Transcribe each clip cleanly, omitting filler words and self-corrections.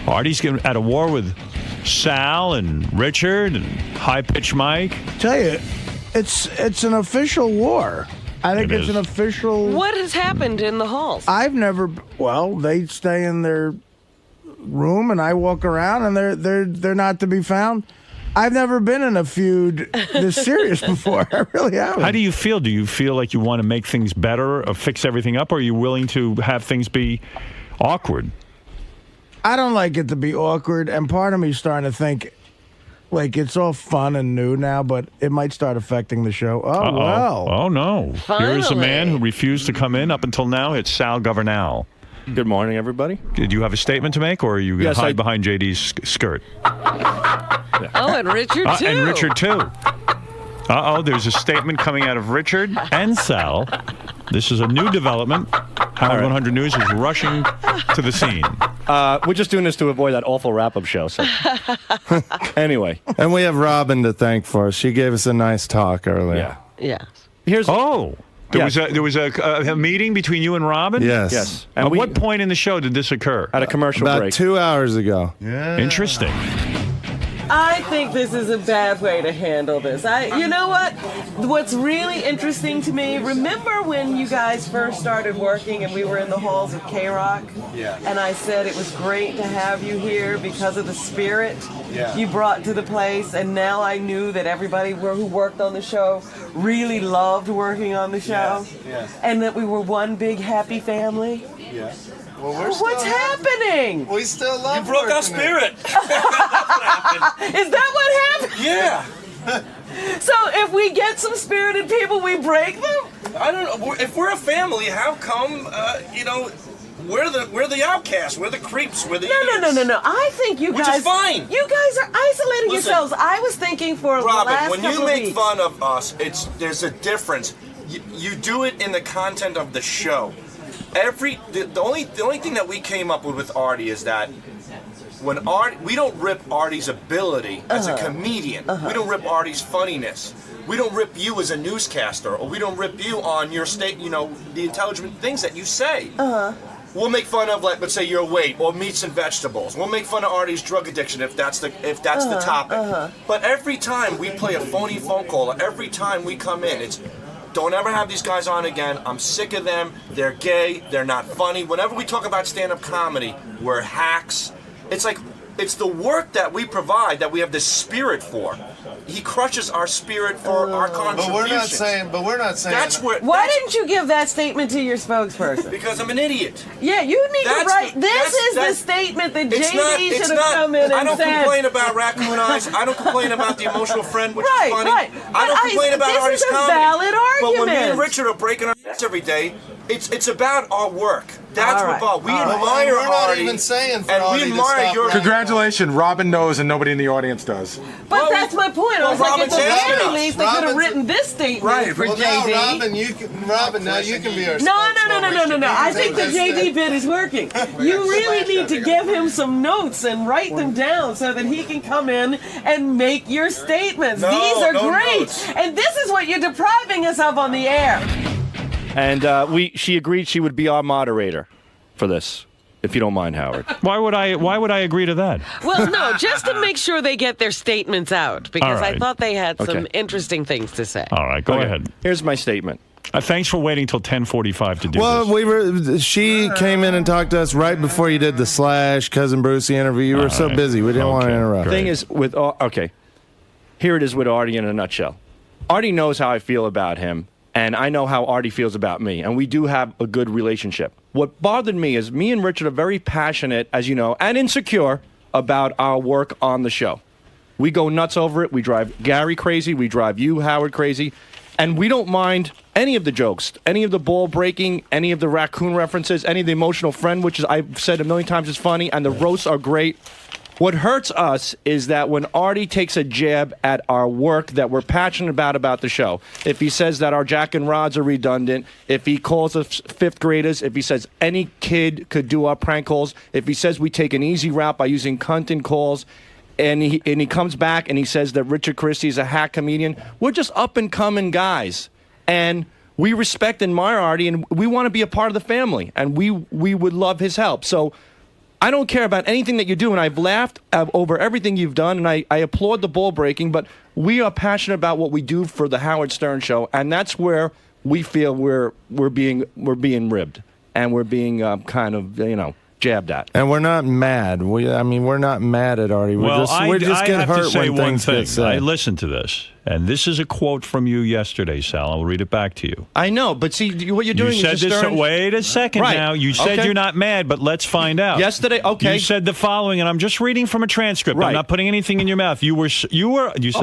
Artie's at a war with Sal and Richard and High Pitch Mike. Tell you, it's an official war. I think it's an official. What has happened in the halls? I've never. Well, they stay in their room, and I walk around, and they're not to be found. I've never been in a feud this serious before. I really haven't. How do you feel? Do you feel like you want to make things better or fix everything up, or are you willing to have things be awkward? I don't like it to be awkward, and part of me is starting to think, like, it's all fun and new now, but it might start affecting the show. Oh, well. Oh, no. Finally. Here's a man who refused to come in up until now. It's Sal Governale. Good morning, everybody. Did you have a statement to make, or are you going to hide behind JD's skirt? Oh, and Richard, too. And Richard, too. Uh-oh, there's a statement coming out of Richard and Sal. This is a new development. Howard 100 News is rushing to the scene. We're just doing this to avoid that awful wrap-up show. So. Anyway. And we have Robin to thank for us. She gave us a nice talk earlier. Yeah. There was a meeting between you and Robin? Yes. And at what point in the show did this occur? At a commercial break. About 2 hours ago. Yeah. Interesting. I think this is a bad way to handle this. You know what? What's really interesting to me, remember when you guys first started working and we were in the halls of K-Rock? Yeah. And I said it was great to have you here because of the spirit you brought to the place. And now I knew that everybody who worked on the show really loved working on the show. Yes. And that we were one big happy family. Yes. Well, what's happening? We still love You broke our spirit. Is that what happened? Yeah. So if we get some spirited people, we break them? I don't know. If we're a family, how come, we're the outcasts, we're the creeps, we're the idiots. No. I think you Which guys... is fine. You guys are isolating Listen, yourselves. I was thinking for the Robin, last when couple you of make weeks. fun of us, there's a difference. You do it in the content of the show. The only thing that we came up with Artie is that when we don't rip Artie's ability as a comedian. We don't rip Artie's funniness. We don't rip you as a newscaster, or we don't rip you on your the intelligent things that you say. We'll make fun of, like, let's say your weight or meats and vegetables. We'll make fun of Artie's drug addiction if that's the topic. But every time we play a phony phone call, or every time we come in, it's don't ever have these guys on again. I'm sick of them. They're gay. They're not funny. Whenever we talk about stand-up comedy, we're hacks. It's like, it's the work that we provide that we have this spirit for. He crushes our spirit for our contributions. But we're not saying. Why didn't you give that statement to your spokesperson? Because I'm an idiot. Yeah, you need to write. This is the statement that JD should have come in and said. I don't complain about raccoon eyes. I don't complain about the emotional friend, which is funny. Right. I don't complain about Artie's comedy. This is a valid argument. But when me and Richard are breaking our ass every day, it's about our work. That's what we admire We're not Artie, even saying for and Artie we to admire stop your. rapping. Congratulations, Robin knows and nobody in the audience does. But that's my point. I was like, at the very least, they could have written this statement for JD. Robin, now you can be our No. I think the JD bit is working. You really need to give him some notes and write them down so that he can come in and make your statements. These are great. Notes. And this is what you're depriving us of on the air. And she agreed she would be our moderator for this, if you don't mind, Howard. Why would I agree to that? Well, no, just to make sure they get their statements out, because I thought they had some Okay. interesting things to say. All right, go ahead. Here's my statement. Thanks for waiting till 10:45 to do this. She came in and talked to us right before you did the Slash Cousin Brucey interview. You were so busy, we didn't want to interrupt. The thing is, here it is with Artie in a nutshell. Artie knows how I feel about him, and I know how Artie feels about me, and we do have a good relationship. What bothered me is me and Richard are very passionate, as you know, and insecure about our work on the show. We go nuts over it. We drive Gary crazy. We drive you, Howard, crazy. And we don't mind any of the jokes, any of the ball breaking, any of the raccoon references, any of the emotional friend, which is, I've said a million times, is funny, and the roasts are great. What hurts us is that when Artie takes a jab at our work that we're passionate about the show, if he says that our jack and rods are redundant, if he calls us fifth graders, if he says any kid could do our prank calls, if he says we take an easy route by using cunt in calls, and he comes back and he says that Richard Christy is a hack comedian, we're just up-and-coming guys. And we respect and admire Artie, and we want to be a part of the family, and we would love his help. So I don't care about anything that you do, and I've laughed over everything you've done, and I applaud the ball breaking, but we are passionate about what we do for the Howard Stern Show, and that's where we feel we're being ribbed, and we're being kind of, jabbed at. And we're not mad. We're not mad at Artie. We just get hurt when things get said. I listened to this, and this is a quote from you yesterday, Sal. I'll read it back to you. I know, but see, what you're doing you said is this. Wait a second right. now. You said you're not mad, but let's find out. Yesterday, okay. You said the following, and I'm just reading from a transcript. Right. I'm not putting anything in your mouth. You said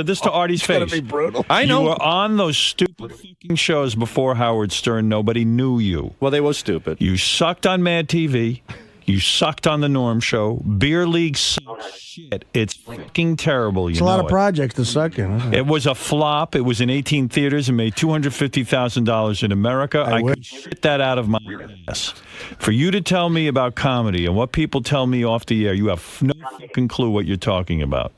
this to Artie's face. It's gonna be brutal. I know. You were on those stupid fucking shows before Howard Stern. Nobody knew you. Well, they were stupid. You sucked on Mad TV. You sucked on the Norm Show. Beer League sucks shit. It's fucking terrible. It's a lot of projects to suck in. Isn't it? It was a flop. It was in 18 theaters and made $250,000 in America. I could shit that out of my ass. For you to tell me about comedy and what people tell me off the air, you have no fucking clue what you're talking about.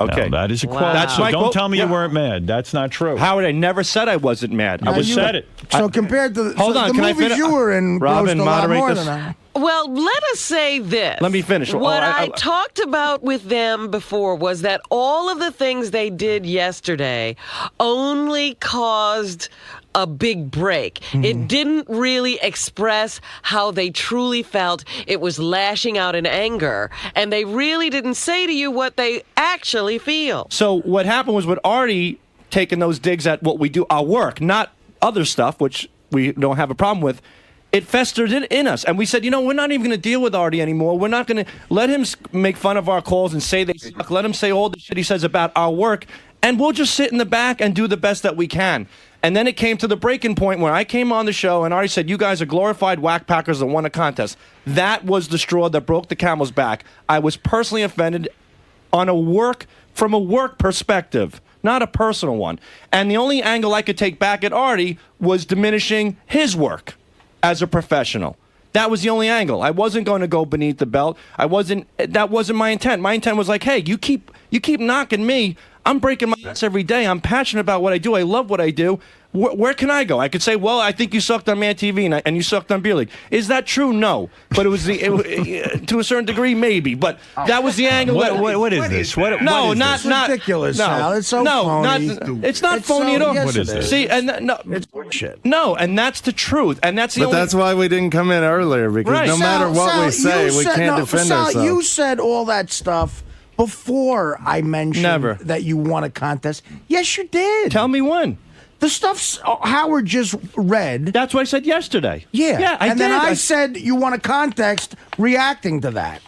Okay. Now, that is a quote. That's so my don't quote. tell me you weren't mad. That's not true. Howard, I never said I wasn't mad. I said it. So compared to Hold on, the can I movies finish? you were in, Robin, grossed a lot moderate more this. than I. Well, let us say this. Let me finish. What I talked about with them before was that all of the things they did yesterday only caused a big break. It didn't really express how they truly felt. It was lashing out in anger, and they really didn't say to you what they actually feel. So what happened was with Artie taking those digs at what we do, our work, not other stuff, which we don't have a problem with, it festered in us. And we said, we're not even going to deal with Artie anymore. We're not going to let him make fun of our calls and say they suck. Let him say all the shit he says about our work, and we'll just sit in the back and do the best that we can. And then it came to the breaking point where I came on the show and Artie said, you guys are glorified whack packers that won a contest. That was the straw that broke the camel's back. I was personally offended from a work perspective, not a personal one. And the only angle I could take back at Artie was diminishing his work as a professional. That was the only angle. I wasn't going to go beneath the belt. That wasn't my intent. My intent was like, hey, you keep knocking me. I'm breaking my ass every day. I'm passionate about what I do. I love what I do. Where can I go? I could say, well, I think you sucked on Mad TV and you sucked on Beer League. Is that true? No. But it was to a certain degree, maybe. But that was the angle. What is this? It's ridiculous, Sal. It's so phony. It's not phony at all. Yes, What is this? See, it's bullshit. No, and that's the truth. And that's the But that's why we didn't come in earlier, because Right. no matter what Sal, we say, we can't defend Sal, ourselves. You said all that stuff before I mentioned Never. that you won a contest. Yes, you did. Tell me when. The stuff Howard just read. That's what I said yesterday. Yeah, I and did. then I said you won a contest reacting to that.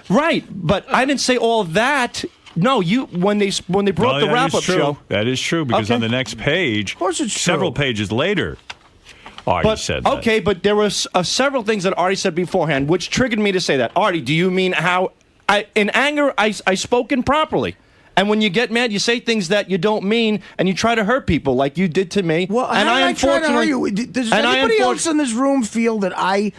Right, but I didn't say all that. No, when they brought up the wrap-up show. That is true, because Okay. on the next page, Of course it's true. several pages later, Artie said that. Okay, but there were several things that Artie said beforehand, which triggered me to say that. Artie, do you mean how? In anger, I spoke improperly. And when you get mad, you say things that you don't mean, and you try to hurt people like you did to me. Well, and how did I try to hurt unfortunately- you? Does and anybody else in this room feel that I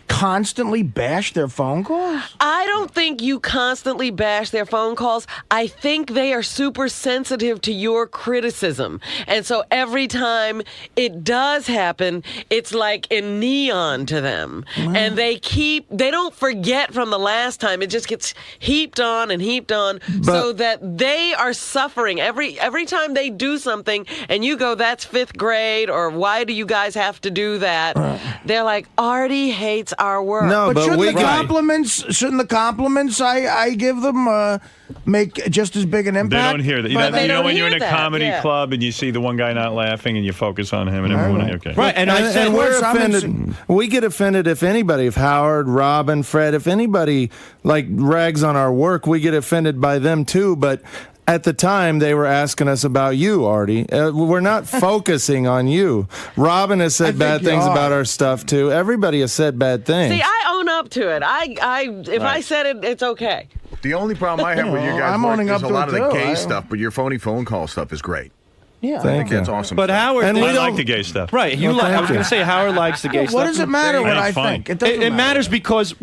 constantly bash their phone calls? I don't think you constantly bash their phone calls. I think they are super sensitive to your criticism. And so every time it does happen, it's like in neon to them. And they don't forget from the last time. It just gets heaped on and heaped on, so that they are suffering every time they do something and you go, that's fifth grade, or why do you guys have to do that? They're like, Artie hates our work. No, But but shouldn't the compliments I give them make just as big an They impact? don't hear that. You But know, they don't when you're hear in a that, comedy yeah. club and you see the one guy not laughing and you focus on him and everyone. Okay. Right, and I said, and we're Listen, I'm offended. We get offended if Howard, Robin, Fred, if anybody rags on our work, we get offended by them too. But at the time, they were asking us about you, Artie. We're not focusing on you. Robin has said bad things about our stuff too. Everybody has said bad things. See, I own up to it. If I said it, it's okay. The only problem I have with you guys I'm owning is up a to lot it of the too. gay stuff, but your phony phone call stuff is great. Yeah. Thank you. That's awesome. But stuff. Howard, And I we like don't- the gay stuff. right? Well, I was thank going you. to say Howard likes the gay stuff. What does it matter what Yeah, I fine. think? It doesn't It matters matter. because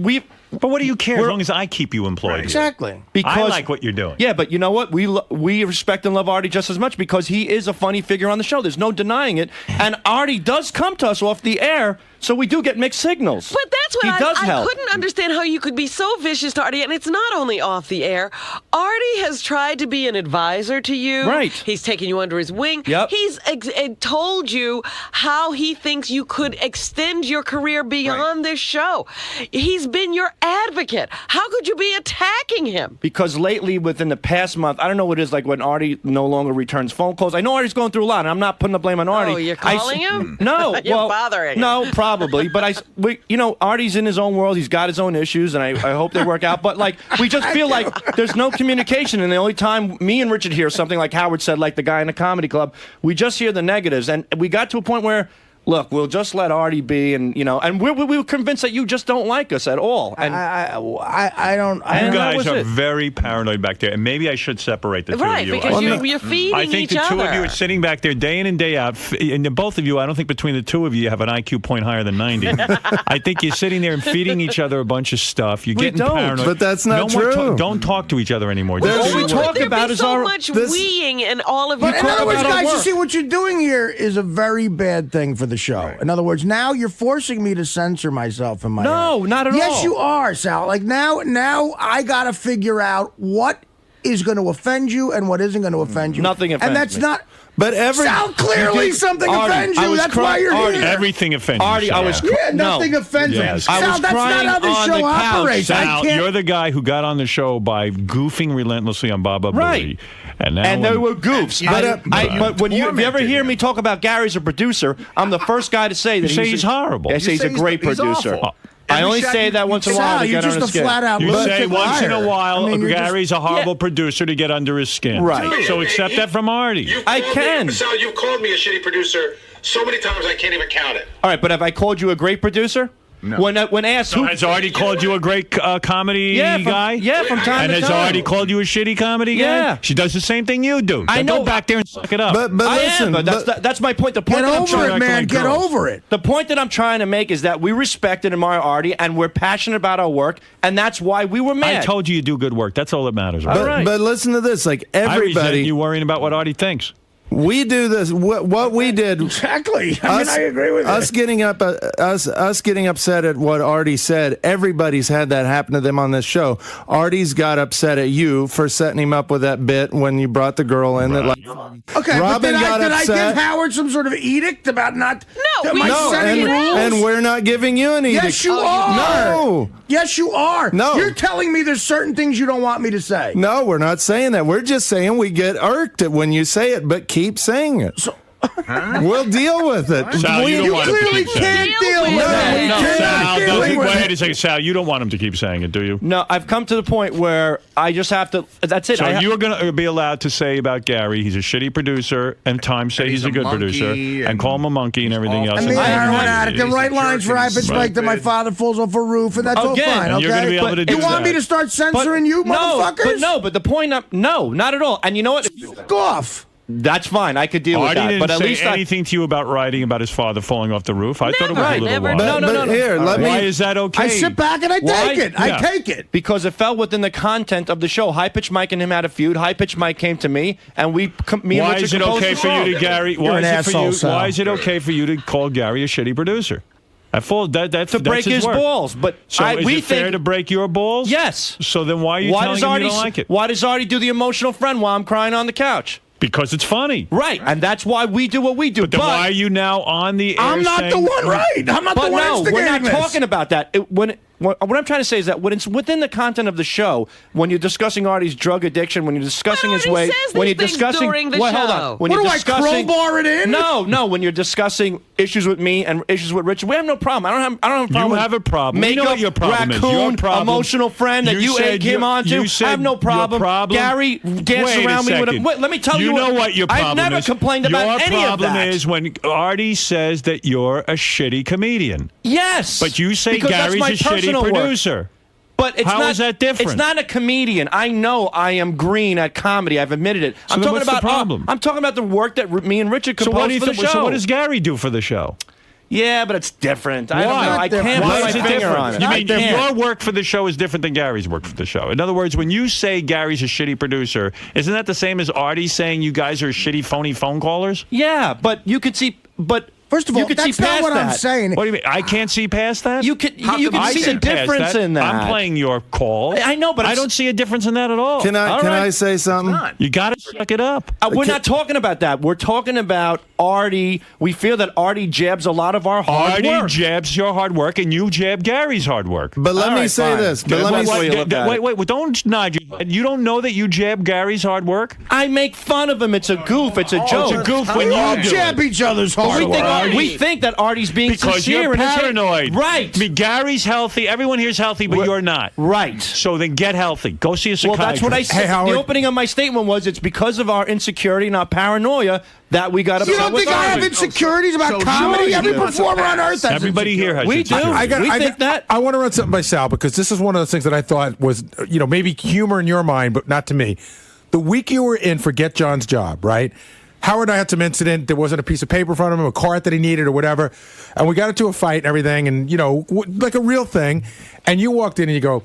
But what do you care as long as I keep you employed? Exactly. I like what you're doing. Yeah, but you know what? We respect and love Artie just as much because he is a funny figure on the show. There's no denying it. And Artie does come to us off the air, so we do get mixed signals. But that's what He I couldn't understand how you could be so vicious to Artie, and it's not only off the air. Artie has tried to be an advisor to you. Right. He's taken you under his wing. Yep. He's told you how he thinks you could extend your career beyond this show. He's been your advocate. How could you be attacking him? Because lately, within the past month, I don't know what it is like when Artie no longer returns phone calls. I know Artie's going through a lot, and I'm not putting the blame on Artie. Oh, you're calling him? No. You're well, bothering him. No, probably. But Artie's in his own world. He's got his own issues, and I hope they work out. But, we just feel like there's no communication, and the only time me and Richard hear something like Howard said, like the guy in the comedy club, we just hear the negatives. And we got to a point where, look, we'll just let Artie be, and we were convinced that you just don't like us at all. And I don't. You guys are it. very paranoid back there, and maybe I should separate the two Right, of you. because you're feeding I think each the two other. of you are sitting back there day in and day out, and both of you, I don't think between the two of you have an IQ point higher than 90. I think you're sitting there and feeding each other a bunch of stuff. You're getting don't. paranoid. But that's not No more true. don't talk to each other anymore. There's- Just All do we your work. talk There'd about be is so our much this- weeing and all of you. But in other words, about our guys, you work. see what you're doing here is a very bad thing for the show. In other words, now you're forcing me to censor myself in my No, head. not at all. Yes, you are, Sal. Now I gotta figure out what is going to offend you and what isn't going to offend you. Nothing offends and that's me. not. But Sal, clearly something Artie, offends I you. was That's why you're Artie, here. Everything offends you. Artie, I was Sal. Yeah, nothing no. offends me. Yes. I Sal, was that's not crying how this on show the couch, operates. I Sal, can't. you're the guy who got on the show by goofing relentlessly on Baba Right. Booey. And now And there were goofs. But But if you ever hear me talk about Gary as a producer, I'm the first guy to say that You say he's horrible. I say he's a great he's producer. awful. I Every only shot say you- that once in a while Sal, to you're get on just his a skin. flat out. You say lunatic once in a liar. while, I mean, you're Gary's a horrible Yeah. producer to get under his skin. Right. So accept that from Artie. I can. Sal, you've called me a shitty producer so many times I can't even count it. All right, but have I called you a great producer? No. When asked So who, has Artie called you a great comedy Yeah, from- guy? yeah, from time and to has time. Artie called you a shitty comedy guy? Yeah. She does the same thing you do. I Now know. Go back there and suck it up. But I listen, am, but that's my point. The point Get that I'm over trying it, man. like Get girls. over it. The point that I'm trying to make is that we respect and admire Artie, and we're passionate about our work, and that's why we were mad. I told you do good work. That's all that matters. All right. but listen to this. Like I resent everybody, you worrying about what Artie thinks. we do this. What we did. Exactly. I mean, I agree with us you. getting up, us getting upset at what Artie said. Everybody's had that happen to them on this show. Artie's got upset at you for setting him up with that bit when you brought the girl in. That like, Okay, Robin but got did I upset. give Howard some sort of edict about not? No, we am I no, setting rules? and we're not giving you an edict. Yes, you are. No. Yes, you are. No. You're telling me there's certain things you don't want me to say. No, we're not saying that. We're just saying we get irked at when you say it, but keep saying it. We'll deal with it. Sal, you don't You want him to clearly keep saying can't it. deal with No, it. no, You're Sal, not doesn't- dealing with wait it. a second. Sal, you don't want him to keep saying it, do you? No, I've come to the point where I just have to. That's it. So I ha- you're going to be allowed to say about Gary, he's a shitty producer, and Tom say he's a good producer, and call him a monkey and everything else. I mean, and I then- heroin addict. The right lines for I bitch like that my father falls off a roof, and that's all Again, fine. and you're gonna Okay, be able to do you want me that. to start censoring you, motherfuckers? But the point. No, not at all. And you know what? Go off. That's fine. I could deal with Artie that. didn't But at say least anything to you about writing about his father falling off the roof. I thought it was a little never. wild. No, But here, let Why me. is that okay? I sit back and I Why? take it. Yeah. I take it. because it fell within the content of the show. High Pitch Mike and him had a feud. High Pitch Mike came to me, and me and Why Richard is it composed okay the for you song. to Gary? You're Why an is it for asshole, you? Sal. Why is it okay for you to call Gary a shitty producer? That's to break his his work. balls? But So is we it fair think to break your balls? yes. So then why are you telling him you don't like it? Why does Artie do the emotional friend while I'm crying on the couch? Because it's funny. Right, and that's why we do what we do. But then why are you now on the air I'm not saying, the one right. I'm not But the one no, we're not instigating this. talking about that. What I'm trying to say is that when it's within the content of the show, when you're discussing Artie's drug addiction, when you're discussing But his Artie way, says when these you're things discussing, during the hold show. on, when What you're do I discussing, crowbar it in? No, when you're discussing issues with me and issues with Richard, we have no problem. I don't have a problem. You with have a problem. We know Makeup, what your problem is. raccoon, Your problem- emotional friend that you said egg him your- onto. you said I have no your problem. Gary dancing Wait a around me with a. second. Wait, let me tell you. You know what your problem is. I've never complained about any Your of that. problem is when Artie says that you're a shitty comedian. Yes, But you say because that's Gary's my a shitty personal work. producer. But it's How not, is that different? It's not a comedian. I know I am green at comedy. I've admitted it. I'm then talking what's the about problem? I'm talking about the work that me and Richard So composed what do you for the think? show. So what does Gary do for the show? Yeah, but it's different. I don't Why? know. I can't Why put my is it finger on different? it. You mean your work for the show is different than Gary's work for the show? In other words, when you say Gary's a shitty producer, isn't that the same as Artie saying you guys are shitty, phony phone callers? Yeah, but you could see. But First of all, you could see that's not past what I'm that. saying. What do you mean? I can't see past that? You could I see the past difference in that. I'm playing your call. I know, but I don't see a difference in that at all. Can I say something? You got to suck it up. We're not talking about that. We're talking about Artie. We feel that Artie jabs a lot of our hard work. Artie jabs your hard work, and you jab Gary's hard work. But let me say this. But let me say, wait, don't nod your head. You don't know that you jab Gary's hard work? I make fun of him. It's a goof. It's a joke. It's a goof when We all you do jab it. each other's hard work. We think that Artie's being Because sincere you're in his hate. paranoid. Right. I mean, Gary's healthy. Everyone here's healthy, but you're not. Right. So then get healthy. Go see a Well, psychiatrist. that's what I said. Hey, Howard. The opening of my statement was it's because of our insecurity and our paranoia that we got upset You don't with think I have Artie. insecurities about So comedy? you Every want to performer on ask. earth has Everybody here has We do. insecurities. We think that. I want to run something by Sal because this is one of those things that I thought was, maybe humor in your mind, but not to me. The week you were in for Get John's Job, right? Howard and I had some incident. There wasn't a piece of paper in front of him, a cart that he needed or whatever. And we got into a fight and everything and, like a real thing. And you walked in and you go,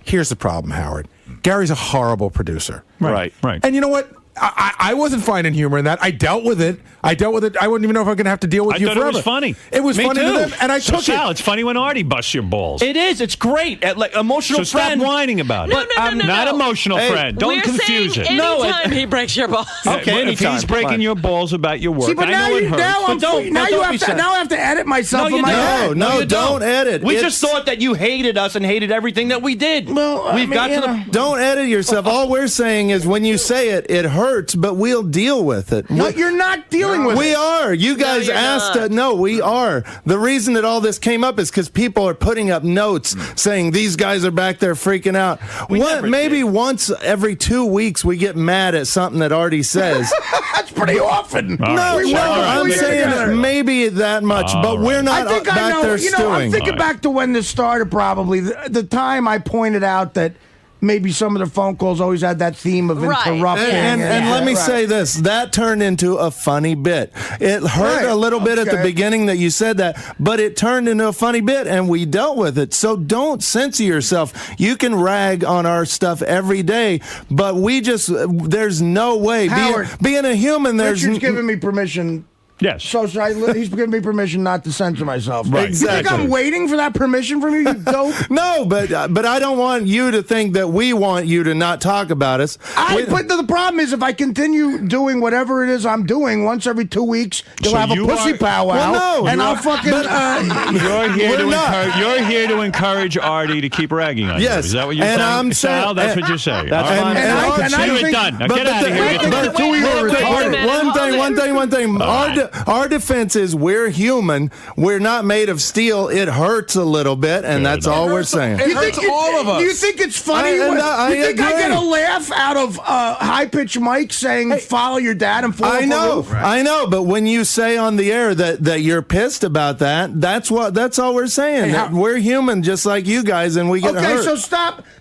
here's the problem, Howard. Gary's a horrible producer. Right. And you know what? I wasn't finding humor in that. I dealt with it. I wouldn't even know if I'm going to have to deal with I you thought forever. it was funny. It was Me funny too. to them, and I So took Sal, it. it's funny when Artie busts your balls. It is. It's great. Like emotional So friend. stop whining about it. No, I'm not emotional friend. Don't We're confuse saying it. anytime he breaks your balls. Okay, if anytime. he's breaking Fine. your balls about your work, See, but I now know it you hurts. now I'm don't- free. but Now don't you have be to sad. now I have to edit myself No, in you my don't. head. No, you don't edit. We It's- just thought that you hated us and hated everything that we did. Well, We've got to the. Don't edit yourself. All we're saying is when you say it, it hurts, but we'll deal with it. No, you're not dealing with We it. are. You guys you're asked not. it. No, we are. The reason that all this came up is because people are putting up notes saying these guys are back there freaking out. Maybe once every 2 weeks we get mad at something that Artie says. That's pretty often. No, We no, were I'm saying together. maybe that much, but we're not I think back I know. there I'm stewing. thinking back to when this started. Probably the time I pointed out that maybe some of the phone calls always had that theme of Right. interrupting. And let me Right. say this, that turned into a funny bit. It hurt Right. a little bit at the Okay. beginning that you said that, but it turned into a funny bit and we dealt with it. So don't censor yourself. You can rag on our stuff every day, but there's no way. Howard, Being a human, there's Richard's giving me permission. Yes. So he's giving me permission not to censor myself. Right. You think Exactly. I'm waiting for that permission from you? You dope. No, but I don't want you to think that we want you to not talk about us. But the problem is, if I continue doing whatever it is I'm doing, once every 2 weeks, you'll So have a you pussy are- powwow, Well, no, and I'll fucking. You're here to encourage Artie to keep ragging on you. Yes, Is that what you're and saying? I'm Sal, saying- that's what you're saying. That's All fine. right. And I Do it think- done. Now get out of here. Wait a minute, wait a minute. Our defense is we're human. We're not made of steel. It hurts a little bit, and that's all we're saying. You think all of us. Do you think it's funny? I you think I agree. get a laugh out of high-pitched Mike saying "follow your dad" and fall off a roof? I know, but when you say on the air that you're pissed about that, that's all we're saying. That we're human, just like you guys, and we get Okay, hurt. so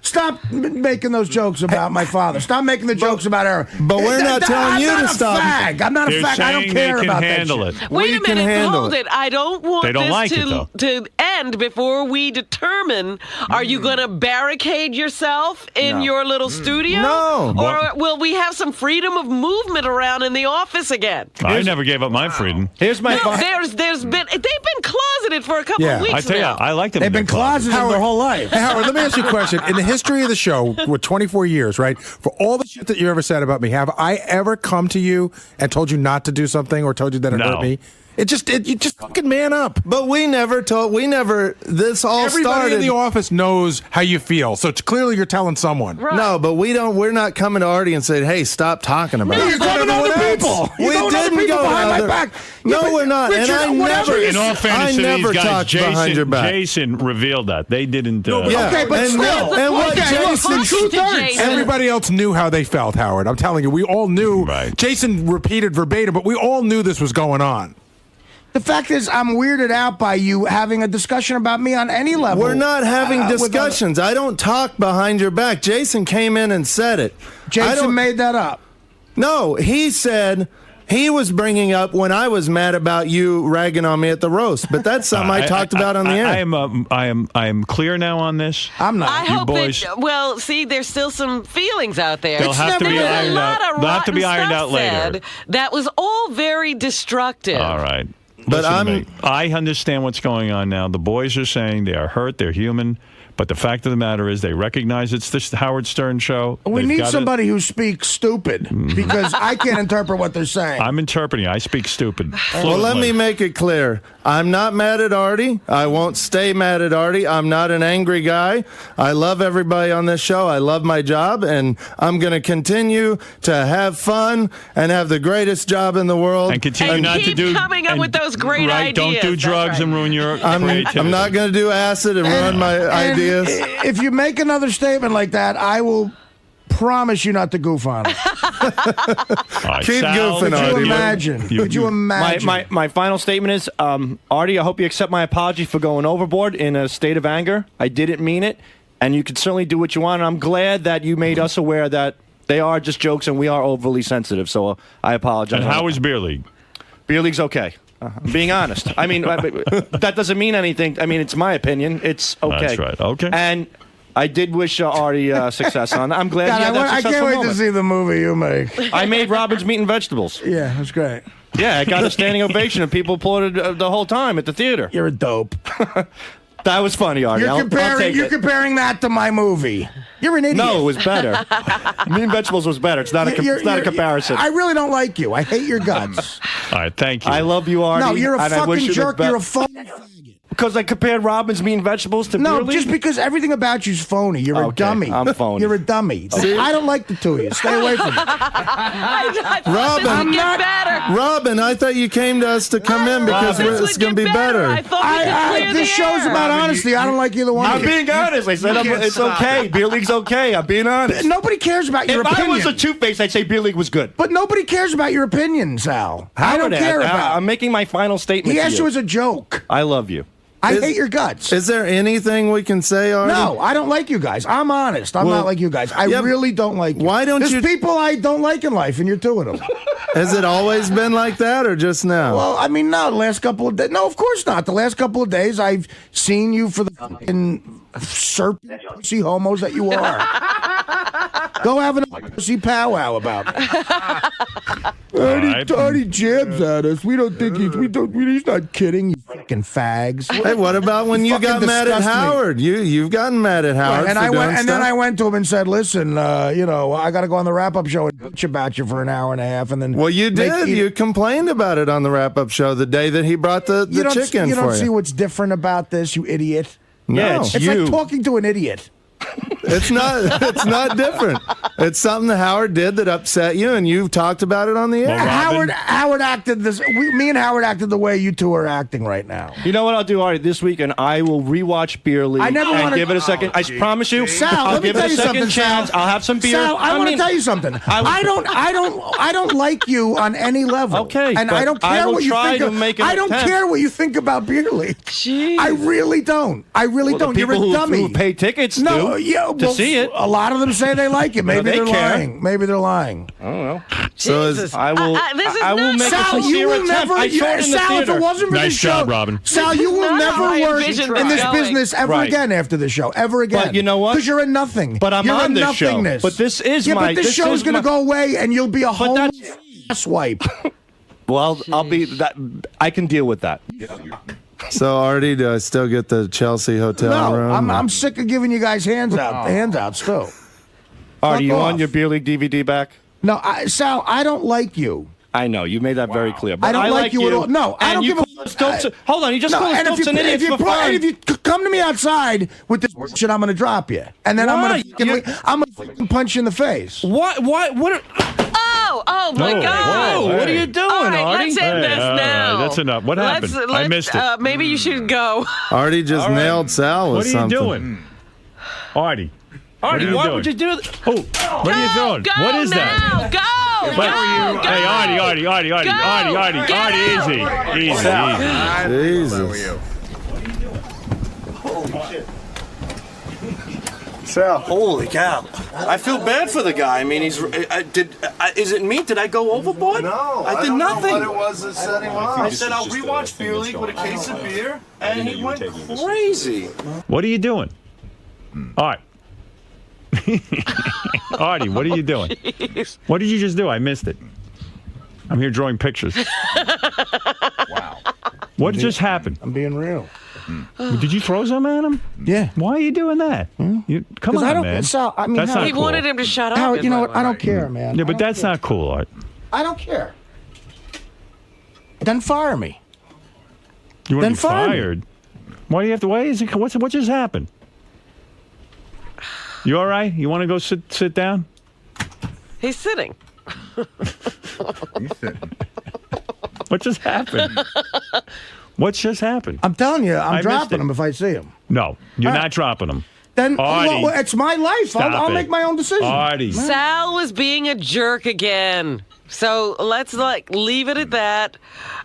stop making those jokes about my father. Stop making the jokes about Aaron. But we're not telling you to stop. I'm not a They're fag. I don't saying care they can about handle that it. shit. Wait We a can minute, handle hold it. it. I don't want They don't this like it, though. to end before we determine, are you going to barricade yourself in your little studio? No. Or will we have some freedom of movement around in the office again? I never gave up my freedom. Here's my. No, they've been closeted for a couple of weeks I tell you, now. I like them. They've been closeted their whole life. Hey, Howard, let me ask you a question. In the history of the show, with 24 years, right, for all the shit that you ever said about me, have I ever come to you and told you not to do something or told you that it No. hurt me? You just fucking man up. But this all Everybody started. in the office knows how you feel, so clearly you're telling someone. Right. No, but we're not coming to Artie and saying, hey, stop talking about No, it. you're going to other people. We You're going to other didn't people go behind my other- back. No, Yeah, but we're not. Richard, and I whatever never, you In all fairness I to never these guys, talked behind your back. Jason revealed that. They didn't. Yeah. Okay, but and still. and what Okay, look, Jason truth hurts. Jason. Everybody else knew how they felt, Howard. I'm telling you, we all knew. Right. Jason repeated verbatim, but we all knew this was going on. The fact is, I'm weirded out by you having a discussion about me on any level. We're not having with discussions. I don't talk behind your back. Jason came in and said it. I Jason don't- made that up. No, he said He was bringing up when I was mad about you ragging on me at the roast, but that's something I talked about on the air. I am clear now on this. I'm not. I You hope boys- that. Well, see, there's still some feelings out there. They'll have to be There was ironed a lot out. of They'll have to be rotten ironed stuff out later. said that was all very destructive. All right. But Listen to me. I understand what's going on now. The boys are saying they are hurt, they're human, but the fact of the matter is they recognize it's this Howard Stern show. We They've need got it. somebody who speaks stupid because I can't interpret what they're saying. I'm interpreting. I speak stupid. Well, let fluently. me make it clear. I'm not mad at Artie. I won't stay mad at Artie. I'm not an angry guy. I love everybody on this show. I love my job, and I'm going to continue to have fun and have the greatest job in the world. And continue And not keep to do coming up and- with those great right, Don't ideas. do That's drugs right. and ruin your creativity. I'm not going to do acid and ruin my ideas. If you make another statement like that, I will promise you not to goof on it. All right, Keep Sal, goofing Could on you it. imagine? Could you imagine? My final statement is, Artie, I hope you accept my apology for going overboard in a state of anger. I didn't mean it, and you can certainly do what you want. And I'm glad that you made us aware that they are just jokes and we are overly sensitive. So I apologize. And how is Beer League? Beer League's okay. I'm being honest. I mean, that doesn't mean anything. I mean, it's my opinion. It's okay. That's right. Okay. And I did wish Artie success on that. I'm glad God, you had that I can't successful wait moment. to see the movie you make. I made Robin's Meat and Vegetables. Yeah, that's great. Yeah, I got a standing ovation and people applauded the whole time at the theater. You're a dope. That was funny, Artie. I'll take You're it. comparing that to my movie. You're an idiot. No, it was better. Meat and Vegetables was better. It's not a comparison. I really don't like you. I hate your guts. All right, thank you. I love you, Artie. No, you're a and I wish fucking you the jerk. best. You're a phony. Because I compared Robin's Meat and Vegetables to No, Beer League? just because everything about you's phony. You're a Okay, dummy. I'm phony. You're a dummy. I don't like the two of you. Stay away from me. I thought Robin, this I'm would get not- better. Robin, I thought you came to us to come in because This it's would going to get be better. I thought we could clear This the show's air. about honesty. I don't like either one I'm of you. being honest. I said it's okay. Beer League's okay. I'm being honest. Nobody cares about your If opinion. I was a two-face, I'd say Beer League was good. But nobody cares about your opinion, Sal. I don't care about. I'm making my final statement He to asked you. you as a joke. I love you. I hate your guts. Is there anything we can say, Artie? No, I don't like you guys. I'm honest. I'm Well, not like you guys. I yeah, really don't like you. why don't There's you- people I don't like in life, and you're two of them. Has it always been like that or just now? Well, I mean, no, the last couple of days. No, of course not. The last couple of days, I've seen you for the fucking serpent pussy homos that you are. Go have a pussy powwow about it. Artie jabs at us. We don't think he's not kidding. You fucking fags. Hey, what about when you fucking got mad at disgust me. Howard? You've gotten mad at Howard And for I doing went, and then stuff. I went to him and said, "Listen, I got to go on the wrap-up show and bitch about you for an hour and a half." And then, Well, you did. You complained about it on the wrap-up show the day that he brought the you don't, chicken you don't for see you. what's different about this, you idiot. Yeah, No. it's It's you. like talking to an idiot. It's not. It's not different. It's something that Howard did that upset you, and you've talked about it on the air. Well, Howard acted this. Me and Howard acted the way you two are acting right now. You know what I'll do, Artie? This week, and I will rewatch Beer League I never and wanna- give it a second. I promise you, Sal, I'll let me give tell it a you second something, chance. Sal. I'll have some beer. Sal, I want to tell you something. I don't like you on any level. Okay, and but I don't I care will what you try think. to Of, make an I don't attempt. care what you think about Beer League. Jeez. I really don't. I really Well, don't. the You're people a dummy. who pay tickets No, do yeah, to see it. A lot of them say they like it. Maybe they they're care. lying. Maybe they're lying. I don't know. So Jesus. I will. This is I will not- make a Sal, you sincere will attempt. never. I saw it in the Sal, if theater. it wasn't for Nice this show, job, Robin. Sal, you will not how I never work envisioned in it this going. business ever Right. again after the show. Ever again. But you know what? Because you're a nothing. But I'm you're on a this show. nothingness. But this is yeah, my- but this this show's is going to my- go away, and you'll be a whole that's- ass wipe. Well, I'll be that. I can deal with that. So, Artie, do I still get the Chelsea hotel No, room? I'm sick of giving you guys handouts too. Artie, you off. want your Beer League DVD back? No, Sal, I don't like you. I know you made that very clear. But I don't like you at all. No, I and don't you give a- call us dopes- Hold on, you just call us and dopes and idiots for and fun. if you come to me outside with this shit, I'm going to drop you, and then Why? I'm going to punch you in the face. What? What? Oh my No, God. whoa, What are hey. you doing, All right, Artie? let's end Hey, this all right, now. that's enough. What happened? I missed it. Maybe you should go. Artie just nailed Sal with What are you something. doing? Artie. Artie, you why doing? would you do that? Oh, what are you doing? Go What is now. that? Go. What- Go. Hey, Artie, Go. easy. Jesus. Sal. Holy cow! I feel bad for the guy. I mean, is it me? Did I go overboard? No, I did nothing. What it was that set him off. I said I'll rewatch Beer League with a case of beer, and he went crazy. What are you doing? All right. Artie, what are you doing? Jeez. What did you just do? I missed it. I'm here drawing pictures. Wow. What just happened? I'm being real. Did you throw some at him? Yeah. Why are you doing that? Come on, man. Sal, I mean, That's not He cool. wanted him to shut up. Howard, you know what? I don't care, man. Yeah, but that's not cool, Art. I don't care. Then fire me. You want Then to be fire me. fired? Why do you have to? Why is it? What just happened? You all right? You want to go sit down? He's sitting. He's sitting. What just happened? What's just happened? I'm telling you, I I'm missed dropping it. him if I see him. No, you're All not right. dropping him. Then Artie, well, it's my life. stop I'll it. make my own decision. Artie. Sal was being a jerk again. So let's leave it at that.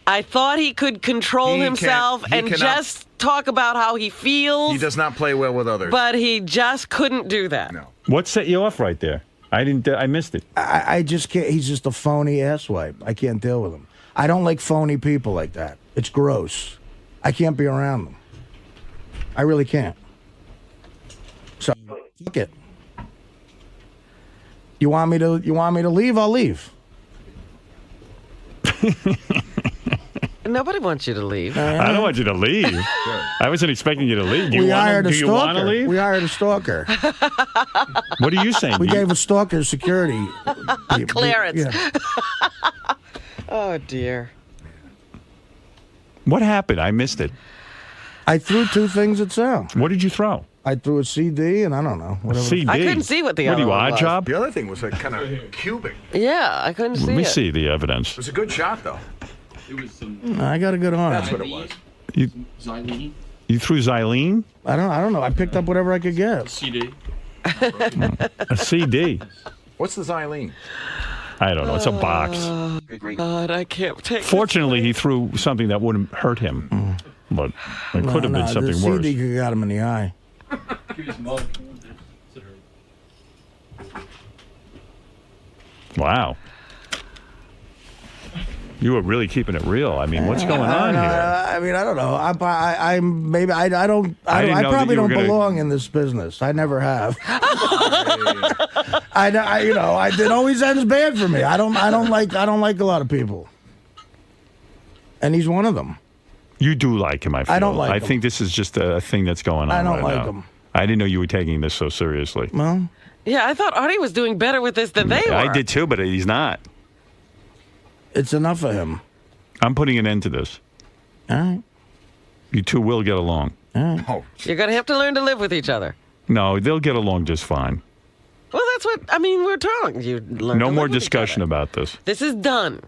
I thought he could control He himself can't- he and cannot- just talk about how he feels. He does not play well with others. But he just couldn't do that. No. What set you off right there? I didn't. I missed it. I just can't. He's just a phony asswipe. I can't deal with him. I don't like phony people like that. It's gross. I can't be around them. I really can't. So fuck it. You want me to leave? I'll leave. Nobody wants you to leave. I don't want you to leave. I wasn't expecting you to leave. Do you We want hired to, a do you want to stalker. leave? We hired a stalker. What are you saying? We You- gave a stalker security Clearance. Yeah. Oh, dear. What happened? I missed it. I threw two things at Sal. What did you throw? I threw a CD and I don't know. Whatever. CD. I couldn't see what the What are other you, one odd was. job? The other thing was like kind of cubic. Yeah, I couldn't see Let me it. see the evidence. It was a good shot, though. I got a good arm. That's what it was. You threw Xylene? I don't know. I picked up whatever I could get. A CD. What's the xylene? I don't know. It's a box. God, I can't take Fortunately, he threw something that wouldn't hurt him. But it could have been something the worse. CD could got him in the eye. Wow. You were really keeping it real. I mean, what's going on here? I mean, I don't know. I don't. I didn't I know that probably you were don't gonna- belong in this business. I never have. It always ends bad for me. I don't like a lot of people, and he's one of them. You do like him, I feel. I don't like I him. think this is just a thing that's going on I don't right like now. him. I didn't know you were taking this so seriously. Well, Yeah, I thought Artie was doing better with this than they were. I did too, but he's not. it's enough of him. I'm putting an end to this. All right. You two will get along. Oh, You're going to have to learn to live with each other. No, they'll get along just fine. Well, that's what, I mean, we're telling you. Learn No to more live with each discussion other. about this. This is done.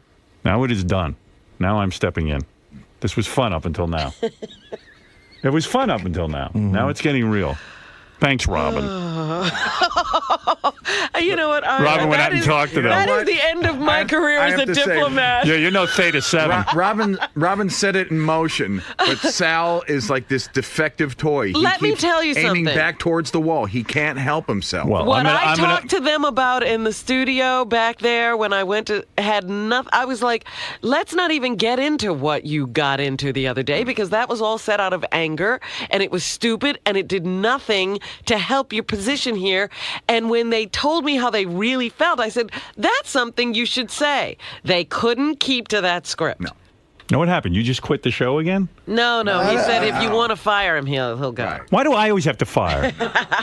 Now it is done. Now I'm stepping in. This was fun up until now. It was fun up until now. Now it's getting real. Thanks, Robin. You know what? Robin went out and talked to them. That is the end of my career I as a have to say- diplomat. Yeah, you're no Theta 7. Robin set it in motion, but Sal is like this defective toy. He Let me keeps tell you aiming something. back towards the wall. He can't help himself. Well, What I'm gonna- talked to them about in the studio back there when I went to had nothing. I was like, let's not even get into what you got into the other day because that was all set out of anger and it was stupid and it did nothing to help your position here. And when they told me how they really felt, I said, that's something you should say. They couldn't keep to that script. No. Know what happened? You just quit the show again? No. He said if you want to fire him, he'll go. Right. Why do I always have to fire?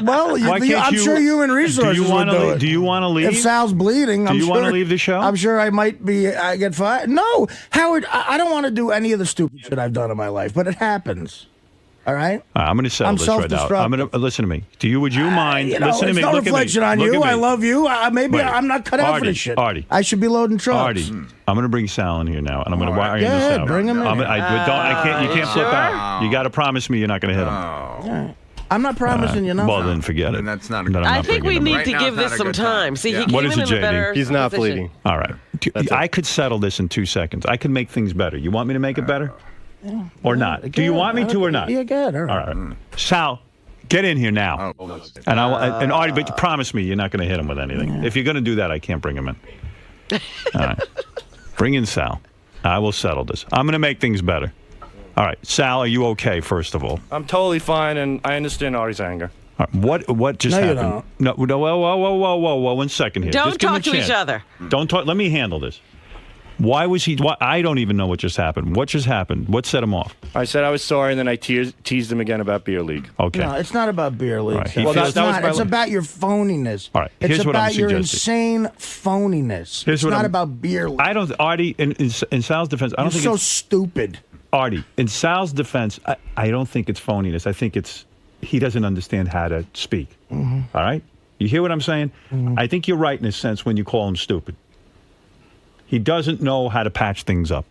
Well, Why can't I'm you- sure human resources do you would do it. Do you want to leave? If Sal's bleeding, Do I'm you sure. wanna leave the show? I'm sure I might be. I get fired. No, Howard. I don't want to do any of the stupid shit I've done in my life, but it happens. All right. I'm going to settle I'm this right now. self-destructive. I'm going to listen to me. Would you mind? Listen to it's me. no Look reflection at me. on Look you. at me. I love you. Maybe Wait. I'm not cut out for Artie, this shit. Artie. I should be loading trucks. Artie, I'm going to bring Sal in here now, and I'm going to wire Go this ahead, out. bring him in. I can't. You can't flip sure? out. You got to promise me you're not going to hit him. Oh. I'm not promising you nothing. Well, then forget it. Then that's not a Then good- I'm I not think we bringing him. need Right to now give is not this a some good time. time. See, Yeah. he What came is in it, a JD? better He's not position. bleeding. All right. I could settle this in 2 seconds. I could make things better. You want me to make it better? Or not? Do you want me to or not? Yeah, good. All All right. right. Sal, Get in here now. And Artie, but promise me you're not going to hit him with anything. If you're going to do that, I can't bring him in. All right. Bring in Sal. I will settle this. I'm going to make things better. All right. Sal, are you okay, first of all? I'm totally fine, and I understand Artie's anger. All right, what just happened? No, whoa, 1 second here. Don't just give talk him a to each chance. other. Don't talk. Let me handle this. Why was he? I don't even know what just happened. What just happened? What set him off? I said I was sorry, and then I teased him again about beer league. Okay. No, it's not about beer league. Right. He Well, feels- it's not. It's about your phoniness. All right, It's here's what I'm about your suggesting. insane phoniness. Here's It's what not I'm- about beer league. I don't. Artie, in Sal's defense, I don't You're think so it's stupid. Artie. In Sal's defense, I don't think it's phoniness. I think it's he doesn't understand how to speak. Mm-hmm. All right. You hear what I'm saying? I think you're right in a sense when you call him stupid. He doesn't know how to patch things up.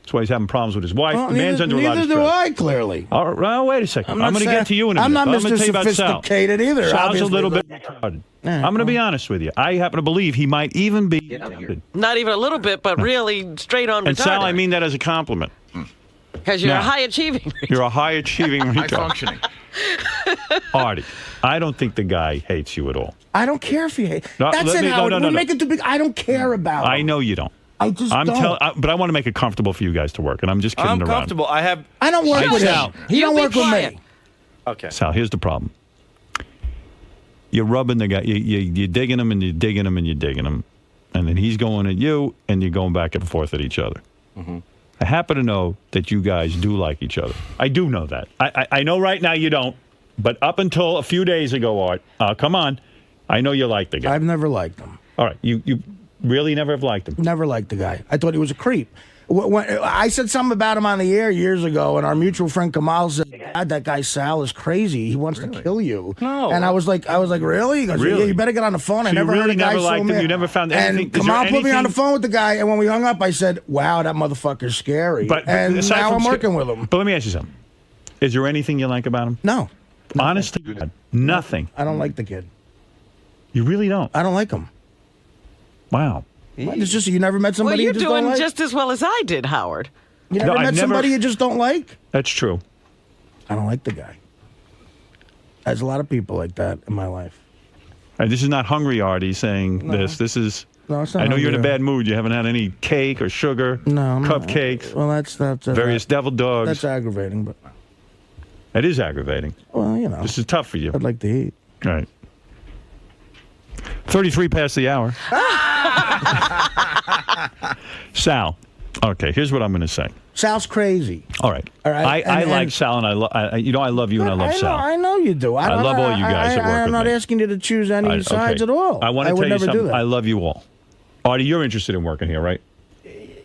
That's why he's having problems with his wife. Well, the man's under a lot of neither do stress. I, clearly. All right, well, wait a second. not I'm going to saying- get to you in a minute. I'm not But Mr. gonna tell you about Sal. Sophisticated either, Sal's a obviously, little bit but- retarded. I'm going to be honest with you. I happen to believe he might even be retarded. Not even a little bit, but really straight on And Sal, I retarded. mean that as a compliment. Because you're Now- a high achieving. You're a high achieving High retard. functioning. Artie, I don't think the guy hates you at all. I don't care if you hate. No, That's let it, me- no, Howard. no, We no, no. make it too big. I don't care about I him. know you don't. I just don't. But I want to make it comfortable for you guys to work, and I'm just kidding I'm around. comfortable. I have. I don't work with Sal. him. He You don't be work with quiet. me. Okay. Sal, here's the problem. You're rubbing the guy. You're digging him, and you're digging him, and you're digging him, and then he's going at you, and you're going back and forth at each other. Mm-hmm. I happen to know that you guys do like each other. I do know that. I know right now you don't, but up until a few days ago, Art, come on, I know you like the guy. I've never liked him. All right, you really never have liked him. Never liked the guy. I thought he was a creep. When I said something about him on the air years ago, and our mutual friend Kamal said, "God, that guy Sal is crazy. He wants to kill you." No. And I was like, really? He goes, Really? "Yeah, you better get on the phone." I So you never heard really a guy never so liked him? mad. You never found anything- And is there Kamal put me on the anything- phone with the guy, and when we hung up, I said, "Wow, that motherfucker's scary." But and aside now from I'm sca- working with him. But let me ask you something. Is there anything you like about him? No, Honest to God, nothing. I don't like the kid. You really don't? I don't like him. Wow. It's just you never met Well, somebody you're you just don't doing like. just as well as I did, Howard. You never No, met I've never- somebody you just don't like. That's true. I don't like the guy. There's a lot of people like that in my life. And this is not hungry Artie saying this. This is. No, it's not I know you're in a hungry. bad mood. You haven't had any cake or sugar. No, I'm not. Cupcakes. Well, that's Various devil dogs. That's aggravating, but That is aggravating. well, you know, This is tough for you. I'd like to eat. All right. 33 past the hour. Sal. Okay, here's what I'm going to say. Sal's crazy. All right. All right, I and- like and- Sal, and I love you, and I love Sal. I know you do. I love all you guys that work I'm with not me. asking you to choose any sides okay. at all. I want to would tell you never do something. that. I love you all. Artie, you're interested in working here, right?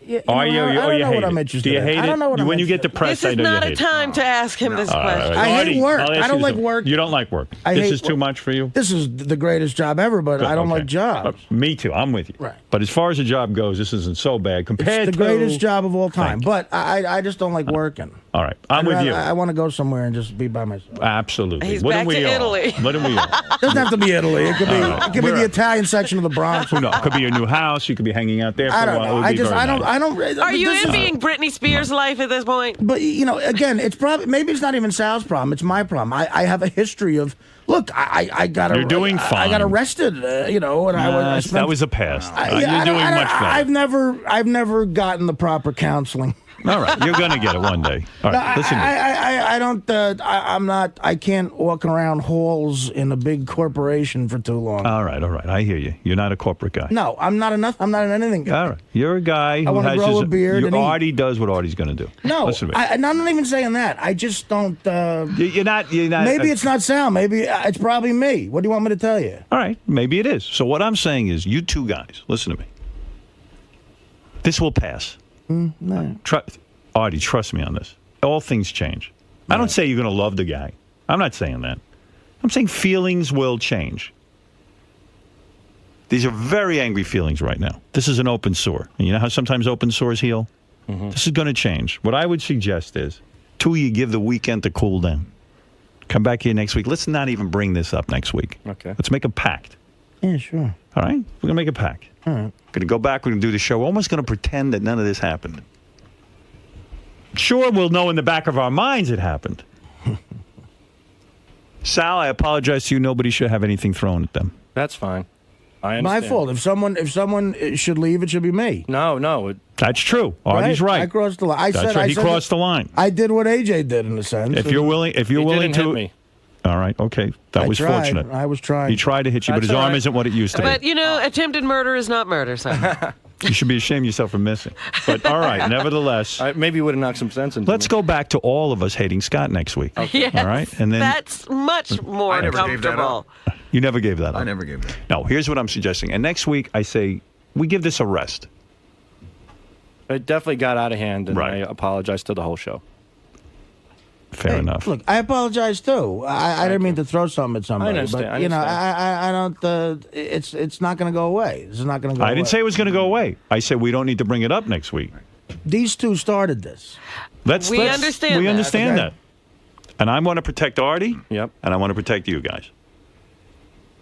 Yeah, Are you? I Or don't you know hate what I'm it? interested Do you in. hate I don't it? know what I'm When you get interested in. depressed, This I is know not you a hate it. time to ask him this All right, question. all right. I hate Artie, work. I'll ask I don't you like something. work. You don't like work. I This hate is too work. much for you? This is the greatest job ever, but I don't Okay. like jobs. Me too. I'm with you. Right. But as far as the job goes, this isn't so bad compared It's the to greatest job of all time. Thank you. But I just don't like working. All right. I'm with you. I want to go somewhere and just be by myself. Absolutely. He's Wouldn't back we to all? Italy. Wouldn't we all? Doesn't have to be Italy. It could be. right. It could be Where- the Italian section of the Bronx. Who knows? It could be your new house. You could be hanging out there for I a don't while. know. It would I be just. very I don't. nice. I don't. Are but you this is- envying Britney Spears' life at this point? But you know, again, it's probably maybe it's not even Sal's problem. It's my problem. I have a history of. Look, I got. You're doing I fine. got arrested. You know, and I spent, that was a past. I- You're I don't- doing I don't- much better. I've never gotten the proper counseling. All right. You're going to get it one day. All right. Listen to me. I don't. I'm not. I can't walk around halls in a big corporation for too long. All right. I hear you. You're not a corporate guy. No, I'm not enough. I'm not an anything guy. All right. You're a guy who wanna has grow his, a beard and eat. Artie does what Artie's going to do. No, Listen to me. I'm not even saying that. I just don't. You're not. Maybe it's not Sal. Maybe it's probably me. What do you want me to tell you? All right. Maybe it is. So what I'm saying is, you two guys, listen to me. This will pass. No. Artie, trust me on this. All things change. I don't say you're going to love the guy. I'm not saying that. I'm saying feelings will change. These are very angry feelings right now. This is an open sore. And you know how sometimes open sores heal? Mm-hmm. This is going to change. What I would suggest is, two of you give the weekend to cool down. Come back here next week. Let's not even bring this up next week. Okay. Let's make a pact. Yeah, sure. All right? We're going to make a pact. All right. We're going to go back. We're going to do the show. We're almost going to pretend that none of this happened. Sure, we'll know in the back of our minds it happened. Sal, I apologize to you. Nobody should have anything thrown at them. That's fine. I My understand. fault. If someone should leave, it should be me. No. That's true. Artie's right. I crossed the line. He crossed the line. I did what AJ did in a sense. If you're willing He didn't to. hit me. All right. Okay. That was tried. fortunate. I was trying. He tried to hit you, but That's his all arm right. isn't what it used to But, be. you know, attempted murder is not murder, so. You should be ashamed of yourself for missing. But all right. Nevertheless, Maybe you would have knocked some sense into let's me. go back to all of us hating Scott next week. Yes, All right. And then that's much more I never gave that comfortable. you never gave that up. I never gave that. No. Here's what I'm suggesting. And next week I say we give this a rest. It definitely got out of hand, and Right. I apologize to the whole show. Fair enough. Look, I apologize too. I didn't mean to throw something at somebody. I understand, But I you know, understand. I don't. It's not going to go away. This is not going to go away. I didn't say it was going to go away. I said we don't need to bring it up next week. These two started this. We understand We that. understand Okay. that. And I want to protect Artie. Yep. And I want to protect you guys.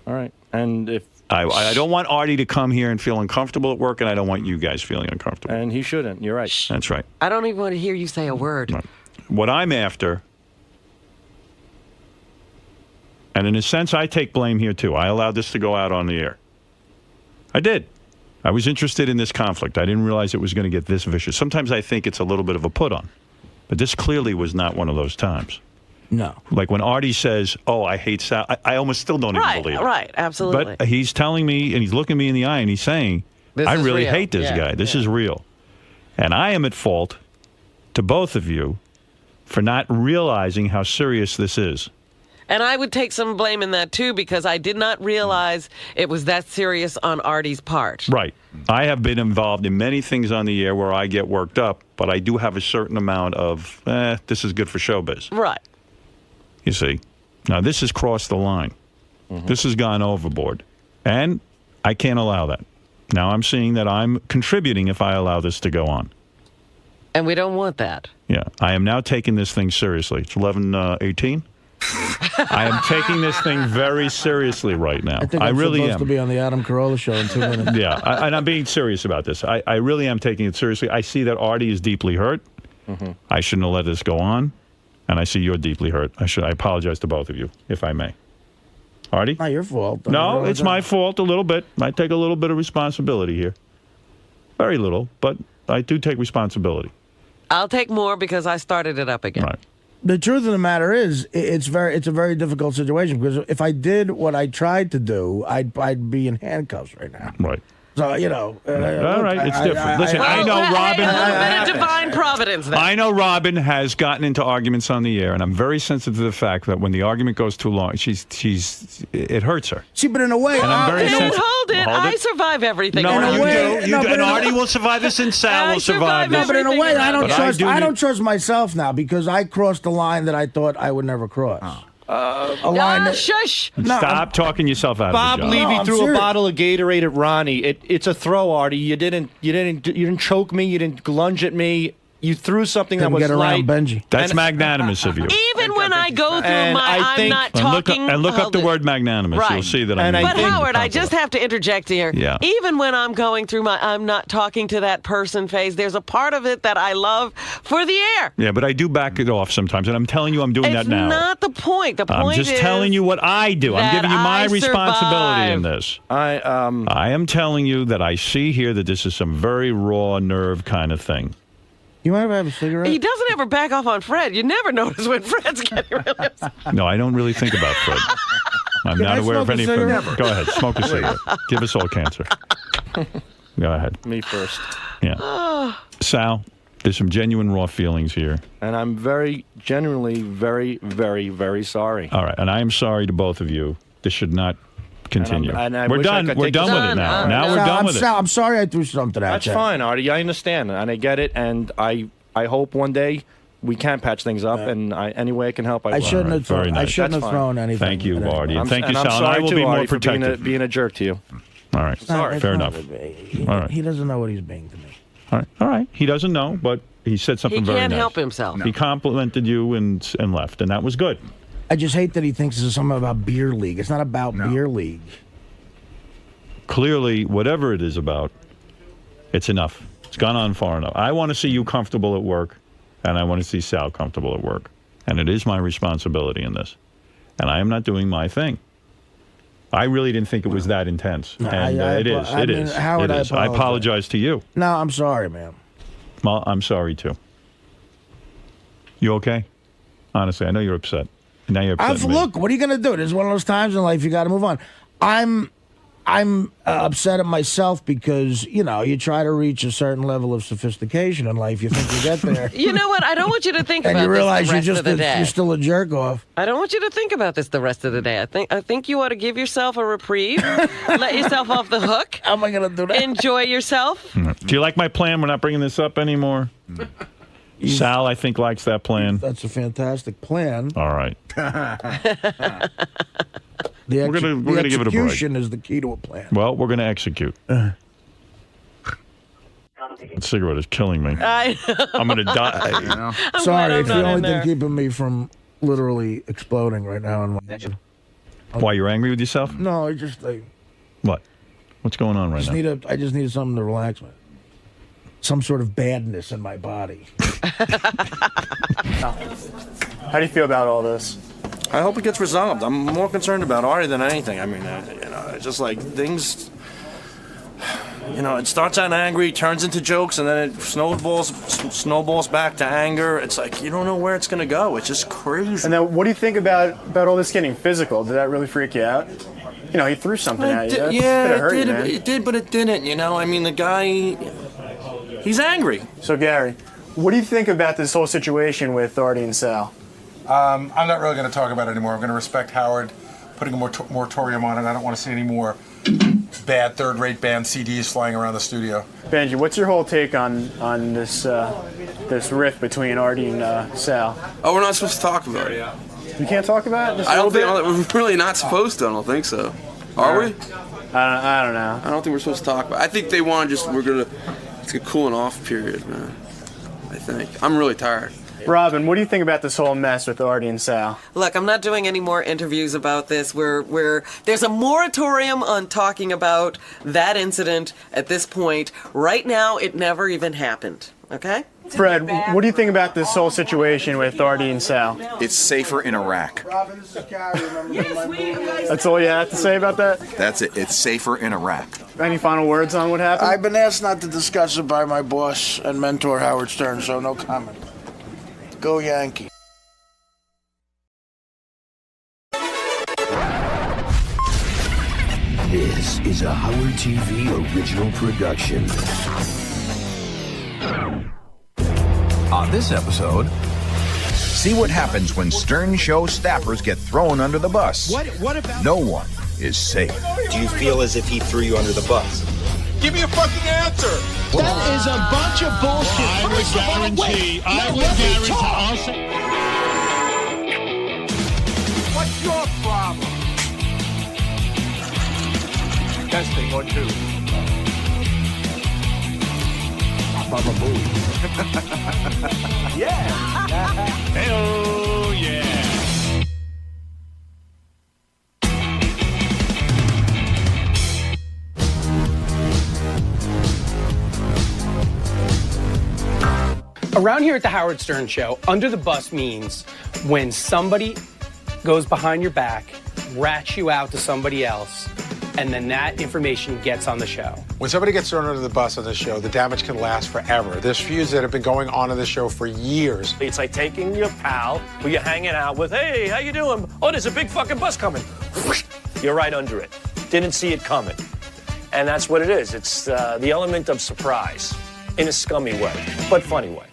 All right. And if I don't want Artie to come here and feel uncomfortable at work, and I don't want you guys feeling uncomfortable. and he shouldn't. You're right. That's right. I don't even want to hear you say a word. Right. What I'm after, and in a sense, I take blame here too. I allowed this to go out on the air. I did. I was interested in this conflict. I didn't realize it was going to get this vicious. Sometimes I think it's a little bit of a put on, but this clearly was not one of those times. No. Like when Artie says, "Oh, I hate Sal," I almost still don't even believe it. Right, absolutely. But he's telling me, and he's looking me in the eye, and he's saying, This I is really real. hate this Yeah, guy. This yeah. is real. And I am at fault to both of you for not realizing how serious this is. And I would take some blame in that too, because I did not realize it was that serious on Artie's part. Right. I have been involved in many things on the air where I get worked up, but I do have a certain amount of, this is good for showbiz. Right. You see? Now, this has crossed the line. This has gone overboard. And I can't allow that. Now, I'm seeing that I'm contributing if I allow this to go on. And we don't want that. Yeah. I am now taking this thing seriously. It's 11:18. I am taking this thing very seriously right now. I think I I'm really supposed am. to be on the Adam Carolla show in 2 minutes. Yeah, and I'm being serious about this. I really am taking it seriously. I see that Artie is deeply hurt. I shouldn't have let this go on. And I see you're deeply hurt. I apologize to both of you, if I may. Artie? Not your fault. No, it's my fault a little bit. I take a little bit of responsibility here. Very little, but I do take responsibility. I'll take more because I started it up again. Right. The truth of the matter is, it's a very difficult situation because if I did what I tried to do, I'd be in handcuffs right now. Right. So you know. All right, it's different. Listen, I know Robin. A little bit of divine providence then. I know Robin has gotten into arguments on the air, and I'm very sensitive to the fact that when the argument goes too long, it hurts her. See, but in a way, And I'm very Don't sensitive. hold it. Hold I it. survive everything. No, In a you way- do. no, but And in a- Artie will survive this, and Sal I will survive survive this. but in a way, I don't But I trust. do I need- don't trust myself now because I crossed the line that I thought I would never cross. A line that, Shush. no, Stop talking yourself out Bob of the job. Levy No, I'm threw serious. a bottle of Gatorade at Ronnie. It's a throw, Artie. You didn't choke me. You didn't lunge at me. You threw something that couldn't was get light. around Benjy. That's magnanimous of you. Even when I go through And my, I I'm think- not And look, talking. and look up hold the it. word magnanimous. Right. You'll see that I'm And I But think- Howard, I compliment. just have to interject here. Yeah. Even when I'm going through my I'm not talking to that person phase, there's a part of it that I love for the air. Yeah, but I do back it off sometimes, and I'm telling you I'm doing It's that now. not the point. The point I'm is just telling you what I do. I'm that giving you my I responsibility in survive. this. I I am telling you that I see here that this is some very raw nerve kind of thing. You mind if I have a cigarette? He doesn't ever back off on Fred. You never notice when Fred's getting really upset. No, I don't really think about Fred. I'm Can not I aware of smoke a any. cigarette? Go ahead, smoke a cigarette. Give us all cancer. Go ahead. me first. Yeah. Sal, there's some genuine raw feelings here. And I'm very, genuinely, very, very, very sorry. All right, and I am sorry to both of you. This should not continue. And I We're wish I done. could We're take done this- with it now. Done. Now we're Sal, done I'm, with it. Sal, I'm sorry I threw something at That's you. fine, Artie. I understand, and I get it. And I hope one day we can patch things up. And any way I can help, I will. I shouldn't have Very thrown. I nice. shouldn't That's have fine. thrown anything. Thank you, at anyone. Artie. And thank you, And I'm Sal. And sorry I will too, be more Artie, for protective. being a jerk to you. All right. It's Fair not enough. with me. All right. He doesn't know what he's being to me. All right. All right. He doesn't know, but he said something He very can't nice. help himself. He complimented you and left, and that was good. I just hate that he thinks this is something about beer league. It's not about beer league. Clearly, whatever it is about, it's enough. It's gone on far enough. I want to see you comfortable at work, and I want to see Sal comfortable at work. And it is my responsibility in this. and I am not doing my thing. I really didn't think it was that intense, and it is. It is. Howard, it is. I apologize to you. No, I'm sorry, man. Well, I'm sorry too. You okay? Honestly, I know you're upset. Now you're upset. Look, what are you going to do? There's one of those times in life you got to move on. I'm upset at myself because, you know, you try to reach a certain level of sophistication in life. You think you get there. You know what? I don't want you to think about this and you realize you're still a jerk off. I don't want you to think about this the rest of the day. I think you ought to give yourself a reprieve. Let yourself off the hook. How am I going to do that? Enjoy yourself. Do you like my plan? We're not bringing this up anymore. Sal, I think, likes that plan. That's a fantastic plan. All right. We're gonna give it a break. Execution is the key to a plan. Well, we're going to execute. The cigarette is killing me. I'm going to die. Sorry, it's the only thing keeping me from literally exploding right now. Why, you're angry with yourself? No, I just What? What's going on right now? I just need something to relax me. Some sort of badness in my body. How do you feel about all this? I hope it gets resolved. I'm more concerned about Artie than anything. I mean, it's just like things. It starts out angry, turns into jokes, and then it snowballs back to anger. It's like you don't know where it's gonna go. It's just crazy. And then, what do you think about all this getting physical? Did that really freak you out? He threw something at you. It did, but it didn't. I mean, the guy, he's angry. So, Gary, what do you think about this whole situation with Artie and Sal? I'm not really going to talk about it anymore. I'm going to respect Howard putting a moratorium on it. I don't want to see any more bad third-rate band CDs flying around the studio. Benjy, what's your whole take on this this rift between Artie and Sal? Oh, we're not supposed to talk about it. You can't talk about it? Just I don't think we're really not supposed to. I don't think so. Are we? I don't know. I don't think we're supposed to talk about it. I think they want to it's a cooling off period, man. I think. I'm really tired. Robin, what do you think about this whole mess with Artie and Sal? Look, I'm not doing any more interviews about this. There's a moratorium on talking about that incident at this point. Right now, it never even happened. Okay? Fred, what do you think about this whole situation with Artie and Sal? It's safer in Iraq. That's all you have to say about that? That's it. It's safer in Iraq. Any final words on what happened? I've been asked not to discuss it by my boss and mentor, Howard Stern, so no comment. Go Yankee. This is a Howard TV original production. On this episode, see what happens when Stern Show staffers get thrown under the bus. What about? No one is safe. Do you feel as if he threw you under the bus? Give me a fucking answer. That is a bunch of bullshit. I would guarantee. I'll say. What's your problem? Testing 1, 2. Baba Boo. Yeah. Hey-oh, yeah. Around here at the Howard Stern Show, under the bus means when somebody goes behind your back, rats you out to somebody else, and then that information gets on the show. When somebody gets thrown under the bus on this show, the damage can last forever. There's feuds that have been going on in this show for years. It's like taking your pal who you're hanging out with. Hey, how you doing? Oh, there's a big fucking bus coming. You're right under it. Didn't see it coming. And that's what it is. It's the element of surprise in a scummy way, but funny way.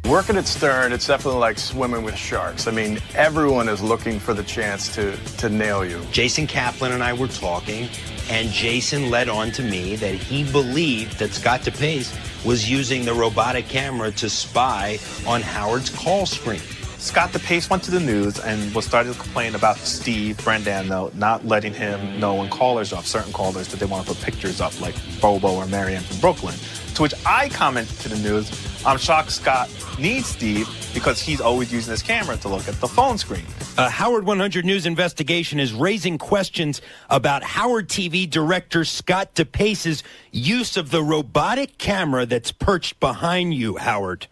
Working at Stern, it's definitely like swimming with sharks. I mean, everyone is looking for the chance to nail you. Jason Kaplan and I were talking, and Jason led on to me that he believed that Scott DePace was using the robotic camera to spy on Howard's call screen. Scott DePace went to the news and was starting to complain about Steve Brandano not letting him know when callers off certain callers that they want to put pictures up, like Bobo or Marianne from Brooklyn. To which I commented to the news, I'm shocked Scott needs Steve because he's always using his camera to look at the phone screen. A Howard 100 News investigation is raising questions about Howard TV director Scott DePace's use of the robotic camera that's perched behind you, Howard.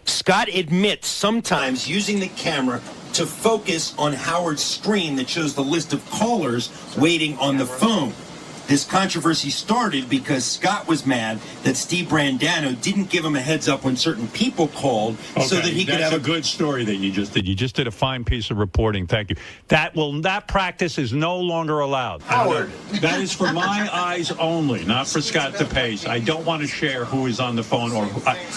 Scott admits sometimes using the camera to focus on Howard's screen that shows the list of callers waiting on the phone. This controversy started because Scott was mad that Steve Brandano didn't give him a heads up when certain people called so that he could have a good story that you just did. You just did a fine piece of reporting. Thank you. That practice is no longer allowed. Howard. That is for my eyes only, not for Scott DePace. I don't want to share who is on the phone, or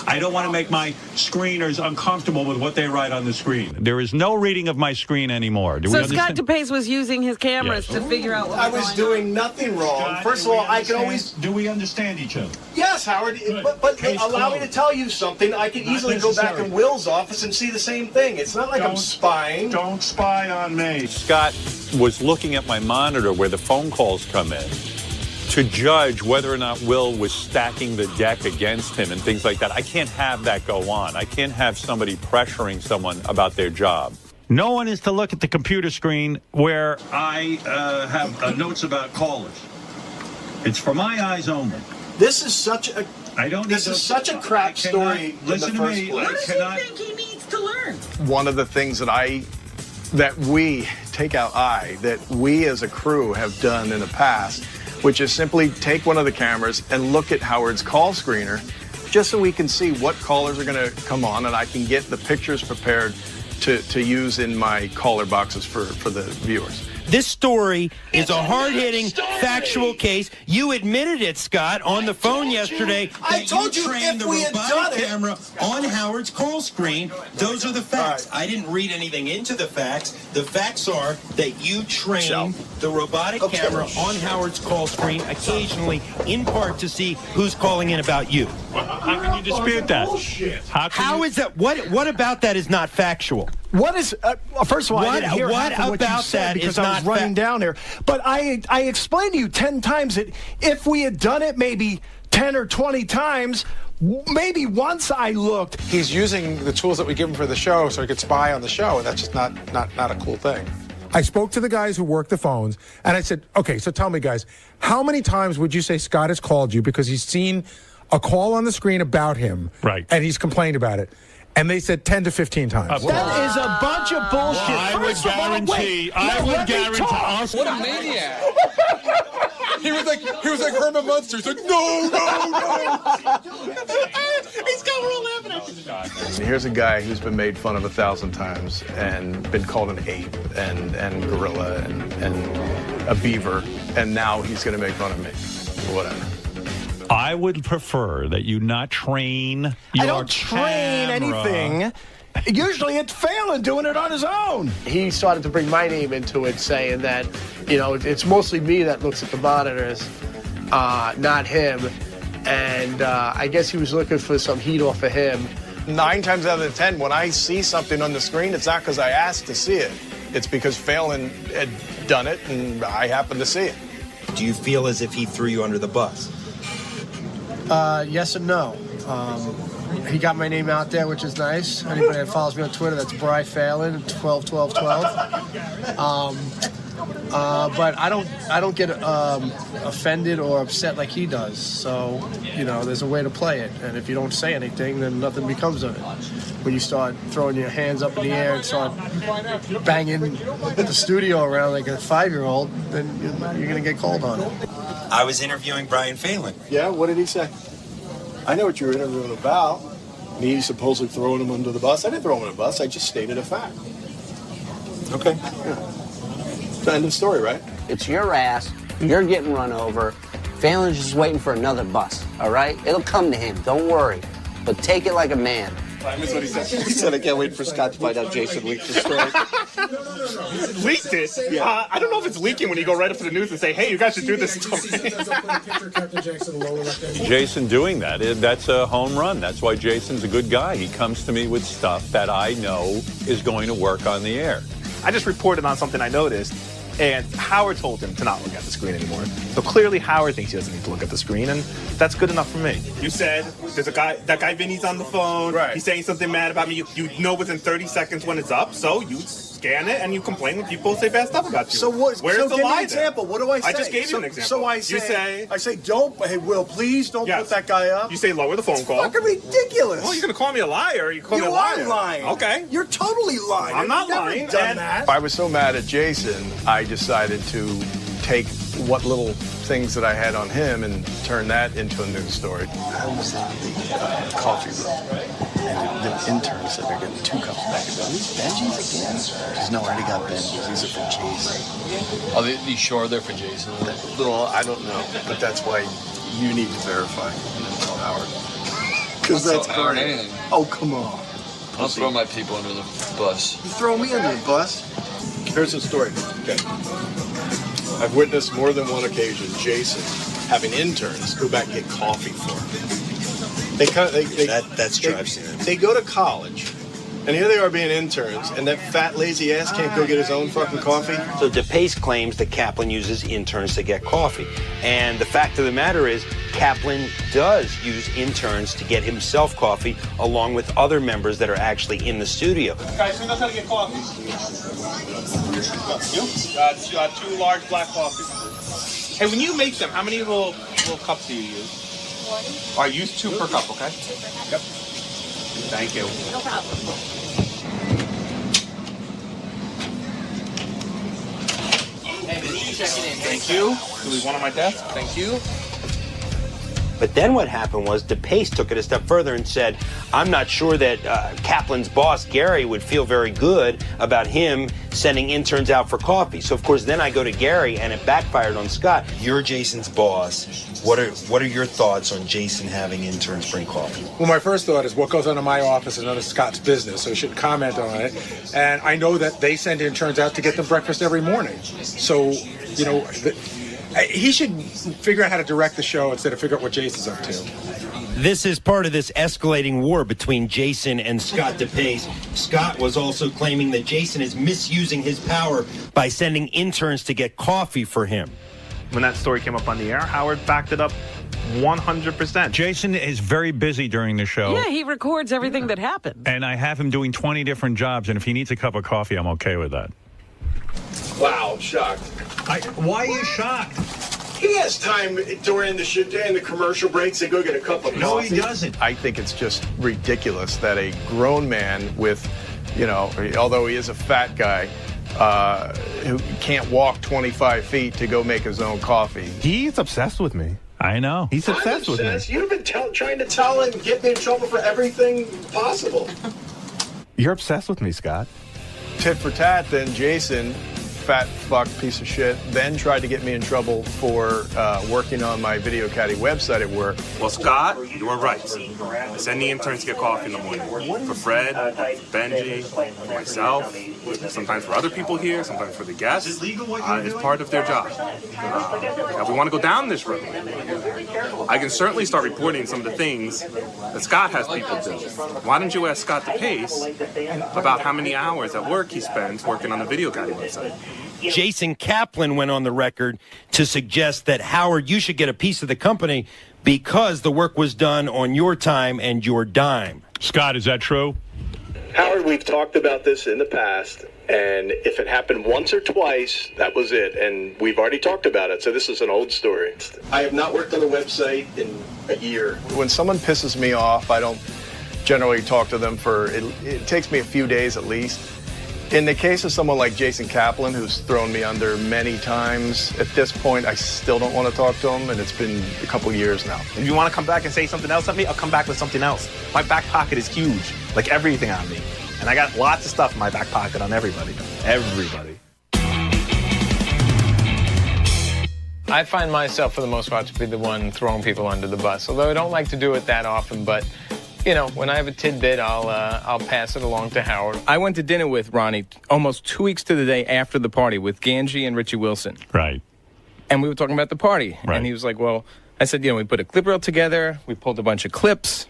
I don't want to make my screeners uncomfortable with what they write on the screen. There is no reading of my screen anymore. So Scott DePace was using his cameras to figure out what I was doing nothing wrong. First of all, I can always... Do we understand each other? Yes, Howard, but allow me to tell you something. I can easily go back in Will's office and see the same thing. It's not like I'm spying. Don't spy on me. Scott was looking at my monitor where the phone calls come in to judge whether or not Will was stacking the deck against him and things like that. I can't have that go on. I can't have somebody pressuring someone about their job. No one is to look at the computer screen where I have notes about callers. It's for my eyes only. This is such a... This is such a crap story in the first place. What does he think he needs to learn? One of the things that we as a crew have done in the past, which is simply take one of the cameras and look at Howard's call screener, just so we can see what callers are going to come on, and I can get the pictures prepared to use in my caller boxes for the viewers. This story is a hard-hitting, factual case. You admitted it, Scott, on the phone yesterday. I told you if we had done it. Camera on Howard's call screen. Those are the facts. I didn't read anything into the facts. The facts are that you trained the robotic camera on Howard's call screen occasionally, in part to see who's calling in about you. How can you dispute that? How is that? What about that is not factual? What is, first of all, I didn't hear what half of what you about said that because is I not was running down there. But I explained to you 10 times that if we had done it maybe 10 or 20 times, maybe once I looked. He's using the tools that we give him for the show so he could spy on the show, and that's just not a cool thing. I spoke to the guys who work the phones, and I said, okay, so tell me, guys, how many times would you say Scott has called you because he's seen a call on the screen about him, right, and he's complained about it? And they said 10 to 15 times. That is a bunch of bullshit. I would guarantee. What a maniac. He was like Herman Munster. He's like, no. He's got real evidence. Here's a guy who's been made fun of 1,000 times and been called an ape and gorilla and a beaver, and now he's going to make fun of me. Whatever. I would prefer that you not train your I don't train anything. Usually it's Phelan doing it on his own. He started to bring my name into it, saying that, it's mostly me that looks at the monitors, not him. And I guess he was looking for some heat off of him. 9 times out of 10, when I see something on the screen, it's not because I asked to see it. It's because Phelan had done it, and I happened to see it. Do you feel as if he threw you under the bus? Yes and no. He got my name out there, which is nice. Anybody that follows me on Twitter, that's Bri Phelan, 12. But I don't get offended or upset like he does. So, there's a way to play it. And if you don't say anything, then nothing becomes of it. When you start throwing your hands up in the air and start banging the studio around like a 5-year-old, then you're going to get called on it. I was interviewing Brian Phelan. Yeah, what did he say? I know what you were interviewing about. Me supposedly throwing him under the bus. I didn't throw him under the bus. I just stated a fact. Okay. Yeah. End of story, right? It's your ass. You're getting run over. Phelan's just waiting for another bus, all right? It'll come to him. Don't worry. But take it like a man. I missed what he said. He said, I can't wait for Scott to find out Jason leaked the story. Leaked it? Yeah. I don't know if it's leaking when you go right up to the news and say, hey, you guys should do this story. Jason doing that's a home run. That's why Jason's a good guy. He comes to me with stuff that I know is going to work on the air. I just reported on something I noticed, and Howard told him to not look at the screen anymore. So clearly Howard thinks he doesn't need to look at the screen, and that's good enough for me. You said there's that guy Vinny's on the phone. Right. He's saying something mad about me. You know within 30 seconds when it's up, so you scan it and you complain when people say bad stuff about you. So what? Where's so the give me lie an example. What do I say? I just gave you an example. So I You say, don't. Hey, Will, please don't put that guy up. You say lower the phone call. Fucking ridiculous. Well, you're gonna call me a liar. You call me a You liar. are lying. Okay. You're totally lying. I'm not You've never lying. done that. I was so mad at Jason, I decided to take what little things that I had on him and turn that into a news story. I was in the coffee room, and the intern said they're getting 2 cups back. I go, these Benjy's again? She's no, I already got Benjy's. These are for Jason. Are you sure they're for Jason? Well, I don't know, but that's why you need to verify. Tell Howard. Because that's Howard great. anything. Oh, come on. I'll throw my people under the bus. You throw me under the bus? Here's the story. Okay. I've witnessed more than one occasion Jason having interns go back and get coffee for him. That's true. I've seen it. They go to college, and here they are being interns, and that fat lazy ass can't go get his own fucking coffee. So DePace claims that Kaplan uses interns to get coffee. And the fact of the matter is, Kaplan does use interns to get himself coffee, along with other members that are actually in the studio. Guys, who knows how to get coffee? You? 2 large black coffees. Hey, when you make them, how many little cups do you use? 1. All right, use 2 per cup, okay? Yep. Thank you. No problem. Thank you. Do we want on my desk? Thank you. But then what happened was DePace took it a step further and said, I'm not sure that Kaplan's boss, Gary, would feel very good about him sending interns out for coffee. So, of course, then I go to Gary, and it backfired on Scott. You're Jason's boss. What are your thoughts on Jason having interns bring coffee? Well, my first thought is what goes on in my office is none of Scott's business, so he shouldn't comment on it. And I know that they send interns out to get them breakfast every morning. So, you know, he should figure out how to direct the show instead of figure out what Jason's up to. This is part of this escalating war between Jason and Scott DePace. Scott was also claiming that Jason is misusing his power by sending interns to get coffee for him. When that story came up on the air, Howard backed it up 100%. Jason is very busy during the show. Yeah, he records everything that happens. And I have him doing 20 different jobs, and if he needs a cup of coffee, I'm okay with that. Wow, I'm shocked. Why are you shocked? He has time during the commercial breaks to go get a cup of coffee. No, he doesn't. I think it's just ridiculous that a grown man with, you know, although he is a fat guy, who can't walk 25 feet to go make his own coffee. He's obsessed with me. I know. He's obsessed with me. You've been trying to tell him, get me in trouble for everything possible. You're obsessed with me, Scott. Tit for tat, then Jason, fat fuck piece of shit, then tried to get me in trouble for working on my Video Caddy website at work. Well, Scott, you were right. I send the interns to get coffee in the morning. For Fred, Benjy, for myself, sometimes for other people here, sometimes for the guests. It's part of their job. If we want to go down this road, I can certainly start reporting some of the things that Scott has people do. Why don't you ask Scott DePace about how many hours at work he spends working on the Video Caddy website? Jason Kaplan went on the record to suggest that, Howard, you should get a piece of the company because the work was done on your time and your dime. Scott, is that true? Howard, we've talked about this in the past, and if it happened once or twice, that was it. And we've already talked about it, so this is an old story. I have not worked on a website in a year. When someone pisses me off, I don't generally talk to them for, it takes me a few days at least. In the case of someone like Jason Kaplan, who's thrown me under many times, at this point, I still don't want to talk to him, and it's been a couple years now. If you want to come back and say something else at me, I'll come back with something else. My back pocket is huge, like everything on me. And I got lots of stuff in my back pocket on everybody. Everybody. I find myself, for the most part, to be the one throwing people under the bus, although I don't like to do it that often, but you know, when I have a tidbit, I'll pass it along to Howard. I went to dinner with Ronnie almost 2 weeks to the day after the party with Benjy and Richie Wilson. Right. And we were talking about the party. Right. And he was like, well, I said, you know, we put a clip reel together. We pulled a bunch of clips.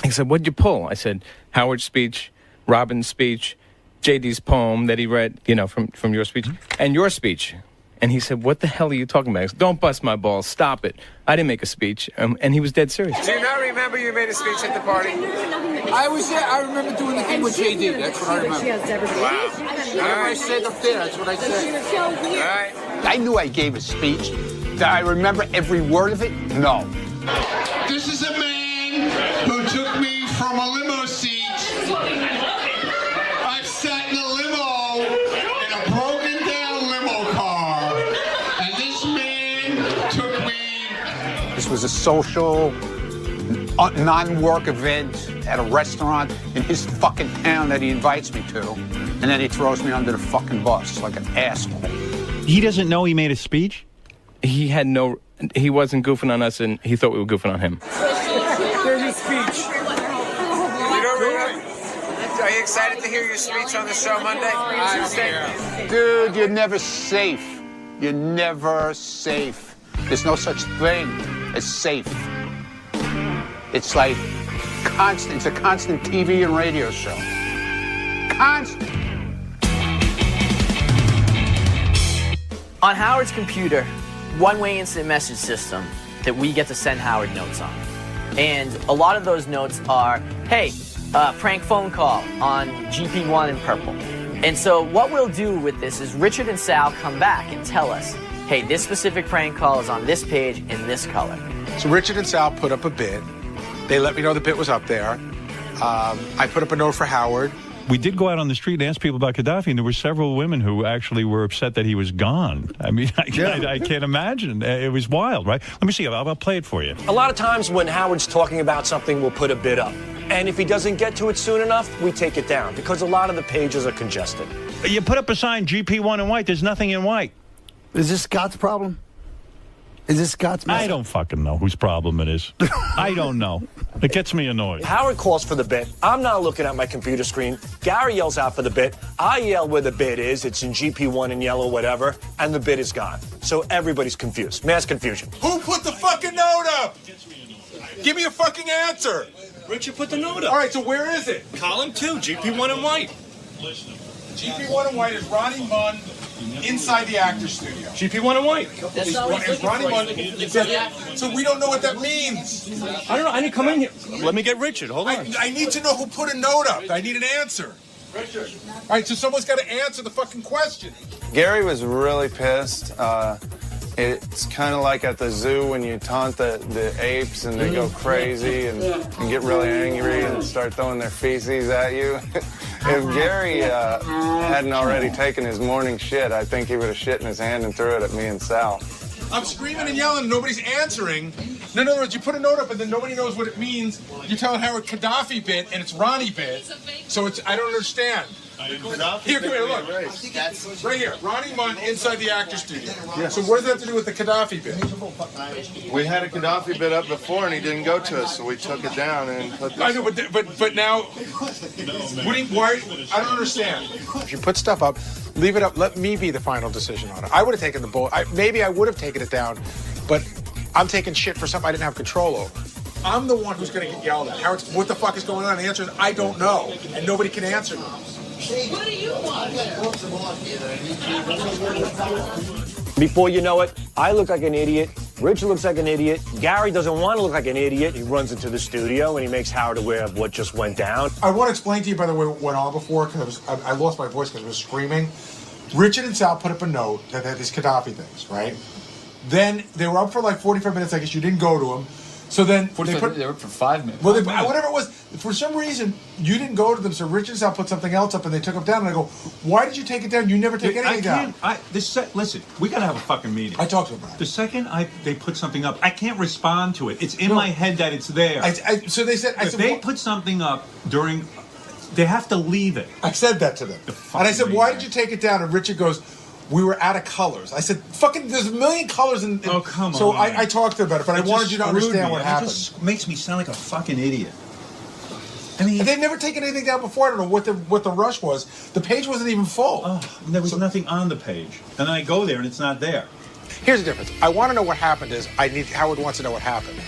He said, what'd you pull? I said, Howard's speech, Robin's speech, JD's poem that he read, you know, from your speech, and your speech. And he said, what the hell are you talking about? I said, don't bust my balls. Stop it. I didn't make a speech. And he was dead serious. Do you not remember you made a speech at the party? I was there. I remember doing the thing with JD. That's what I remember. Wow. I said up there. That's what I said. All right. I knew I gave a speech. Did I remember every word of it? No. This is a man who took me from a limo seat. I've sat in a limo, in a broken down limo car, and this man took me. This was a social, non-work event at a restaurant in his fucking town that he invites me to, and then he throws me under the fucking bus like an asshole. He doesn't know he made a speech? He wasn't goofing on us, and he thought we were goofing on him. Here's your speech. Are you excited to hear your speech on the show Monday? Dude, you're never safe. You're never safe. There's no such thing as safe. It's like constant. It's a constant TV and radio show. Constant. On Howard's computer, one-way instant message system that we get to send Howard notes on. And a lot of those notes are, hey, prank phone call on GP1 in purple. And so what we'll do with this is Richard and Sal come back and tell us, hey, this specific prank call is on this page in this color. So Richard and Sal put up a bit. They let me know the bit was up there. I put up a note for Howard. We did go out on the street and ask people about Gaddafi, and there were several women who actually were upset that he was gone. I mean, I can't imagine. It was wild, right? Let me see. I'll play it for you. A lot of times when Howard's talking about something, we'll put a bit up. And if he doesn't get to it soon enough, we take it down because a lot of the pages are congested. You put up a sign, GP1 in white. There's nothing in white. Is this Scott's problem? Is this Scott's mess? I don't fucking know whose problem it is. I don't know. It gets me annoyed. Howard calls for the bit. I'm not looking at my computer screen. Gary yells out for the bit. I yell where the bit is. It's in GP1 in yellow, whatever. And the bit is gone. So everybody's confused. Mass confusion. Who put the fucking note up? Give me a fucking answer. Richard put the note up. All right, so where is it? Column 2, GP1 in white. GP1 in white is Ronnie Munn inside the actor's studio. GP1 in white. Is Ronnie Munn inside? So we don't know what that means. I don't know. I didn't come in here. Let me get Richard. Hold on. I need to know who put a note up. I need an answer. Richard. All right, so someone's got to answer the fucking question. Gary was really pissed. It's kind of like at the zoo when you taunt the apes and they go crazy and get really angry and start throwing their feces at you. If Gary hadn't already taken his morning shit, I think he would have shit in his hand and threw it at me and Sal. I'm screaming and yelling, nobody's answering. In other words, you put a note up and then nobody knows what it means. You're telling Howard Gaddafi bit and it's Ronnie bit. So it's, I don't understand. Here, come here, look. Right here, Ronnie Munn inside the actor's studio. Yeah. So what does that have to do with the Gaddafi bit? We had a Gaddafi bit up before and he didn't go to us, so we took it down and put this. I know, but now, why? I don't understand. If you put stuff up, leave it up. Let me be the final decision on it. I would have taken the bull. Maybe I would have taken it down, but I'm taking shit for something I didn't have control over. I'm the one who's going to get yelled at. Howard, what the fuck is going on? The answer is I don't know, and nobody can answer me. What do you want? Before you know it, I look like an idiot. Rich looks like an idiot. Gary doesn't want to look like an idiot. He runs into the studio and he makes Howard aware of what just went down. I want to explain to you, by the way, what went on before, because I lost my voice because I was screaming. Richard and Sal put up a note that they had these Gaddafi things, right? Then they were up for like 45 minutes. I guess you didn't go to them. So then they were up for 5 minutes. Well, whatever it was, for some reason you didn't go to them. So Richard and Sal put something else up, and they took it down. And I go, "Why did you take it down? You never take anything down." Listen, we got to have a fucking meeting. I talked to him about it. The second they put something up, I can't respond to it. It's in my head that it's there. So they said, if they put something up during, they have to leave it. I said that to them, and I said, "Why did you take it down?" And Richard goes, "We were out of colors." I said, "Fucking, there's a million colors." Oh, come on. So I talked to him about it, but I wanted you to understand what happened. It just makes me sound like a fucking idiot. I mean, they've never taken anything down before. I don't know what the rush was. The page wasn't even full. Oh, there was nothing on the page. And then I go there and it's not there. Here's the difference. I want to know what happened Howard wants to know what happened.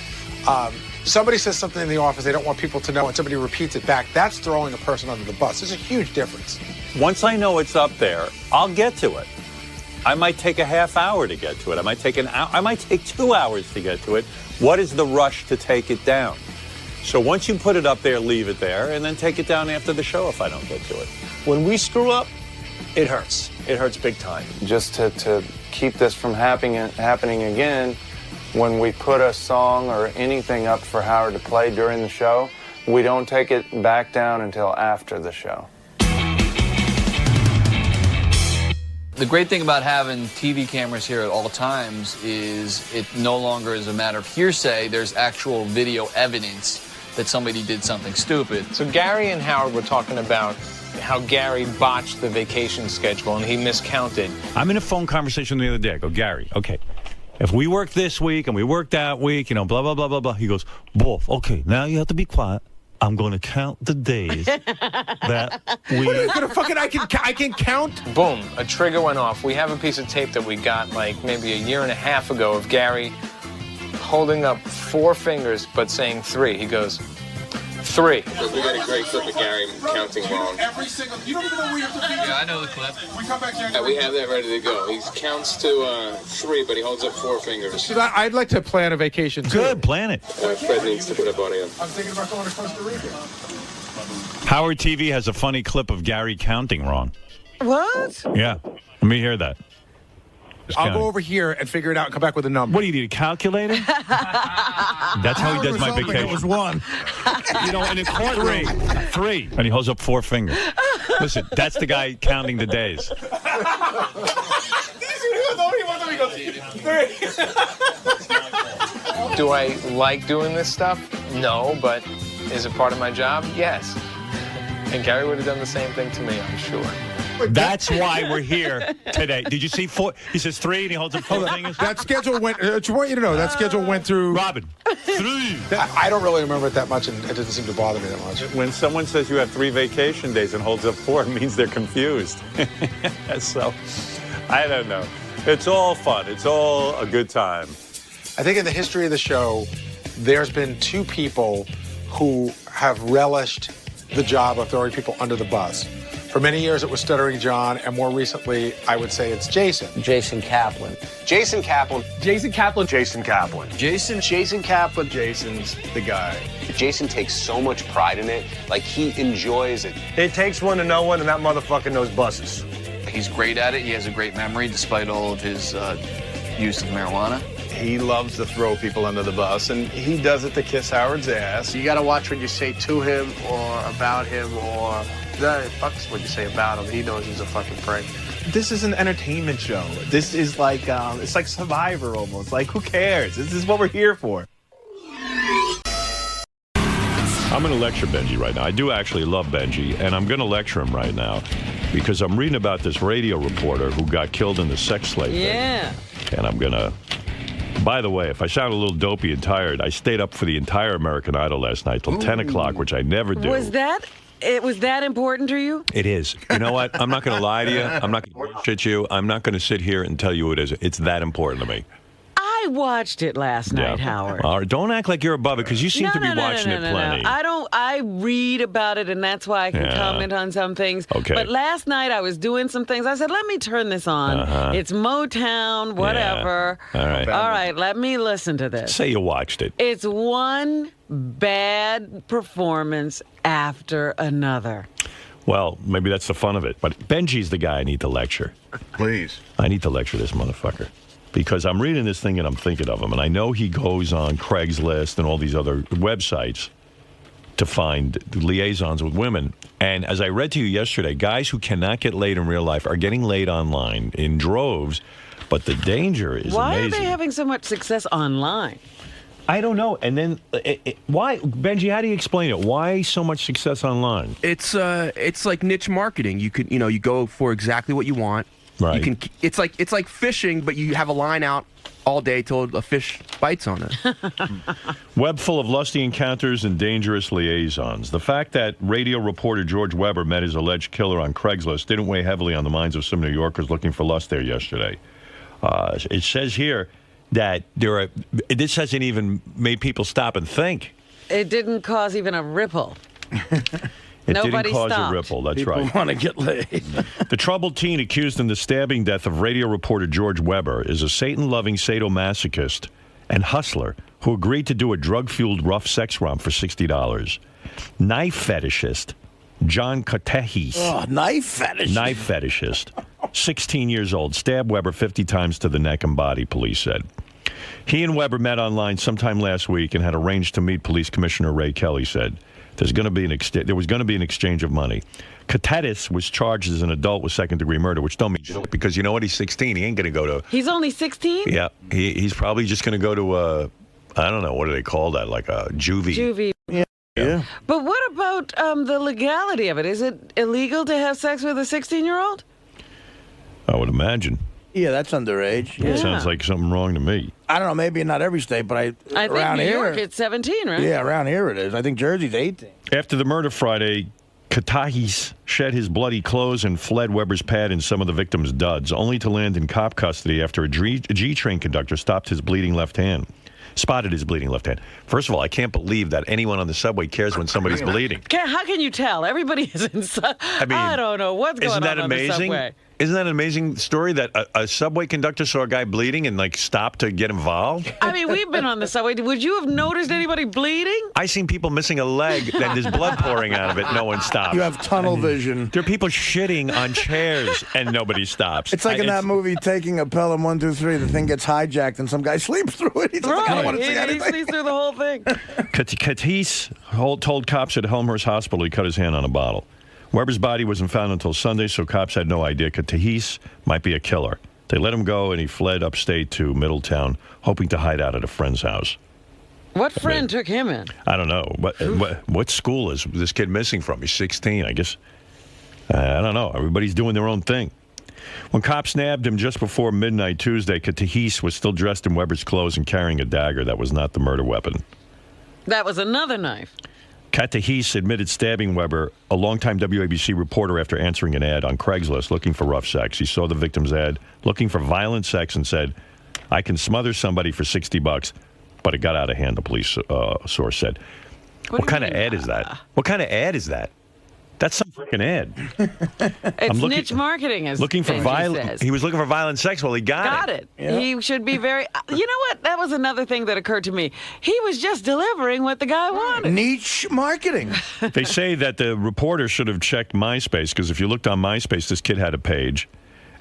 Somebody says something in the office they don't want people to know, and somebody repeats it back. That's throwing a person under the bus. There's a huge difference. Once I know it's up there, I'll get to it. I might take a half hour to get to it. I might take an hour. I might take 2 hours to get to it. What is the rush to take it down? So once you put it up there, leave it there, and then take it down after the show if I don't get to it. When we screw up, It hurts. It hurts big time. Just to keep this from happening again, when we put a song or anything up for Howard to play during the show, we don't take it back down until after the show. The great thing about having TV cameras here at all times is it no longer is a matter of hearsay. There's actual video evidence that somebody did something stupid. So Gary and Howard were talking about how Gary botched the vacation schedule and he miscounted. I'm in a phone conversation the other day. I go, Gary, okay, if we work this week and we work that week, you know, blah, blah, blah, blah, blah. He goes, Wolf, okay, now you have to be quiet. I'm going to count the days that we... What are you gonna fucking... I can count? Boom, a trigger went off. We have a piece of tape that we got like maybe a year and a half ago of Gary holding up 4 fingers but saying 3. He goes, 3. So we got a great clip of Gary counting wrong. Every single, you don't even know where you have to be. Yeah, I know the clip. We come back here. Yeah, we have that ready to go. He counts to 3, but he holds up 4 fingers. So I'd like to plan a vacation too. Good, plan it. Fred needs to put up audio. I'm thinking about going to Costa Rica. Howard TV has a funny clip of Gary counting wrong. What? Yeah. Let me hear that. I'll go over here and figure it out and come back with a number. What do you need, a calculator? That's how he does my vacation. It was 1. You know, and it's 3. And he holds up 4 fingers. Listen, that's the guy counting the days. Do I like doing this stuff? No, but is it part of my job? Yes. And Gary would have done the same thing to me, I'm sure. That's why we're here today. Did you see 4? He says 3 and he holds up 4 fingers. That schedule went... I want you to know, that schedule went through... Robin, 3. I don't really remember it that much, and it doesn't seem to bother me that much. When someone says you have 3 vacation days and holds up 4, it means they're confused. So, I don't know. It's all fun. It's all a good time. I think in the history of the show, there's been 2 people who have relished the job of throwing people under the bus. For many years, it was Stuttering John, and more recently, I would say it's Jason. Jason Kaplan. Jason Kaplan. Jason Kaplan. Jason Kaplan. Jason Kaplan. Jason's the guy. Jason takes so much pride in it. Like, he enjoys it. It takes one to know one, and that motherfucker knows buses. He's great at it. He has a great memory despite all of his use of marijuana. He loves to throw people under the bus, and he does it to kiss Howard's ass. You gotta watch what you say to him or about him or... fucks what you say about him. He knows he's a fucking prick. This is an entertainment show. This is like, it's like Survivor almost. Like, who cares? This is what we're here for. I'm going to lecture Benjy right now. I do actually love Benjy, and I'm going to lecture him right now because I'm reading about this radio reporter who got killed in the sex slave thing. Yeah. And I'm going to... By the way, if I sound a little dopey and tired, I stayed up for the entire American Idol last night till 10 o'clock, which I never do. Was that important to you? It is. You know what? I'm not going to lie to you. I'm not going to bullshit you. I'm not going to sit here and tell you it is. It's that important to me. I watched it last night, Howard. All right, don't act like you're above it, because you seem to be watching it plenty. I read about it, and that's why I can comment on some things. Okay. But last night I was doing some things. I said, let me turn this on. It's Motown, whatever. Yeah. All right, let me listen to this. Say you watched it. It's one bad performance after another. Well, maybe that's the fun of it. But Benjy's the guy I need to lecture. Please. I need to lecture this motherfucker. Because I'm reading this thing and I'm thinking of him. And I know he goes on Craigslist and all these other websites to find liaisons with women. And as I read to you yesterday, guys who cannot get laid in real life are getting laid online in droves. But the danger is Why amazing. are they having so much success online? I don't know. And then why, Benjy? How do you explain it? Why so much success online? It's like niche marketing. You could, you go for exactly what you want. Right. You can. It's like fishing, but you have a line out all day till a fish bites on it. Web full of lusty encounters and dangerous liaisons. The fact that radio reporter George Weber met his alleged killer on Craigslist didn't weigh heavily on the minds of some New Yorkers looking for lust there yesterday. It says here that this hasn't even made people stop and think. It didn't cause even a ripple. It Nobody didn't cause stopped. a ripple, that's People right. want to get laid. The troubled teen accused in the stabbing death of radio reporter George Weber is a Satan-loving sadomasochist and hustler who agreed to do a drug-fueled rough sex romp for $60. Knife fetishist John Catehis. Oh, knife fetish. Knife fetishist. 16 years old. Stabbed Weber 50 times to the neck and body, police said. He and Weber met online sometime last week and had arranged to meet. Police Commissioner Ray Kelly said there was going to be an exchange of money. Catehis was charged as an adult with second-degree murder, which don't mean shit, because you know what? He's 16. He ain't going to go to... He's only 16? Yeah. He's probably just going to go to I don't know, what do they call that? Like a juvie. Juvie. Yeah. But what about the legality of it? Is it illegal to have sex with a 16-year-old? I would imagine. Yeah, that's underage. It sounds like something wrong to me. I don't know, maybe not every state, but I think around New here, York, it's 17, right? Yeah, around here it is. I think Jersey's 18. After the murder Friday, Catehis shed his bloody clothes and fled Weber's pad and some of the victim's duds, only to land in cop custody after a G-train conductor spotted his bleeding left hand. First of all, I can't believe that anyone on the subway cares when somebody's bleeding. How can you tell? Everybody is inside. I don't know what's going on the subway. Isn't that an amazing story that a subway conductor saw a guy bleeding and stopped to get involved? I mean, we've been on the subway. Would you have noticed anybody bleeding? I seen people missing a leg and there's blood pouring out of it. No one stopped. You have tunnel vision. There are people shitting on chairs and nobody stops. It's like in that movie, Taking a Pelham 1, 2, 3. The thing gets hijacked and some guy sleeps through it. He's like, I don't want to see anything. He sleeps through the whole thing. Catehis told cops at Helmhurst Hospital he cut his hand on a bottle. Weber's body wasn't found until Sunday, so cops had no idea Catehis might be a killer. They let him go, and he fled upstate to Middletown, hoping to hide out at a friend's house. What friend took him in? I don't know. What school is this kid missing from? He's 16, I guess. I don't know. Everybody's doing their own thing. When cops nabbed him just before midnight Tuesday, Catehis was still dressed in Weber's clothes and carrying a dagger that was not the murder weapon. That was another knife. Catehis admitted stabbing Weber, a longtime WABC reporter, after answering an ad on Craigslist looking for rough sex. He saw the victim's ad looking for violent sex and said, I can smother somebody for $60, but it got out of hand, the police source said. What kind of ad is that? What kind of ad is that? That's some freaking ad. It's niche marketing, as looking for Benjy violent. says. He was looking for violent sex. Well, he got it. Yeah. He should be very. You know what? That was another thing that occurred to me. He was just delivering what the guy wanted. Niche marketing. They say that the reporter should have checked MySpace, because if you looked on MySpace, this kid had a page.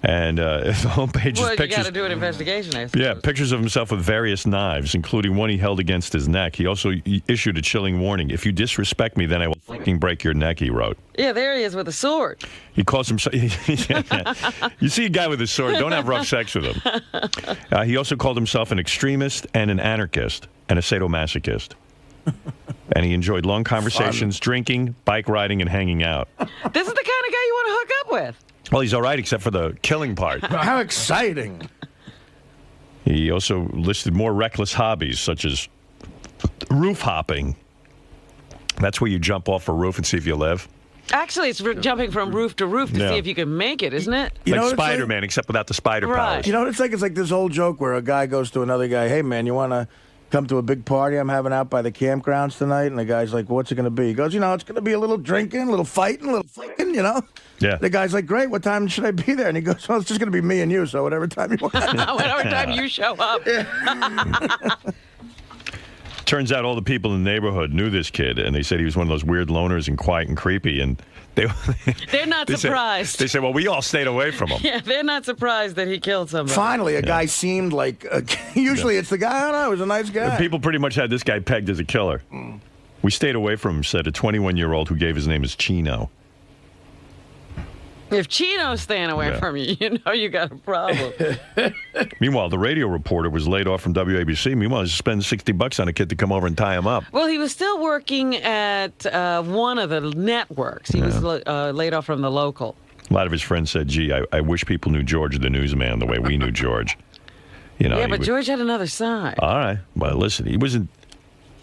And the homepage is pictures. You got to do an investigation, I suppose. Yeah, pictures of himself with various knives, including one he held against his neck. He also issued a chilling warning. If you disrespect me, then I will fucking break your neck, he wrote. Yeah, there he is with a sword. He calls himself... You see a guy with a sword, don't have rough sex with him. He also called himself an extremist and an anarchist and a sadomasochist. And he enjoyed long conversations, drinking, bike riding, and hanging out. This is the kind of guy you want to hook up with. Well, he's all right, except for the killing part. How exciting. He also listed more reckless hobbies, such as roof hopping. That's where you jump off a roof and see if you live. Actually, it's jumping from roof to roof to see if you can make it, isn't it? You like know Spider-Man, except without the spider powers. You know what it's like? It's like this old joke where a guy goes to another guy, hey, man, you want to come to a big party I'm having out by the campgrounds tonight? And the guy's like, what's it going to be? He goes, it's going to be a little drinking, a little fighting, a little fucking, Yeah. The guy's like, great, what time should I be there? And he goes, well, it's just going to be me and you, so whatever time you want. Whatever time you show up. Turns out all the people in the neighborhood knew this kid, and they said he was one of those weird loners and quiet and creepy, and they're not surprised. They said, well, we all stayed away from him. Yeah, they're not surprised that he killed somebody. Finally, a guy seemed like... usually it's the guy, I don't know, he was a nice guy. People pretty much had this guy pegged as a killer. We stayed away from him, said a 21-year-old who gave his name as Chino. If Chino's staying away from you, you know you got a problem. Meanwhile, the radio reporter was laid off from WABC. Meanwhile, he spent $60 on a kid to come over and tie him up. Well, he was still working at one of the networks. He was laid off from the local. A lot of his friends said, gee, I wish people knew George the newsman the way we knew George. Yeah, but George had another side. All right. Well, listen, he wasn't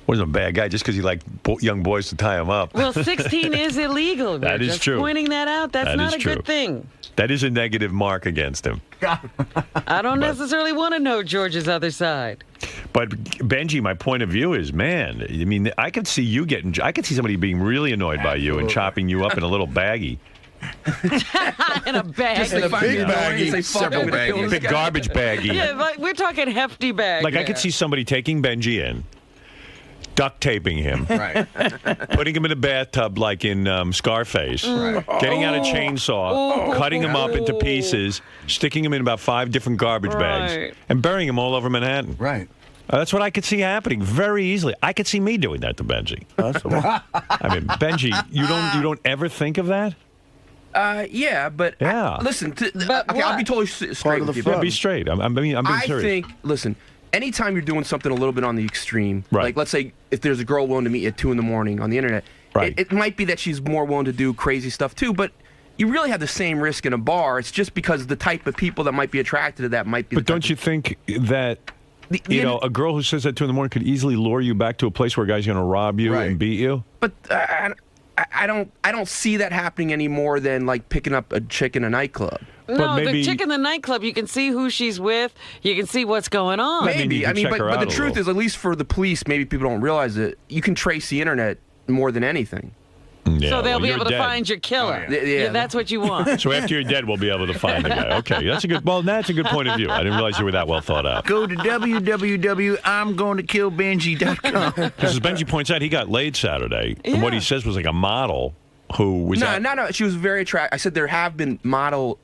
a bad guy just because he liked young boys to tie him up. Well, 16 is illegal. That is just true. Pointing that out, that's not a good thing. That is a negative mark against him. I don't necessarily want to know George's other side. But Benjy, my point of view is, man, I mean, I could see somebody being really annoyed by you and chopping you up in a little baggie. In a bag. Just in a big baggie. Several baggies. Big garbage baggie. Yeah, like, we're talking hefty bag. Like, I could see somebody taking Benjy in, duct taping him, Right. putting him in a bathtub like in Scarface, getting out a chainsaw, cutting him up into pieces, sticking him in about 5 different garbage bags, and burying him all over Manhattan. Right. That's what I could see happening very easily. I could see me doing that to Benjy. I mean, Benjy, you don't ever think of that? Yeah, but listen. Okay, I'll be totally straight with you. Yeah, be straight. I'm being serious. I think. Listen. Anytime you're doing something a little bit on the extreme, like let's say if there's a girl willing to meet you at 2 in the morning on the internet, it might be that she's more willing to do crazy stuff too. But you really have the same risk in a bar. It's just because the type of people that might be attracted to that might be. But don't you think that? You know, a girl who says that 2 in the morning could easily lure you back to a place where a guy's going to rob you and beat you? But I don't see that happening any more than like picking up a chick in a nightclub. No, the chick in the nightclub, you can see who she's with. You can see what's going on. Maybe. I mean, but the truth is, at least for the police, maybe people don't realize it. You can trace the internet more than anything. Yeah, so they'll be able to find your killer. Yeah, that's what you want. So after you're dead, we'll be able to find the guy. Okay, that's a good point of view. I didn't realize you were that well thought out. Go to www.imgoingtokillbenjy.com. Because as Benjy points out, he got laid Saturday, and what he says was like a model who was no. She was very attractive. I said there have been model.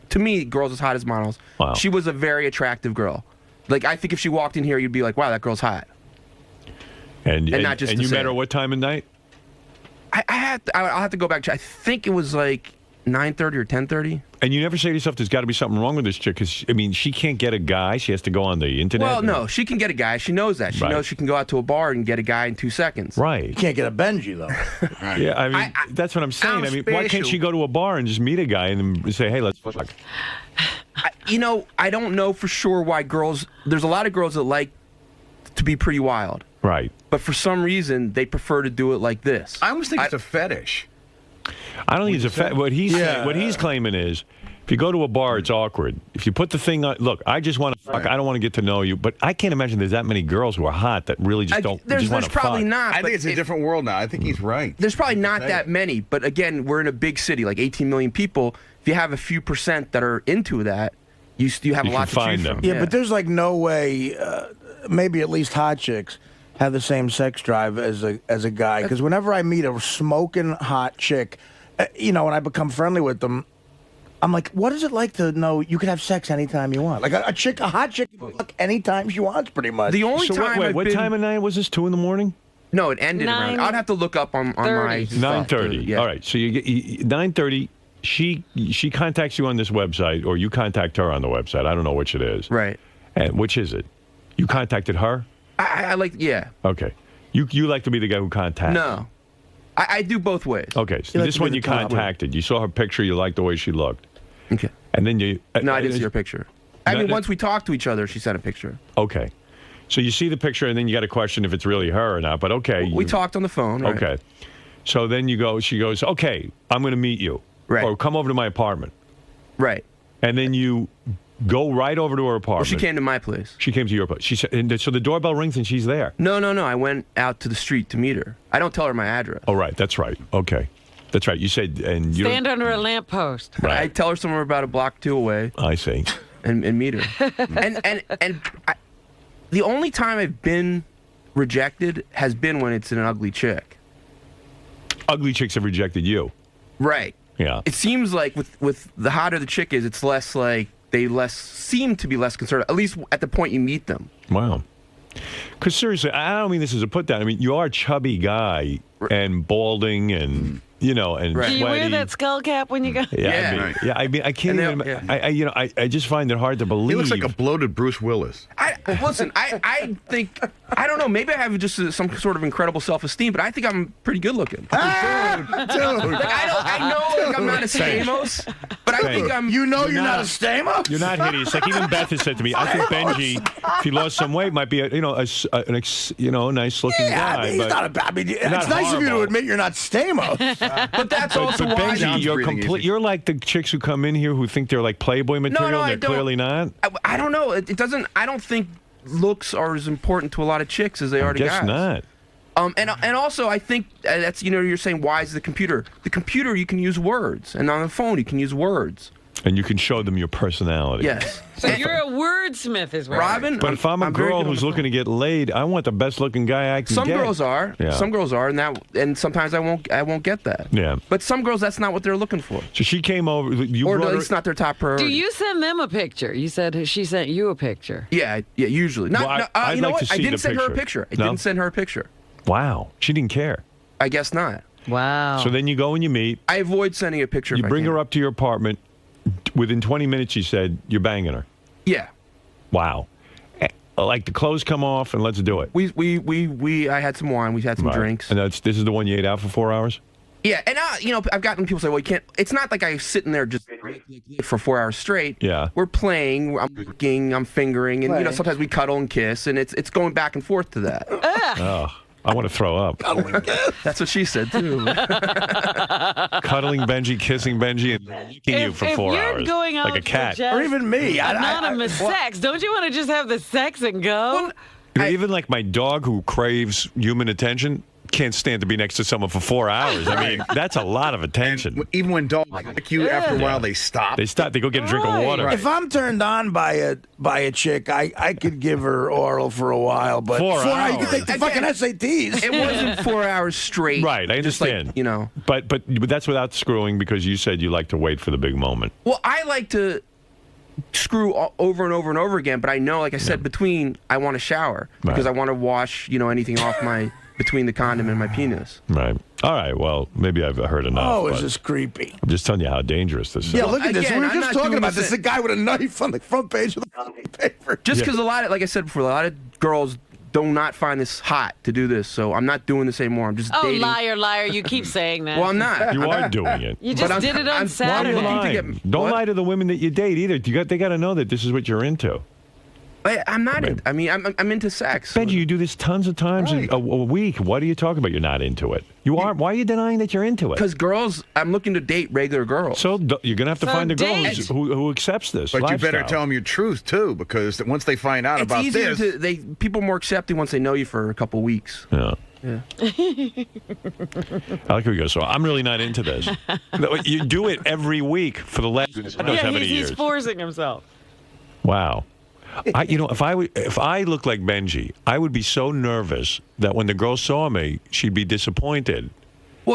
To me, girls as hot as models. Wow. She was a very attractive girl. Like I think if she walked in here, you'd be like, "Wow, that girl's hot." And not just. And you met her what time of night? I'll have to go back to. I think it was like 9:30 or 10:30. And you never say to yourself, "There's got to be something wrong with this chick," because I mean, she can't get a guy. She has to go on the internet. Well, no, she can get a guy. She knows that. She knows she can go out to a bar and get a guy in 2 seconds. Right. You can't get a Benjy though. Yeah, I mean, that's what I'm saying. I mean, why can't she go to a bar and just meet a guy and then say, "Hey, let's fuck"? I don't know for sure why girls. There's a lot of girls that like to be pretty wild. Right. But for some reason, they prefer to do it like this. I almost think it's a fetish. I don't think it's a fetish. What he's claiming is, if you go to a bar, it's awkward. If you put the thing on, look, I just want to fuck. I don't want to get to know you. But I can't imagine there's that many girls who are hot that really just don't just want to fuck. There's probably not. I think it's a different world now. I think he's right. There's probably not that many. But again, we're in a big city, like 18 million people. If you have a few percent that are into that, you have a lot to choose from. Yeah, but there's like no way, maybe at least hot chicks have the same sex drive as a guy. Because whenever I meet a smoking hot chick, when I become friendly with them, I'm like, what is it like to know you can have sex anytime you want? Like a hot chick can fuck anytime she wants, pretty much. The only time what time of night was this? 2 in the morning? No, it ended around. I'd have to look up on my 9:30. Yeah. All right, so you get 9:30. She contacts you on this website, or you contact her on the website. I don't know which it is. Right. And which is it? You contacted her? I like, yeah. Okay. You like to be the guy who contacts? No. I do both ways. Okay, so this one you contacted. You saw her picture. You liked the way she looked. Okay. And then you... No, I didn't see her picture. I mean, once we talked to each other, she sent a picture. Okay. So you see the picture, and then you got to question if it's really her or not. But okay. We talked on the phone. Right? Okay. So then she goes, okay, I'm going to meet you. Right. Or come over to my apartment. Right. And then you go right over to her apartment. Well, she came to my place. She came to your place. She said, and so the doorbell rings and she's there. No. I went out to the street to meet her. I don't tell her my address. Oh, right. That's right. Okay. That's right. You said, and you stand under a lamppost. Right. I tell her somewhere about a block 2 away. I see. And meet her. and the only time I've been rejected has been when it's an ugly chick. Ugly chicks have rejected you. Right. Yeah. It seems like with the hotter the chick is, it's less like they seem to be less concerned, at least at the point you meet them. Wow. Because seriously, I don't mean this as a put down. I mean, you are a chubby guy and balding and and sweaty. Do you wear that skull cap when you go? Yeah. I mean, I can't even. I just find it hard to believe. He looks like a bloated Bruce Willis. Listen, I think, I don't know, maybe I have just some sort of incredible self-esteem, but I think I'm pretty good looking. Dude. Like, I know I'm not a Stamos, but I think I'm... You're not a Stamos? You're not hideous. Like even Beth has said to me, I think Benjy, if he lost some weight, might be a nice looking guy. I mean, he's not a bad... I mean, it's nice of you to admit you're not Stamos. But that's also why... Benjy, you're like the chicks who come in here who think they're like Playboy material, and they're clearly not. I don't know. It doesn't... I don't think looks are as important to a lot of chicks as they are to guys. I guess not. And also, I think that's, you're saying, why is the computer? The computer, you can use words. And on the phone, you can use words. And you can show them your personality. Yes. So you're a wordsmith, is what? Robin, But if I'm a girl who's looking to get laid, I want the best looking guy I can some get. girls are. Yeah. Some girls are, and sometimes I won't get that. Yeah. But some girls, that's not what they're looking for. So she came over. Or at least not their top priority. Do you send them a picture? You said she sent you a picture. Yeah, usually. Not, Well, you know like what? to I see didn't the send her a picture. picture. I No? didn't send her a picture. Wow. She didn't care. I guess not. Wow. So then you go and you meet. I avoid sending a picture. You if I bring can. her up to your apartment. Within 20 minutes, you said, you're banging her. Yeah. Wow. Like the clothes come off and let's do it. I had some wine. We had some drinks. And this is the one you ate out for 4 hours? Yeah, and I've gotten people say, well, you can't. It's not like I'm sitting there just for 4 hours straight. Yeah. We're playing. I'm working. I'm fingering, and sometimes we cuddle and kiss, and it's going back and forth to that. Oh, I want to throw up. That's what she said too. Cuddling Benjy, kissing Benjy, and licking you for 4 hours. If you're going out like a cat. to Or even me. anonymous sex, don't you want to just have the sex and go? Even like my dog who craves human attention can't stand to be next to someone for 4 hours. I mean, that's a lot of attention. Even when dogs like you, after a while, they stop. They stop. They go get a drink of water. If I'm turned on by a chick, I could give her oral for a while, but 4 hours. You could take the fucking SATs. It wasn't 4 hours straight. Right, I understand. Like, But that's without screwing because you said you like to wait for the big moment. Well, I like to screw over and over and over again, but I know, like I said, I want to shower because I want to wash, anything off between the condom and my penis. Right. All right. Well, maybe I've heard enough. Oh, is this creepy? I'm just telling you how dangerous this is. Yeah, look at this. Again, We were I'm just not talking about doing this. A guy with a knife on the front page of the paper. Just because like I said before, a lot of girls do not find this hot to do this, so I'm not doing this anymore. I'm just dating. Liar, liar. You keep saying that. Well, I'm not. You are doing it. You just did it on Saturday. Don't lie to the women that you date either. They got to know that this is what you're into. I'm not. I'm into sex. Benjy, you do this tons of times a week. What are you talking about? You're not into it. You aren't. Why are you denying that you're into it? Because girls, I'm looking to date regular girls. So you're gonna have to find a girl who accepts this. But lifestyle. you better tell them your truth too, because once they find out about this, people are more accepting once they know you for a couple weeks. Yeah. Yeah. I like how you go. So I'm really not into this. You do it every week for the last God knows how many years. He's forcing himself. Wow. If I looked like Benjy, I would be so nervous that when the girl saw me, she'd be disappointed.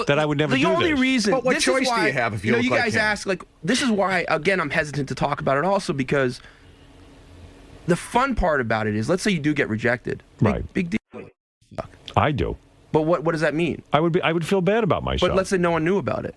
That I would never do this. The only reason. But what this choice is why, do you have if you look you like guys him? ask, this is why, again, I'm hesitant to talk about it also because the fun part about it is, let's say you do get rejected. Big deal. I do. But what does that mean? I would feel bad about myself. But let's say no one knew about it.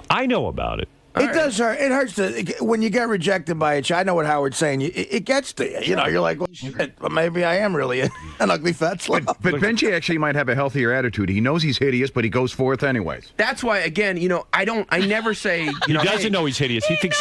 I know about it. It does hurt. It hurts when you get rejected by a chick. I know what Howard's saying. It gets to you. You're like, well, shit, well, maybe I am really an ugly fat slob. but Benjy actually might have a healthier attitude. He knows he's hideous, but he goes forth anyways. That's why, again, I never say, He doesn't know he's hideous. He thinks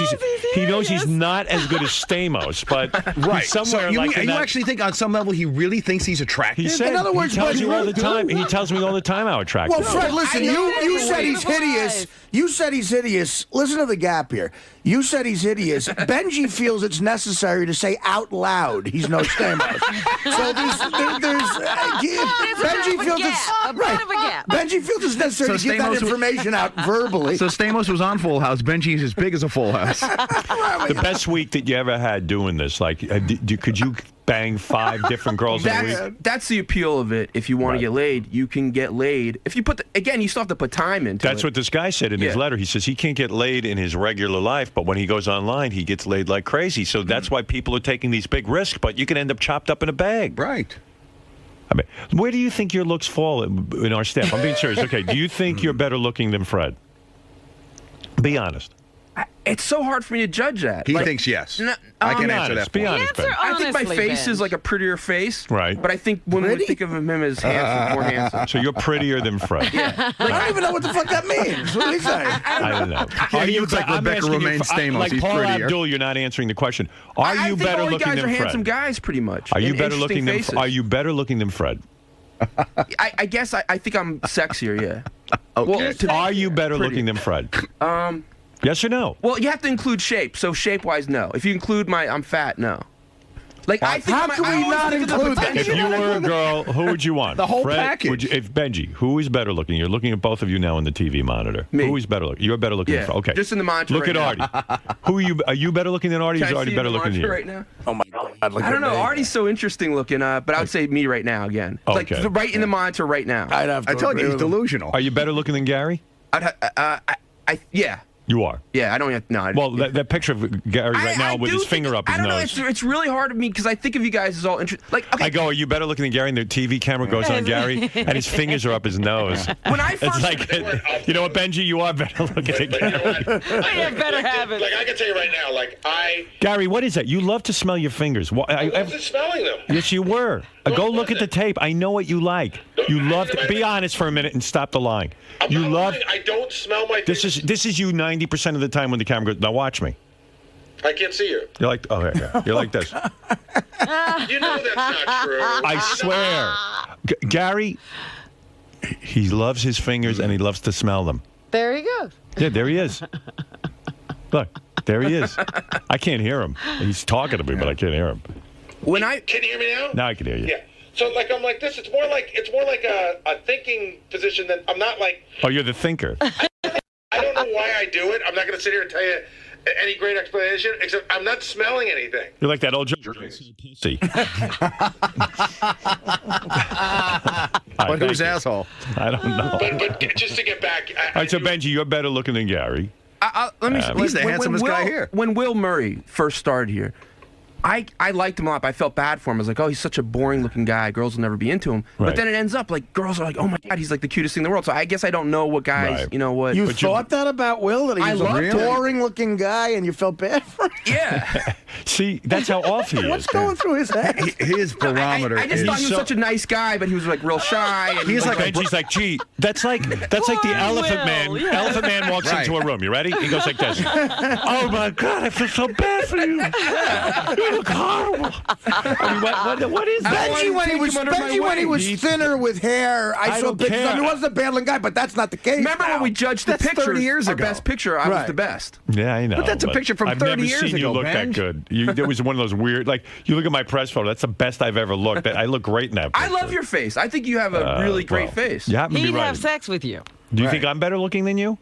he knows he's not as good as Stamos, but he's somewhere So you like actually think on some level he really thinks he's attractive? He said, In other words, he tells you all the time. He tells me all the time how attractive. Well, Fred, listen. You said he's hideous. You said he's hideous. Listen to the gap here. You said he's hideous. Benjy feels it's necessary to say out loud he's no Stamos. So Benjy feels it's right. Benjy feels it's necessary to give that information out verbally. So Stamos was on Full House. Benjy is as big as a Full House. The best week that you ever had doing this, could you bang 5 different girls in a week? That's the appeal of it. If you want to get laid, you can get laid. If you you still have to put time into it. That's what this guy said in his letter. He says he can't get laid in his regular life, but when he goes online, he gets laid like crazy. So that's why people are taking these big risks, but you can end up chopped up in a bag. Right. I mean, where do you think your looks fall in our staff? I'm being serious. Okay, do you think you're better looking than Fred? Be honest. It's so hard for me to judge that. He thinks yes. I can answer that. Be honest, Ben. I think my face is like a prettier face. Right. But I think women would think of him as handsome, more handsome. So you're prettier than Fred. I don't even know what the fuck that means. What did he say? I don't know. Yeah, he looks like Rebecca Romaine Stamos. Like He's Paul prettier. Abdul, you're not answering the question. Are you better looking than Fred? I think all you guys are handsome guys, pretty much. Are you better interesting looking faces. Are you better looking than Fred? I guess I think I'm sexier, yeah. Okay. Well, Are you better looking than Fred? Yes or no? Well, you have to include shape. So shape-wise, no. If you include I'm fat, no. Like, I think How can we not include that? If you were a girl, who would you want? The whole Fred, package. If Benjy, who is better looking? You're looking at both of you now on the TV monitor. Me. Who is better looking? You're better looking. Yeah, Okay. just in the monitor Look right at now. Artie. Who are you? Are you better looking than Artie? Or Can is I Artie see better the looking than you? monitor right now? Oh my God! Look I don't at know. me. Artie's so interesting looking, but I would say me right now again. Like Okay. right in the monitor right now. I'd have to I told agree you he's with him. delusional. Are you better looking than Gary? Yeah. You are. Yeah, I don't have no. Well, that picture of Gary right now with his finger up his I don't nose. know. It's really hard to me because I think of you guys as all interesting. Like, okay, I go, are you better looking than Gary? And the TV camera goes on Gary, and his fingers are up his nose. when I first, It's like, you know what, Benjy? You are better looking than Gary. We have better habits. Like, I can tell you right now, like, Gary, what is that? You love to smell your fingers. I wasn't smelling them. Yes, you were. Go look at the tape. I know what you like. You love to be honest for a minute and stop the lying. You love. I don't smell my This is you 90% of the time when the camera goes. Now watch me. I can't see you. You're like, oh yeah. You're like this. You know that's not true. I swear, Gary. He loves his fingers and he loves to smell them. There he goes. Yeah, there he is. Look, there he is. I can't hear him. He's talking to me, but I can't hear him. When I Can you hear me now? Now I can hear you. Yeah. So like I'm like this. It's more like a thinking position than I'm not like. Oh, you're the thinker. I don't know why I do it. I'm not going to sit here and tell you any great explanation. Except I'm not smelling anything. You're like that old joke. Pussy. But who's asshole? I don't know. But just to get back. All right, so Benjy, you're better looking than Gary. let me. He's the handsomest guy here. When Will Murray first started here, I liked him a lot, but I felt bad for him. I was like, oh, he's such a boring-looking guy. Girls will never be into him. Right. But then it ends up like girls are like, oh my God, he's like the cutest thing in the world. So I guess I don't know what guys, Right. you know what. You thought that about Will? That he I was love a him. boring-looking guy, and you felt bad for him? Yeah. See, that's how off he is. What's going through his head? His barometer I just is thought he was such a nice guy, but he was like real shy. And He's like Benji's like, gee, that's like the Elephant Man. Yeah. Elephant Man walks Right. into a room. You ready? He goes like this. Oh my God, I feel so bad for you. You look horrible. I mean, what is that? Benjy, when he was thinner with hair, I saw don't pictures. care. He wasn't a bad-looking guy, but that's not the case. Remember now. when we judged the That's 30 pictures? years Our ago. best picture, I was the best. Yeah, I know. But that's a picture from I've 30 never years seen you ago, look Benj. that good. It was one of those weird, like, you look at my press photo. That's the best I've ever looked. I look great in that I picture. love your face. I think you have a really great well, face. You happen to be He'd right. have sex with you. Do you think I'm better looking than you?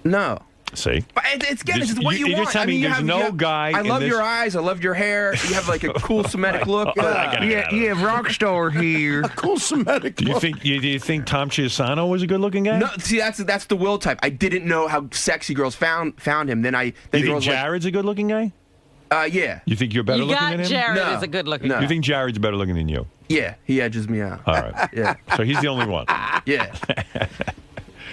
No. See? But it's again, it's Just- what you you're want. telling me you there's have, no you have, guy I in love this- your eyes. I love your hair. You have like a cool Semitic look. I gotta get out of this. have rock star here. Cool Semitic. Do you think Tom Chiasano was a good looking guy? No, see that's the Will type. I didn't know how sexy girls found him. Then You think girls Jared's a good looking guy? yeah. You think you're better You looking got than him? Jared No. as a good looking No. guy. You think Jared's better looking than you? Yeah, he edges me out. All right. Yeah. So he's the only one. Yeah.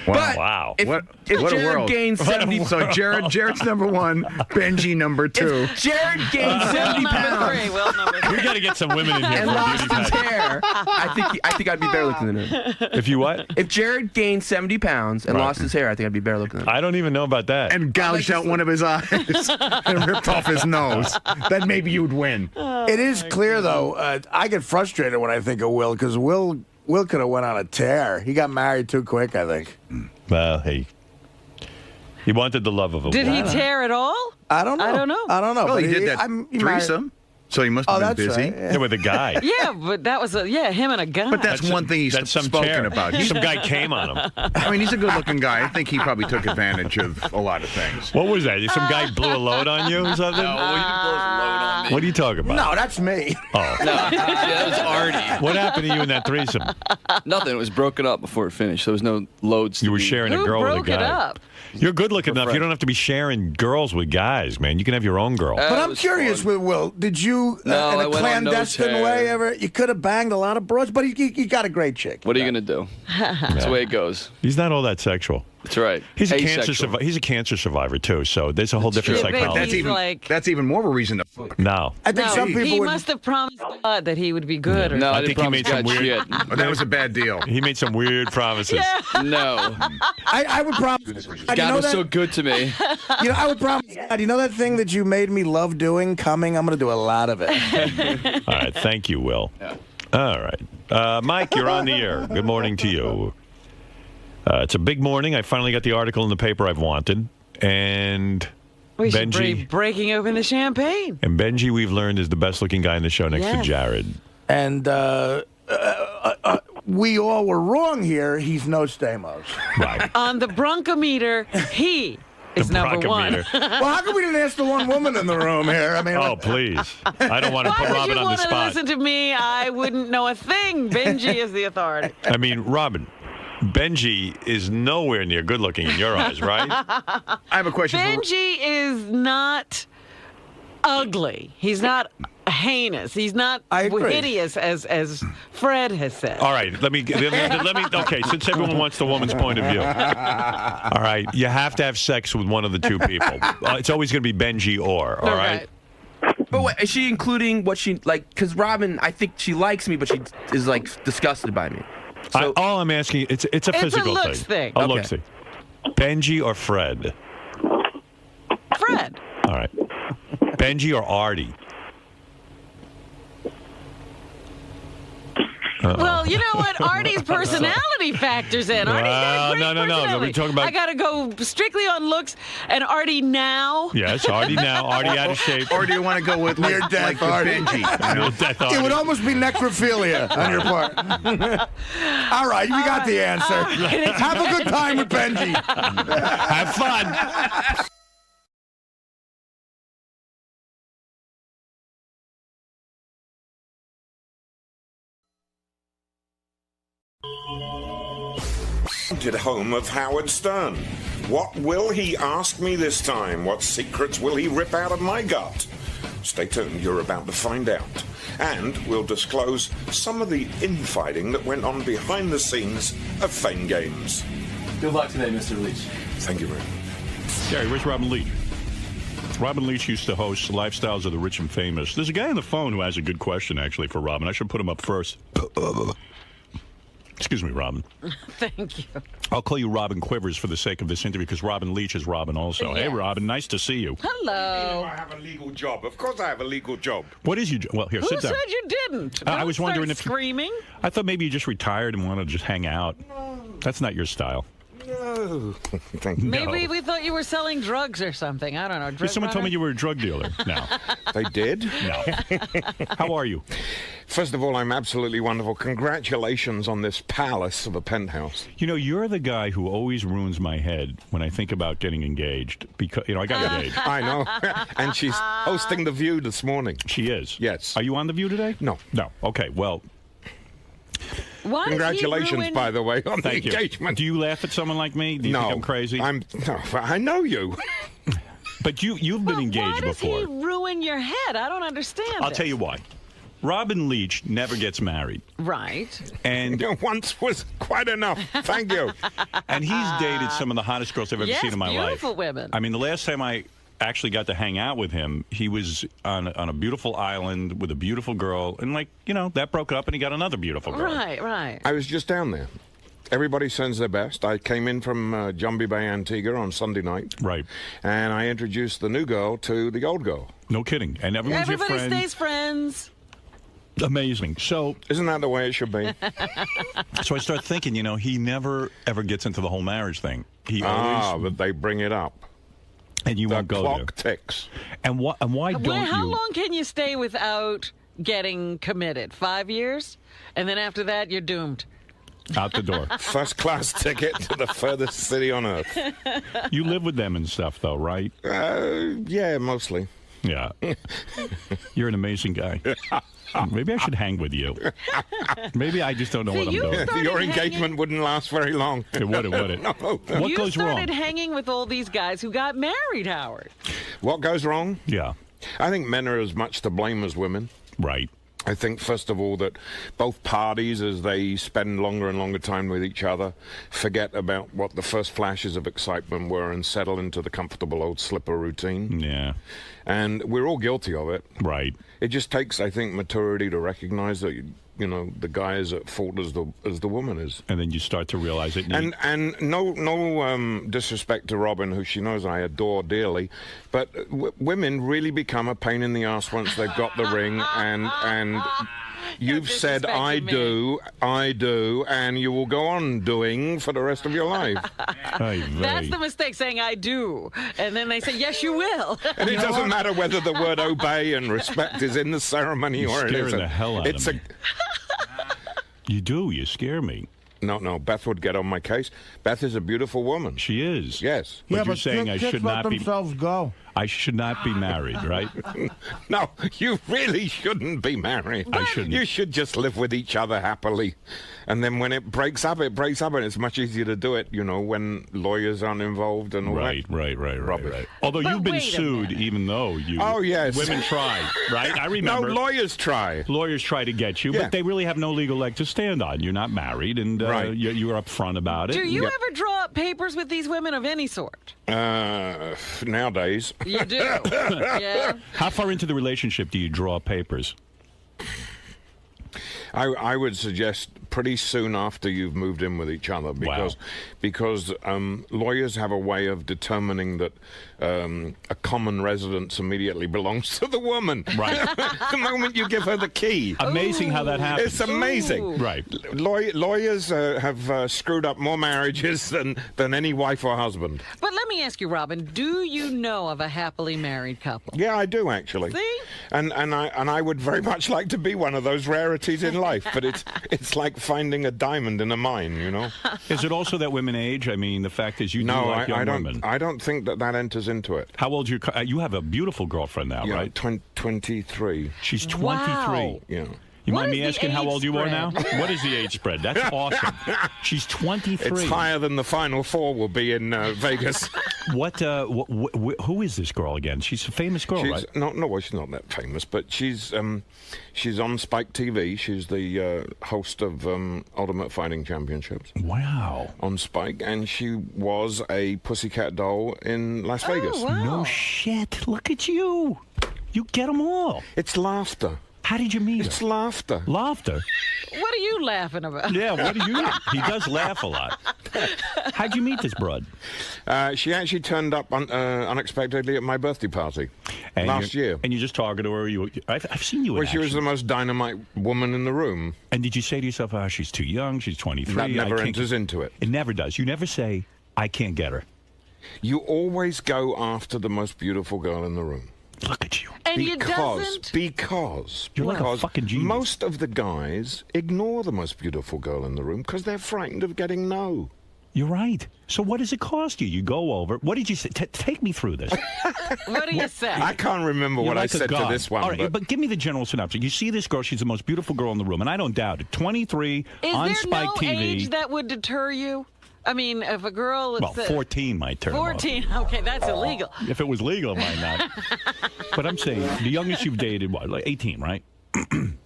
Wow. Wow. If, What if a Jared world. gains 70 So Jared's number one, Benjy number two. If Jared gains 70 Will number pounds 3. Will number 3. We got to get some women in here and for a lost beauty his pageant. hair, I think I'd be better looking than him. If you what? If Jared gained 70 pounds and Right. lost his hair, I think I'd be better looking than him. I don't even know about that. And gouged out one of his eyes and ripped off his nose. Then maybe you'd win. It is clear, though. I get frustrated when I think of Will, because Will could have went on a tear. He got married too quick, I think. Well, he wanted the love of a Did he woman. tear at all? I don't know. I don't know. Well, but he did that he married- threesome, so he must have been that's busy. right. Yeah, with a guy. Yeah, but that was him and a guy. But that's one thing he's That's some spoken chair. about. Some guy came on him. I mean, he's a good-looking guy. I think he probably took advantage of a lot of things. What was that? Some guy blew a load on you or something? What are you talking about? No, that's me. Oh. No, yeah, that was Artie. What happened to you in that threesome? Nothing. It was broken up before it finished. There was no loads. You were sharing a Who girl with a broke it guy. up? You're good looking enough. You don't have to be sharing girls with guys, man. You can have your own girl. But I'm curious with Will. Did you, No, in I a went on nose clandestine hair. way, ever? You could have banged a lot of broads, but you got a great chick. What are you gonna do? That's the way it goes. He's not all that sexual. That's right. He's a Asexual. he's a cancer survivor too, so there's a whole different true. But psychology. he's That's even more of a reason to fuck. No. I think No, some people he would. must have promised God that he would be good. Or No, I I think didn't he made promise some God weird. shit. But that was a bad deal. He made some weird promises. No. I would promise. God was so good to me. I would promise. God, you know that thing that you made me love doing, coming? I'm going to do a lot of it. All right, thank you, Will. Yeah. All right, Mike, you're on the air. Good morning to you. It's a big morning. I finally got the article in the paper I've wanted, and We should Benjy. be breaking open the champagne. And Benjy, we've learned, is the best-looking guy in the show next to Yes. Jared. And we all were wrong here. He's no Stamos. Right. On the bronchometer, he is number one. bronchometer. Well, how come we didn't ask the one woman in the room here? I mean, Oh, please. I don't want to put Why would Robin you on the want to spot. listen to me? I wouldn't know a thing. Benjy is the authority. I mean, Robin, Benjy is nowhere near good-looking in your eyes, right? I have a question for... Benjy is not ugly. He's not heinous. He's not hideous, as Fred has said. All right, let me. Okay, since everyone wants the woman's point of view, all right, you have to have sex with one of the two people. It's always going to be Benjy or. All right. But wait, is she including what she like? Because Robin, I think she likes me, but she is like disgusted by me. So All I'm asking, it's a physical looks thing. A Okay. looks thing. Benjy or Fred? Fred. All right. Benjy or Artie? Well, you know what? Artie's personality factors in. Artie's got a great no. personality. We're talking about. I got to go strictly on looks. And Artie now. Yes, Artie now. Artie out of shape. Or do you want to go with Near death Artie. Benjy? You know? Near death It would Artie. almost be necrophilia on your part. All right, we got the answer. Have a good time with Benjy. Have fun. Haunted home of Howard Stern. What will he ask me this time? What secrets will he rip out of my gut? Stay tuned, you're about to find out. And we'll disclose some of the infighting that went on behind the scenes of Fame Games. Good luck today, Mr. Leach. Thank you very much. Gary, where's Robin Leach? Robin Leach used to host Lifestyles of the Rich and Famous. There's a guy on the phone who has a good question, actually, for Robin. I should put him up first. Excuse me, Robin. Thank you. I'll call you Robin Quivers for the sake of this interview because Robin Leach is Robin also. Hey, Robin, nice to see you. Hello. I have a legal job. Of course I have a legal job. What is you? Well, here, Who sit down. said you didn't? I Don't was start wondering if screaming. I thought maybe you just retired and wanted to just hang out. That's not your style. No. Thank you. Maybe we thought you were selling drugs or something. I don't know. Drug Someone told me you were a drug dealer. No. They did? No. How are you? First of all, I'm absolutely wonderful. Congratulations on this palace of a penthouse. You know, you're the guy who always ruins my head when I think about getting engaged. Because, I got engaged. I know. And she's hosting The View this morning. She is? Yes. Are you on The View today? No. No. Okay, well. Why Congratulations, by the way, on Thank the you. engagement. Do you laugh at someone like me? Do you No. think I'm crazy? No, I know you. But you've been engaged Why does before. he ruin your head? I don't understand. I'll this. tell you why. Robin Leach never gets married. Right. And once was quite enough. Thank you. And he's dated some of the hottest girls I've ever Yes, seen in my life. beautiful women. I mean, the last time I actually got to hang out with him, he was on a beautiful island with a beautiful girl, and that broke up, and he got another beautiful girl. Right. I was just down there. Everybody sends their best. I came in from Jumbie Bay, Antigua on Sunday night. Right. And I introduced the new girl to the old girl. No kidding. And everyone's your Everybody friend. stays friends. Amazing. So isn't that the way it should be? So I start thinking, he never ever gets into the whole marriage thing. He always. But they bring it up. And you won't go there. The clock ticks. And why don't How you? long can you stay without getting committed? 5 years? And then after that, you're doomed. Out the door. First class ticket to the furthest city on earth. You live with them and stuff, though, right? Yeah, mostly. Yeah. You're an amazing guy. Maybe I should hang with you. Maybe I just don't know what I'm doing. Your engagement wouldn't last very long. It would. No. What you goes wrong? started hanging with all these guys who got married, Howard. What goes wrong? Yeah. I think men are as much to blame as women. Right. I think, first of all, that both parties, as they spend longer and longer time with each other, forget about what the first flashes of excitement were and settle into the comfortable old slipper routine. Yeah. And we're all guilty of it. Right. It just takes, I think, maturity to recognize that, the guy is at fault as the woman is. And then you start to realize it. And no disrespect to Robin, who she knows I adore dearly, but women really become a pain in the ass once they've got the ring, and You've said I do, and you will go on doing for the rest of your life. That's the mistake, saying I do. And then they say, yes, you will. And it doesn't matter whether the word obey and respect is in the ceremony or it isn't. You're scaring the hell out of me. You do. You scare me. No, Beth would get on my case. Beth is a beautiful woman. She is. Yes. But you're saying I should not be... themselves go. I should not be married, right? No, you really shouldn't be married. I shouldn't. You should just live with each other happily. And then when it breaks up, and it's much easier to do it, when lawyers aren't involved and all right, that. Right. Although you've been sued, even though you... Oh, yes. Women try, right? I remember. No, lawyers try. Lawyers try to get you, but they really have no legal leg to stand on. You're not married, and you're upfront about it. Do you ever draw up papers with these women of any sort? Nowadays. You do? Yeah. How far into the relationship do you draw papers? I would suggest pretty soon after you've moved in with each other, because lawyers have a way of determining that a common residence immediately belongs to the woman. Right. The moment you give her the key. Amazing how that happens. It's amazing. Ooh. Right. Lawyers have screwed up more marriages than any wife or husband. But let me ask you, Robin, do you know of a happily married couple? Yeah, I do, actually. See? And I would very much like to be one of those rarities in life, but it's like finding a diamond in a mine, Is it also that women age? I mean, the fact is you do like young women. I don't think that enters into it. How old you have a beautiful girlfriend now, right? 23. She's 23. Wow. Yeah. You What mind is me the asking how age old you are now? spread? What is the age spread? That's awesome. She's 23. It's higher than the Final Four will be in Vegas. Who is this girl again? She's a famous girl, right? Well, she's not that famous, but she's on Spike TV. She's the host of Ultimate Fighting Championships. Wow. On Spike, and she was a pussycat doll in Las Vegas. Wow. No shit. Look at you. You get them all. It's laughter. How did you meet It's her? laughter. Laughter? What are you laughing about? Yeah, what do you... He does laugh a lot. How'd you meet this broad? She actually turned up unexpectedly at my birthday party last year. And you just talking to her? I've seen you in she was the most dynamite woman in the room. And did you say to yourself, she's too young, she's 23? That never enters into it. It never does. You never say, I can't get her. You always go after the most beautiful girl in the room. Look at you. And you doesn't? Because you're like a fucking genius. Most of the guys ignore the most beautiful girl in the room because they're frightened of getting no. You're right. So what does it cost you? You go over. What did you say? Take me through this. What do you say? I can't remember what I said to this one. All right, but give me the general synopsis. You see this girl. She's the most beautiful girl in the room, and I don't doubt it. 23 on Spike TV. Is there no age that would deter you? I mean, if a girl... 14 might turn 14, okay, that's illegal. If it was legal, it might not. But I'm saying, the youngest you've dated, like 18, right?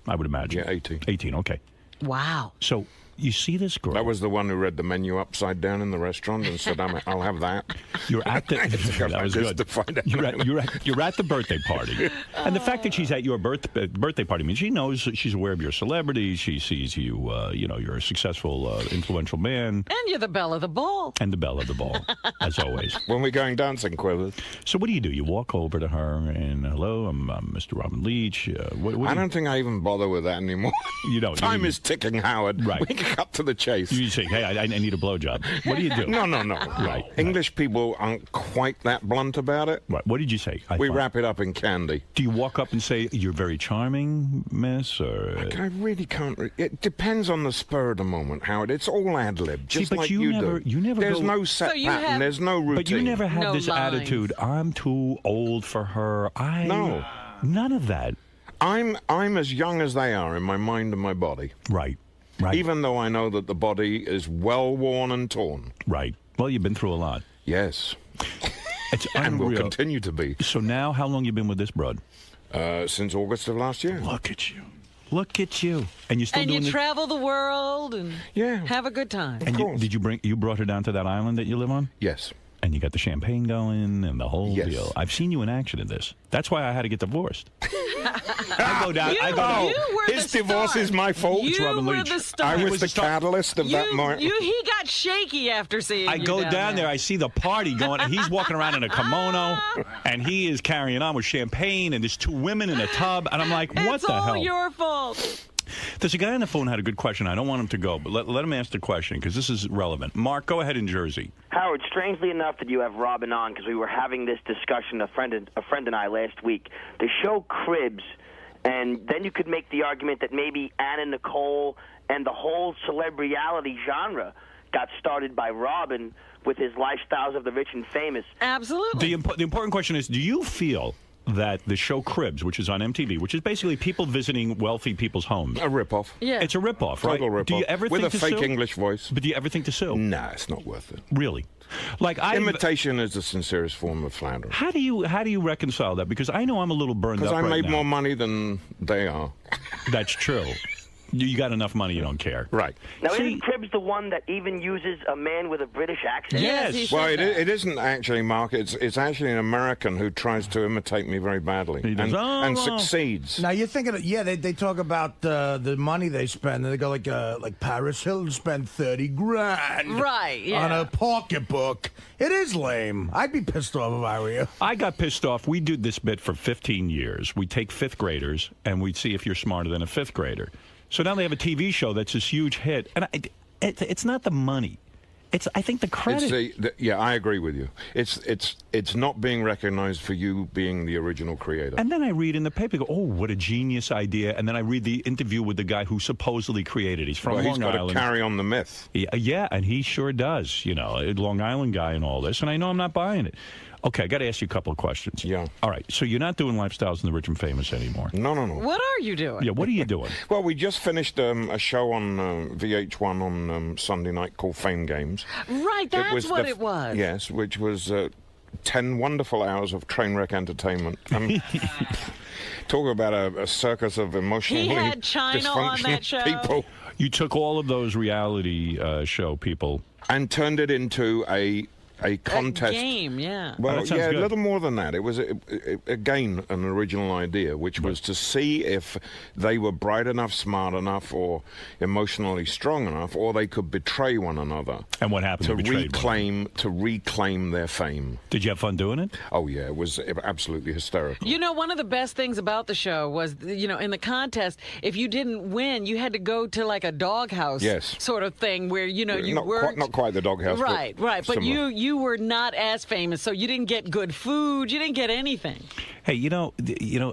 I would imagine. Yeah, 18. 18, okay. Wow. So, you see this girl. That was the one who read the menu upside down in the restaurant and said, I'll have that. You're at the... that was good. To find out. You're at the birthday party. And the fact that she's at your birthday party means she knows, she's aware of your celebrity. She sees you, you're a successful, influential man. And you're the belle of the ball. And the belle of the ball, as always. When we're going dancing, Quivers. So what do? You walk over to her and, hello, I'm Mr. Robin Leach. I don't think I even bother with that anymore. You don't. Time is ticking, Howard. Right. We can cut to the chase. You say, hey, I need a blowjob. What do you do? No. Right. English people aren't quite that blunt about it. Right. What did you say? We wrap it up in candy. Do you walk up and say, you're very charming, miss? Or I really can't. It depends on the spur of the moment, Howard. It's all ad-lib, just like you do. You never There's no set pattern. There's no routine. But you never had this attitude, I'm too old for her. No. None of that. I'm as young as they are in my mind and my body. Right. Even though I know that the body is well worn and torn. Right. Well, you've been through a lot. Yes. It's and unreal. will continue to be. So now, how long you been with this broad? Since August of last year. Look at you. Look at you. And you're still doing you travel the world and have a good time. And you brought her down to that island that you live on? Yes. And you got the champagne going and the whole Yes. deal. I've seen you in action in this. That's why I had to get divorced. I go down. His divorce is my fault. It's Robin were Leach. the star. I was the catalyst of that marriage. He got shaky after seeing I you go down there. I see the party going. He's walking around in a kimono, and he is carrying on with champagne, and there's two women in a tub, and I'm like, what it's the all hell? your fault. There's a guy on the phone who had a good question. I don't want him to go, but let him ask the question because this is relevant. Mark, go ahead in Jersey. Howard, strangely enough that you have Robin on because we were having this discussion, a friend and I, last week. The show Cribs, and then you could make the argument that maybe Anna Nicole and the whole celebrity genre got started by Robin with his Lifestyles of the Rich and Famous. Absolutely. The important question is, do you feel that the show Cribs, which is on MTV, which is basically people visiting wealthy people's homes. A ripoff. Yeah. It's a ripoff, right? Total ripoff. Do you ever with think a to fake sue? English voice. But do you ever think to sue? Nah, it's not worth it. Really? Like imitation is the sincerest form of flattery. How do you reconcile that? Because I know I'm a little burned up Because I right made now. more money than they are. That's true. You got enough money, you don't care. Right. Now, isn't Cribs the one that even uses a man with a British accent? Yes. Well, it isn't actually, Mark. It's actually an American who tries to imitate me very badly and succeeds. Now you're thinking, they talk about the money they spend, and they go like Paris Hilton spent 30 grand, right? Yeah. On a pocketbook. It is lame. I'd be pissed off if I were you. I got pissed off. We did this bit for 15 years. We take fifth graders and we'd see if you're smarter than a fifth grader. So now they have a TV show that's this huge hit, and it's not the money. I think the credit. Yeah, I agree with you. It's not being recognized for you being the original creator. And then I read in the paper, oh, what a genius idea. And then I read the interview with the guy who supposedly created it. He's from Long Island. He's got to carry on the myth. Yeah, and he sure does. You know, a Long Island guy and all this. And I know I'm not buying it. Okay, I got to ask you a couple of questions. Yeah. All right, so you're not doing Lifestyles in the Rich and Famous anymore. No. What are you doing? Yeah, what are you doing? Well, we just finished a show on VH1 on Sunday night called Fame Games. Right, that's what it was. Yes, which was 10 wonderful hours of train wreck entertainment. Talk about a circus of emotionally had China on that show. People. You took all of those reality show people and turned it into a contest. A game, yeah. Well, a little more than that. It was, again, an original idea, which was to see if they were bright enough, smart enough, or emotionally strong enough, or they could betray one another. And what happened? To reclaim their fame. Did you have fun doing it? Oh, yeah. It was absolutely hysterical. You know, one of the best things about the show was, in the contest, if you didn't win, you had to go to like a doghouse sort of thing where, you worked. Not quite the doghouse. Right. But similar. you were not as famous, so you didn't get good food. You didn't get anything. Hey, you know,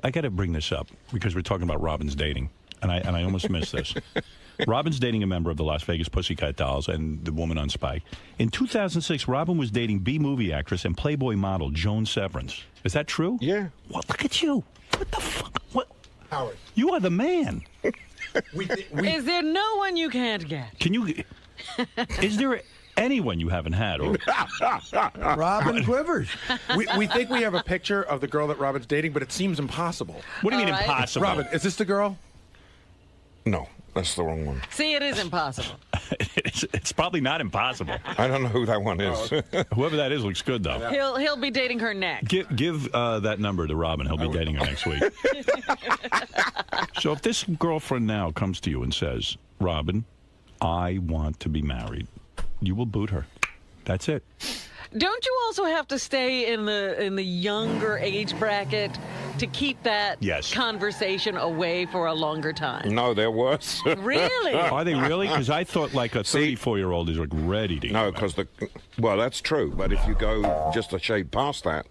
I got to bring this up because we're talking about Robin's dating, and I almost missed this. Robin's dating a member of the Las Vegas Pussycat Dolls and the woman on Spike. In 2006, Robin was dating B-movie actress and Playboy model Joan Severance. Is that true? Yeah. Well, look at you. What the fuck? What? Howard. You are the man. Is there no one you can't get? Can you? Is there anyone you haven't had? Or Robin Quivers. We think we have a picture of the girl that Robin's dating, but it seems impossible. What do you mean impossible? Robin, is this the girl? No, that's the wrong one. See, it is impossible. It's probably not impossible. I don't know who that one is. Whoever that is looks good, though. He'll be dating her next. Give that number to Robin. He'll be dating her next week. So if this girlfriend now comes to you and says, Robin, I want to be married, you will boot her. That's it. Don't you also have to stay in the younger age bracket to keep that conversation away for a longer time? No, they're worse. Really? Are they really? Because I thought like a 34-year-old is like ready to. No, because well, that's true. But if you go just a shade past that,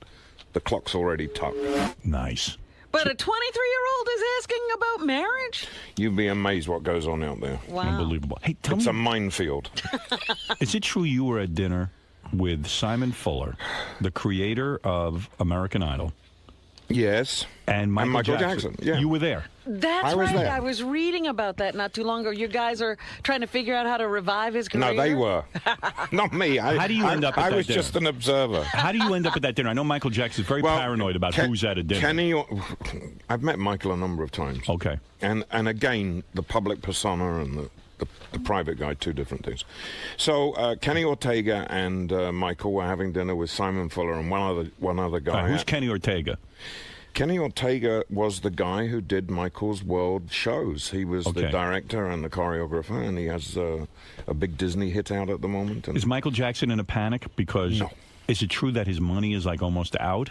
the clock's already tucked. Nice. But a 23-year-old is asking about marriage? You'd be amazed what goes on out there. Wow. Unbelievable. Hey, it's a minefield. Is it true you were at dinner with Simon Fuller, the creator of American Idol? Yes. And Michael Jackson. Yeah. You were there. That's was right. there. I was reading about that not too long ago. You guys are trying to figure out how to revive his career? No, they were. Not me. How do you end up at that I was dinner? just an observer. How do you end up at that dinner? I know Michael Jackson's very paranoid about who's at a dinner. I've met Michael a number of times. Okay. And again, the public persona and the private guy, two different things. So Kenny Ortega and Michael were having dinner with Simon Fuller and one other guy. Who's Kenny Ortega? Kenny Ortega was the guy who did Michael's world shows. He was the director and the choreographer, and he has a big Disney hit out at the moment. And is Michael Jackson in a panic because? No. Is it true that his money is like almost out?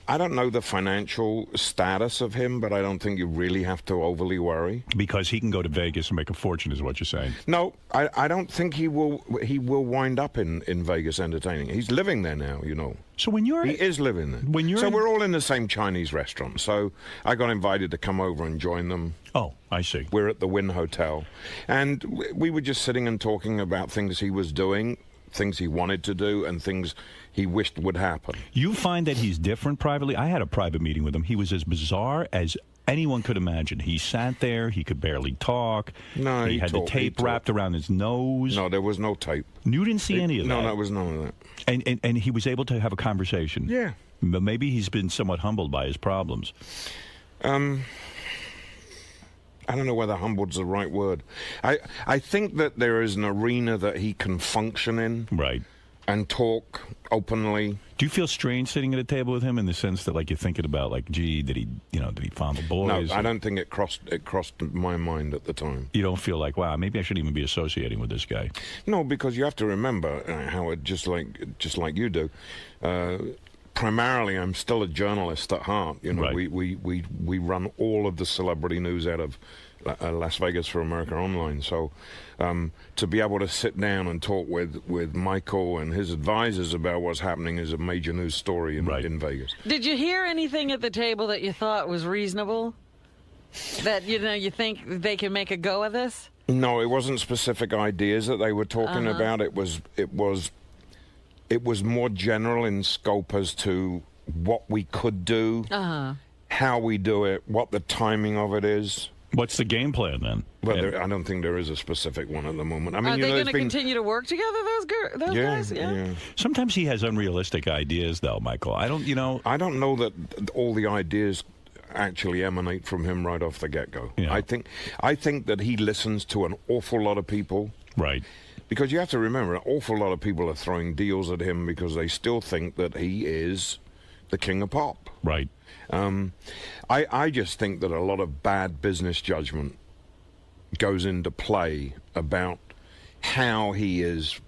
I don't know the financial status of him, but I don't think you really have to overly worry. Because he can go to Vegas and make a fortune, is what you're saying. No, I don't think he will wind up in Vegas entertaining. He's living there now, you know. So when you're... He is living there. So we're all in the same Chinese restaurant. So I got invited to come over and join them. Oh, I see. We're at the Wynn Hotel. And we were just sitting and talking about things he was doing, things he wanted to do, and things he wished would happen. You find that he's different privately? I had a private meeting with him. He was as bizarre as anyone could imagine. He sat there. He could barely talk. No, he had the tape wrapped around his nose. No, there was no tape. You didn't see any of that? No, there was none of that. And he was able to have a conversation. Yeah. But maybe he's been somewhat humbled by his problems. I don't know whether humbled's the right word. I think that there is an arena that he can function in. Right. And talk openly. Do you feel strange sitting at a table with him in the sense that, like, you're thinking about, like, gee, did he fondle boys? No, I don't think it crossed my mind at the time. You don't feel like, wow, maybe I shouldn't even be associating with this guy? No, because you have to remember, Howard, just like you do. Primarily, I'm still a journalist at heart. You know, right. we run all of the celebrity news out of Las Vegas for America Online. So to be able to sit down and talk with Michael and his advisors about what's happening is a major news story in Vegas. Did you hear anything at the table that you thought was reasonable? That, you think they can make a go of this? No, it wasn't specific ideas that they were talking about. It was more general in scope as to what we could do, how we do it, what the timing of it is. What's the game plan then? Well, I don't think there is a specific one at the moment. I mean, are they going to continue to work together, those guys? Yeah. Sometimes he has unrealistic ideas, though, Michael. I don't know that all the ideas actually emanate from him right off the get-go. Yeah. I think that he listens to an awful lot of people. Right. Because you have to remember, an awful lot of people are throwing deals at him because they still think that he is the king of pop. Right. I just think that a lot of bad business judgment goes into play about how he is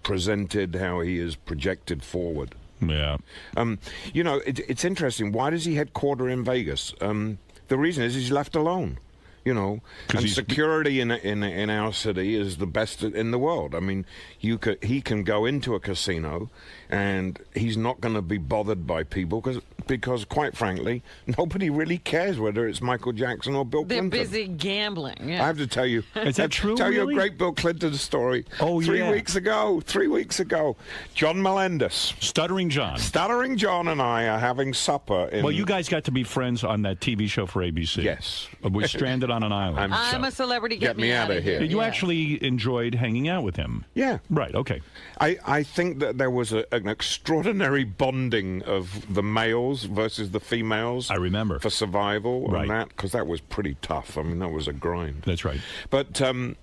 presented, how he is projected forward. Yeah. It's interesting. Why does he headquarter in Vegas? The reason is he's left alone. And security in our city is the best in the world. I mean, he can go into a casino, and he's not going to be bothered by people because, quite frankly, nobody really cares whether it's Michael Jackson or Bill Clinton. They're busy gambling. Yeah. I have to tell you. Is that true? Tell really? you a great Bill Clinton story. Oh, 3 weeks ago, John Melendez, Stuttering John, and I are having supper. Well, you guys got to be friends on that TV show for ABC. Yes, we're stranded on an island. I'm a celebrity. Get me out of here. You actually enjoyed hanging out with him. Yeah. Right. Okay. I think that there was an extraordinary bonding of the males versus the females. I remember for survival on that, because that was pretty tough. I mean, that was a grind. That's right. But John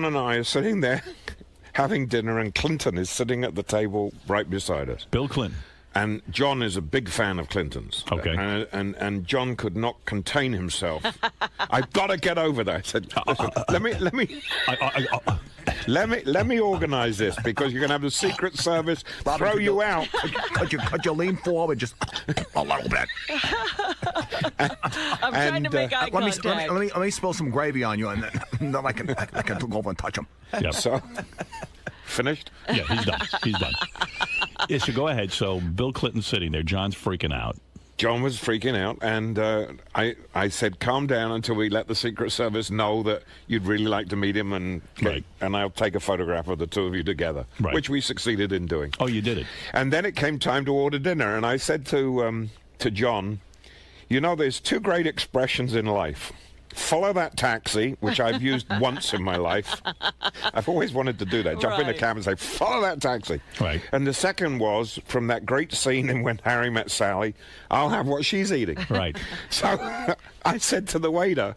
and I are sitting there having dinner, and Clinton is sitting at the table right beside us. Bill Clinton. And John is a big fan of Clinton's. Okay. And John could not contain himself. I've got to get over that. I said, let me organize this, because you're going to have the Secret Service throw you out. Could you lean forward just a little bit? I'm trying to make eye contact. Let me spill some gravy on you, and then I can go over and touch him. Yep. So, finished? Yeah, he's done. Yeah, so go ahead. So Bill Clinton's sitting there. John's freaking out. John was freaking out, and I said, calm down until we let the Secret Service know that you'd really like to meet him, and I'll take a photograph of the two of you together, which we succeeded in doing. Oh, you did it. And then it came time to order dinner, and I said to John, there's two great expressions in life. Follow that taxi, which I've used once in my life. I've always wanted to do that. Jump in a cab and say, follow that taxi. Right. And the second was, from that great scene in When Harry Met Sally, I'll have what she's eating. Right. So I said to the waiter,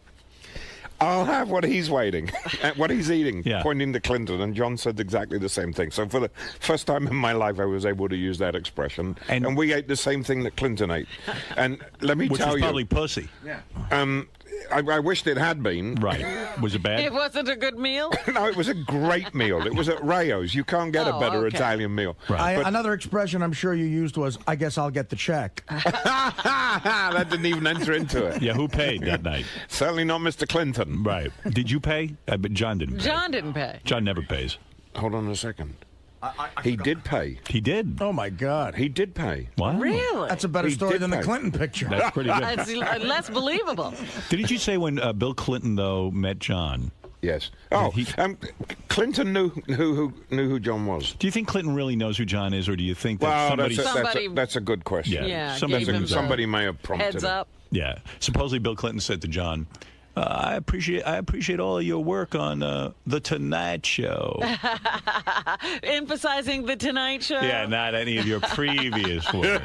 I'll have what he's eating, pointing to Clinton. And John said exactly the same thing. So for the first time in my life, I was able to use that expression. And we ate the same thing that Clinton ate. And let me tell you. Which is probably pussy. Yeah. I wished it had been. Right. Was it bad? It wasn't a good meal? No, it was a great meal. It was at Rayo's. You can't get a better Italian meal. Right. Another expression I'm sure you used was, I guess I'll get the check. That didn't even enter into it. Yeah, who paid that night? Certainly not Mr. Clinton. Right. Did you pay? But John didn't pay. John didn't pay. John never pays. Hold on a second. He did pay. He did. Oh, my God. He did pay. Wow. Really? That's a better He story did than the pay. Clinton picture. That's pretty good. It's less believable. Didn't you say when Bill Clinton, though, met John? Yes. Oh, Clinton knew who John was. Do you think Clinton really knows who John is, or do you think that that's a good question. Yeah, somebody may have prompted heads him. up. Yeah. Supposedly Bill Clinton said to John, I appreciate all of your work on The Tonight Show. Emphasizing The Tonight Show? Yeah, not any of your previous work.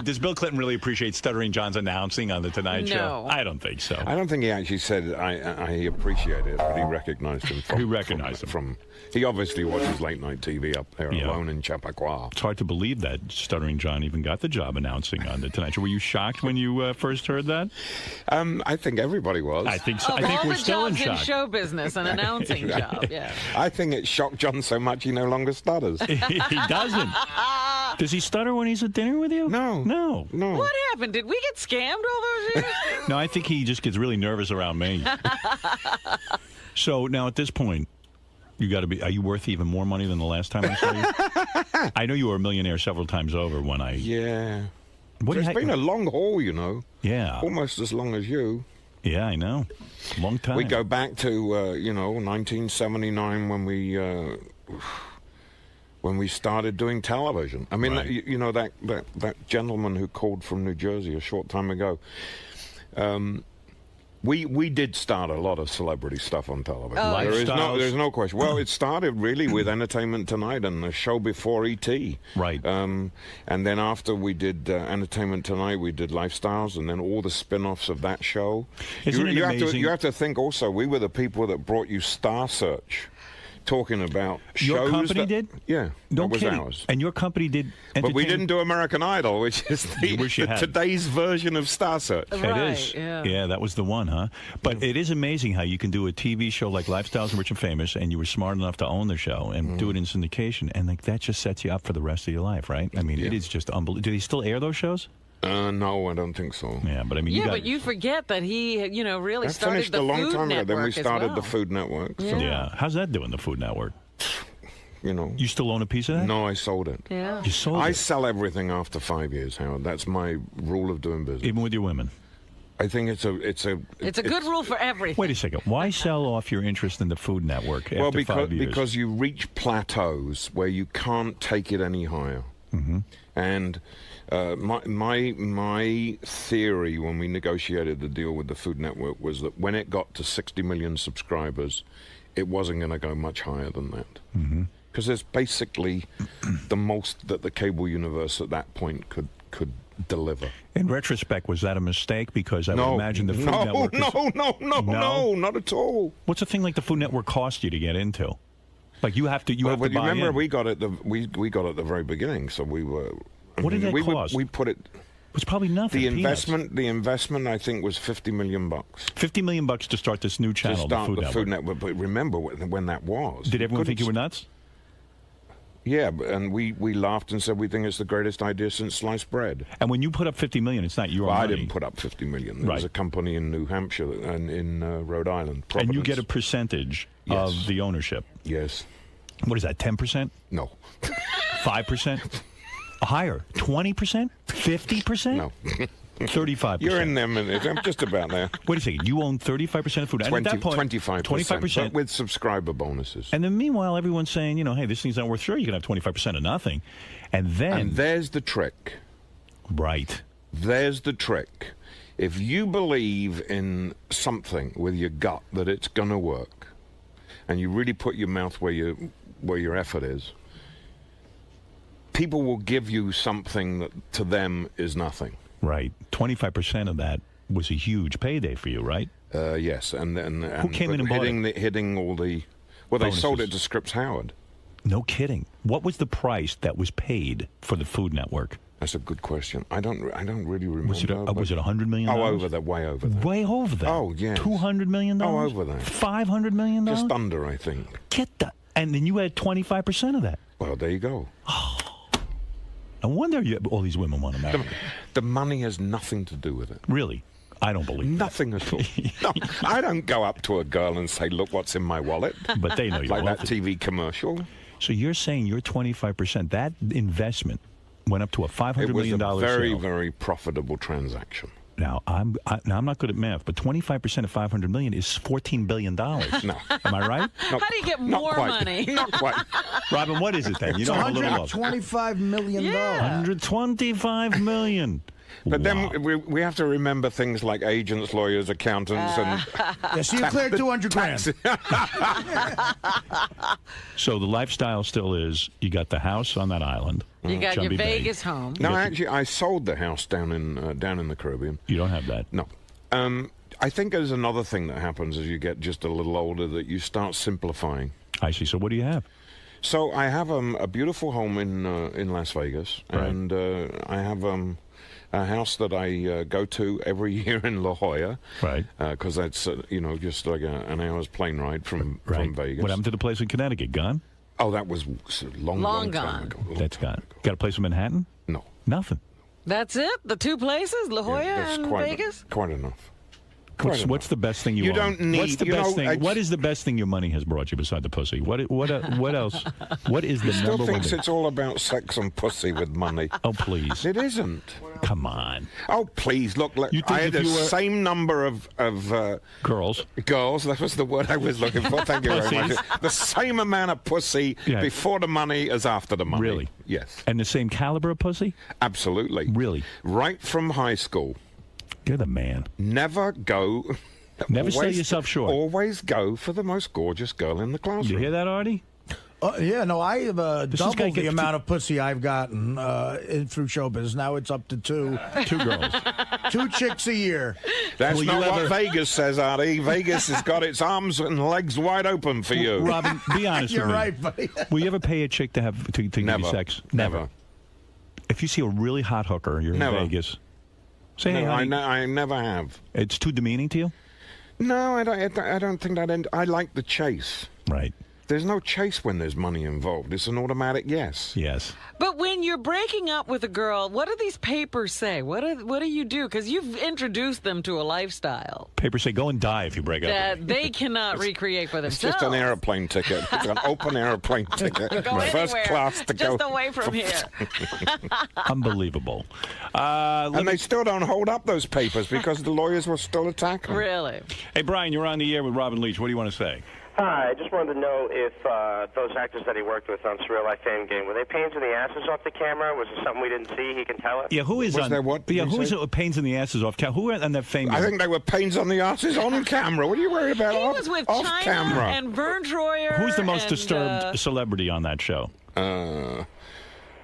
Does Bill Clinton really appreciate Stuttering John's announcing on The Tonight Show? I don't think so. I don't think he actually said I appreciate it, but he recognized him. He obviously watches late night TV up there alone in Chappaqua. It's hard to believe that Stuttering John even got the job announcing on The Tonight Show. Were you shocked when you first heard that? I think everybody was. I think so. Of I think all we're the still in jobs shock. show business, an announcing job, yeah. I think it shocked John so much he no longer stutters. He doesn't. Does he stutter when he's at dinner with you? No. What happened? Did we get scammed all those years? No, I think he just gets really nervous around me. So now at this point, are you worth even more money than the last time I saw you? I know you were a millionaire several times over when I... Yeah. It's been a long haul, you know. Yeah. Almost as long as you. Yeah, I know. Long time. We go back to, 1979 when we started doing television. I mean, that gentleman who called from New Jersey a short time ago, we did start a lot of celebrity stuff on television. There's no question. Well, it started really with Entertainment Tonight and the show before E.T. Right. And then after we did Entertainment Tonight, we did Lifestyles, and then all the spin-offs of that show. Isn't it amazing? You have to think also, we were the people that brought you Star Search. Talking about shows. Your company did? Yeah, No that was kidding. ours. And your company did But we didn't do American Idol, which is today's version of Star Search. It is. Yeah, that was the one, huh? But it is amazing how you can do a TV show like Lifestyles and Rich and Famous, and you were smart enough to own the show and do it in syndication, and that just sets you up for the rest of your life, right? I mean, it is just unbelievable. Do they still air those shows? No, I don't think so. Yeah, but I mean, but you forget that he, really I started finished the a long Food time ago. Network Then we started as well. the Food Network. So, Yeah. How's that doing, the Food Network? You still own a piece of that? No, I sold it. Yeah. You sold I it? sell everything after 5 years, Howard. That's my rule of doing business. Even with your women? I think it's a good rule for everything. Wait a second. Why sell off your interest in the Food Network after 5 years? Because you reach plateaus where you can't take it any higher. Mm-hmm. And my theory when we negotiated the deal with the Food Network was that when it got to 60 million subscribers, it wasn't going to go much higher than that. Mm-hmm. Because it's basically the most that the cable universe at that point could deliver. In retrospect, was that a mistake? Because I would imagine the Food Network... No, not at all. What's a thing like the Food Network cost you to get into? Like you have to buy remember, in. we got it at the very beginning, so we were... What did that cost? We put it... It was probably nothing. The investment, I think, was $50 million. $50 million to start this new channel, the Food Network. But remember when that was. Did everyone think you were nuts? Yeah, and we laughed and said we think it's the greatest idea since sliced bread. And when you put up $50 million, it's not your money. I didn't put up $50 million. There was a company in New Hampshire and in Rhode Island, Providence. And you get a percentage of the ownership. Yes. What is that? 10%? No. 5%? Higher? 20%? 50%? No. 35%. You're in them, and I'm just about there. Wait a second. You own 35% of Food. And at that point, 25%. But with subscriber bonuses. And then meanwhile, everyone's saying, hey, this thing's not worth sure. You can have 25% of nothing. And then... And there's the trick. Right. There's the trick. If you believe in something with your gut that it's going to work, and you really put your mouth where your effort is, people will give you something that to them is nothing. Right. 25% of that was a huge payday for you, right? Yes. And who came in and bought it? Hitting all the... Well, bonuses. They sold it to Scripps Howard. No kidding. What was the price that was paid for the Food Network? That's a good question. I don't really remember. Was it $100 million? Oh, over there, way over there. Way over there. Oh, yes. $200 million. Oh, over there. $500 million. Just under, I think. Get that, and then you had 25% of that. Well, there you go. No wonder all these women want to marry. The money has nothing to do with it. Really? I don't believe nothing at all. No, I don't go up to a girl and say, "Look, what's in my wallet." But they know you like love that it. TV commercial. So you're saying your 25%, that investment went up to a $500 million It was a very, sale. very profitable transaction. Now I'm not good at math, but 25% of $500 million is $14 billion. No, am I right? How do you get more money? Not quite. Robin, what is it then? You It's don't have a little love. $125 million. $125 million. But then we have to remember things like agents, lawyers, accountants, and Yes, you cleared $200,000. So the lifestyle still is you got the house on that island. You got your Jumbie Bay. Vegas home. No, actually, I sold the house down in the Caribbean. You don't have that. No. I think there's another thing that happens as you get just a little older, that you start simplifying. I see. So what do you have? So I have a beautiful home in Las Vegas, Right. and I have a house that I go to every year in La Jolla, right? Because that's just like an hour's plane ride from Vegas. What happened to the place in Connecticut? Gone? Oh, that was long Long time gone. ago. That's gone. Got a place in Manhattan? No. Nothing. That's it? The two places? La Jolla That's and Vegas? quite enough. What's the best thing you own? don't need. What's the best thing? What is the best thing your money has brought you beside the pussy? What else? What is the Still number thinks one? it's all about sex and pussy with money. Oh, please. It isn't. Come on. Oh, please. Look, You think I had if the you were- same number of girls. Girls, that was the word I was looking for. Thank you very much. Pussies. The same amount of pussy Yeah. before the money as after the money. Really? Yes. And the same caliber of pussy? Absolutely. Really? Right from high school. You're the man. Never go... Never sell yourself short. Always go for the most gorgeous girl in the classroom. You hear that, Artie? Yeah, no, I have This is gonna doubled the get amount of pussy I've gotten through show business. Now it's up to two. Two girls. 2 chicks a year. That's Will not you what ever- Vegas says, Artie. Vegas has got its arms and legs wide open for you. Robin, be honest You're with me. right, buddy. Will you ever pay a chick to give you Never. sex? Never. If you see a really hot hooker, you're Never. in Vegas. Say, hey, No, honey. I never have. It's too demeaning to you? No, I don't think that. I like the chase. Right. There's no chase when there's money involved. It's an automatic yes. Yes. But when you're breaking up with a girl, what do these papers say? What do you do? Because you've introduced them to a lifestyle Papers say go and die if you break up. that they cannot recreate for It's themselves. just an airplane ticket. It's an open airplane ticket. Go First anywhere, class to just go. away from here. Unbelievable. And they still don't hold up those papers because the lawyers will still attack them. Really? Hey, Brian, you're on the air with Robin Leach. What do you want to say? Hi, I just wanted to know if those actors that he worked with on Surreal Life Fame Game, were they pains in the asses off the camera? Was it something we didn't see? He can tell us? Yeah, who is Was on? there what? Yeah, Did you who is say? pains in the asses off camera? Who are on that fame? I think they were pains on the asses on camera. What are you worried about? He off, was with off China camera. and Vern Troyer. Who's the most and, disturbed celebrity on that show?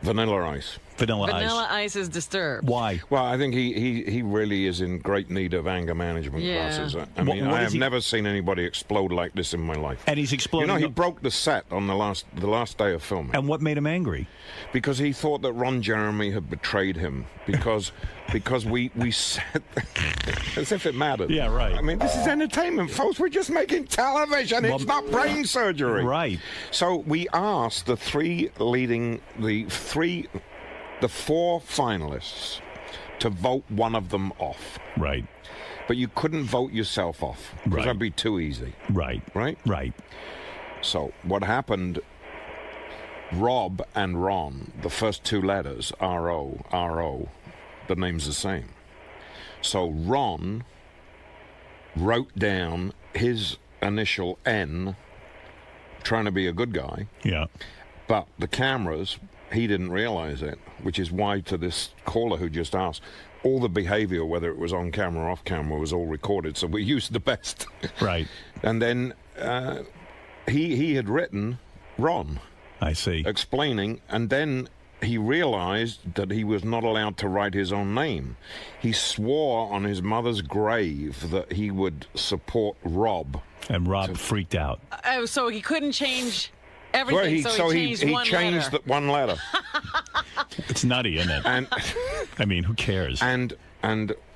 Vanilla Ice. Vanilla Vanilla Ice. Ice is disturbed. Why? Well, I think he really is in great need of anger management Yeah. classes. I What- mean, what I is have he- never seen anybody explode like this in my life. And he's You exploding. know, he broke the set on the last day of filming. And what made him angry? Because he thought that Ron Jeremy had betrayed him because we said as if it mattered. Yeah, right. I mean, this is entertainment, folks. We're just making television. It's not brain surgery. Right. So we asked the four finalists to vote one of them off. Right. But you couldn't vote yourself off because Right. that'd be too easy. Right. Right? Right. So what happened, Rob and Ron, the first two letters, R-O, the name's the same. So Ron wrote down his initial N, trying to be a good guy. Yeah. But the cameras, he didn't realize it, which is why to this caller who just asked, all the behavior, whether it was on camera or off camera, was all recorded. So we used the best. Right. And then he had written Ron. I see. Explaining, and then he realized that he was not allowed to write his own name. He swore on his mother's grave that he would support Rob. And Rob freaked out. Oh, so he couldn't change everything. Well, so he changed one changed letter. one letter. It's nutty, isn't it? And I mean, who cares? And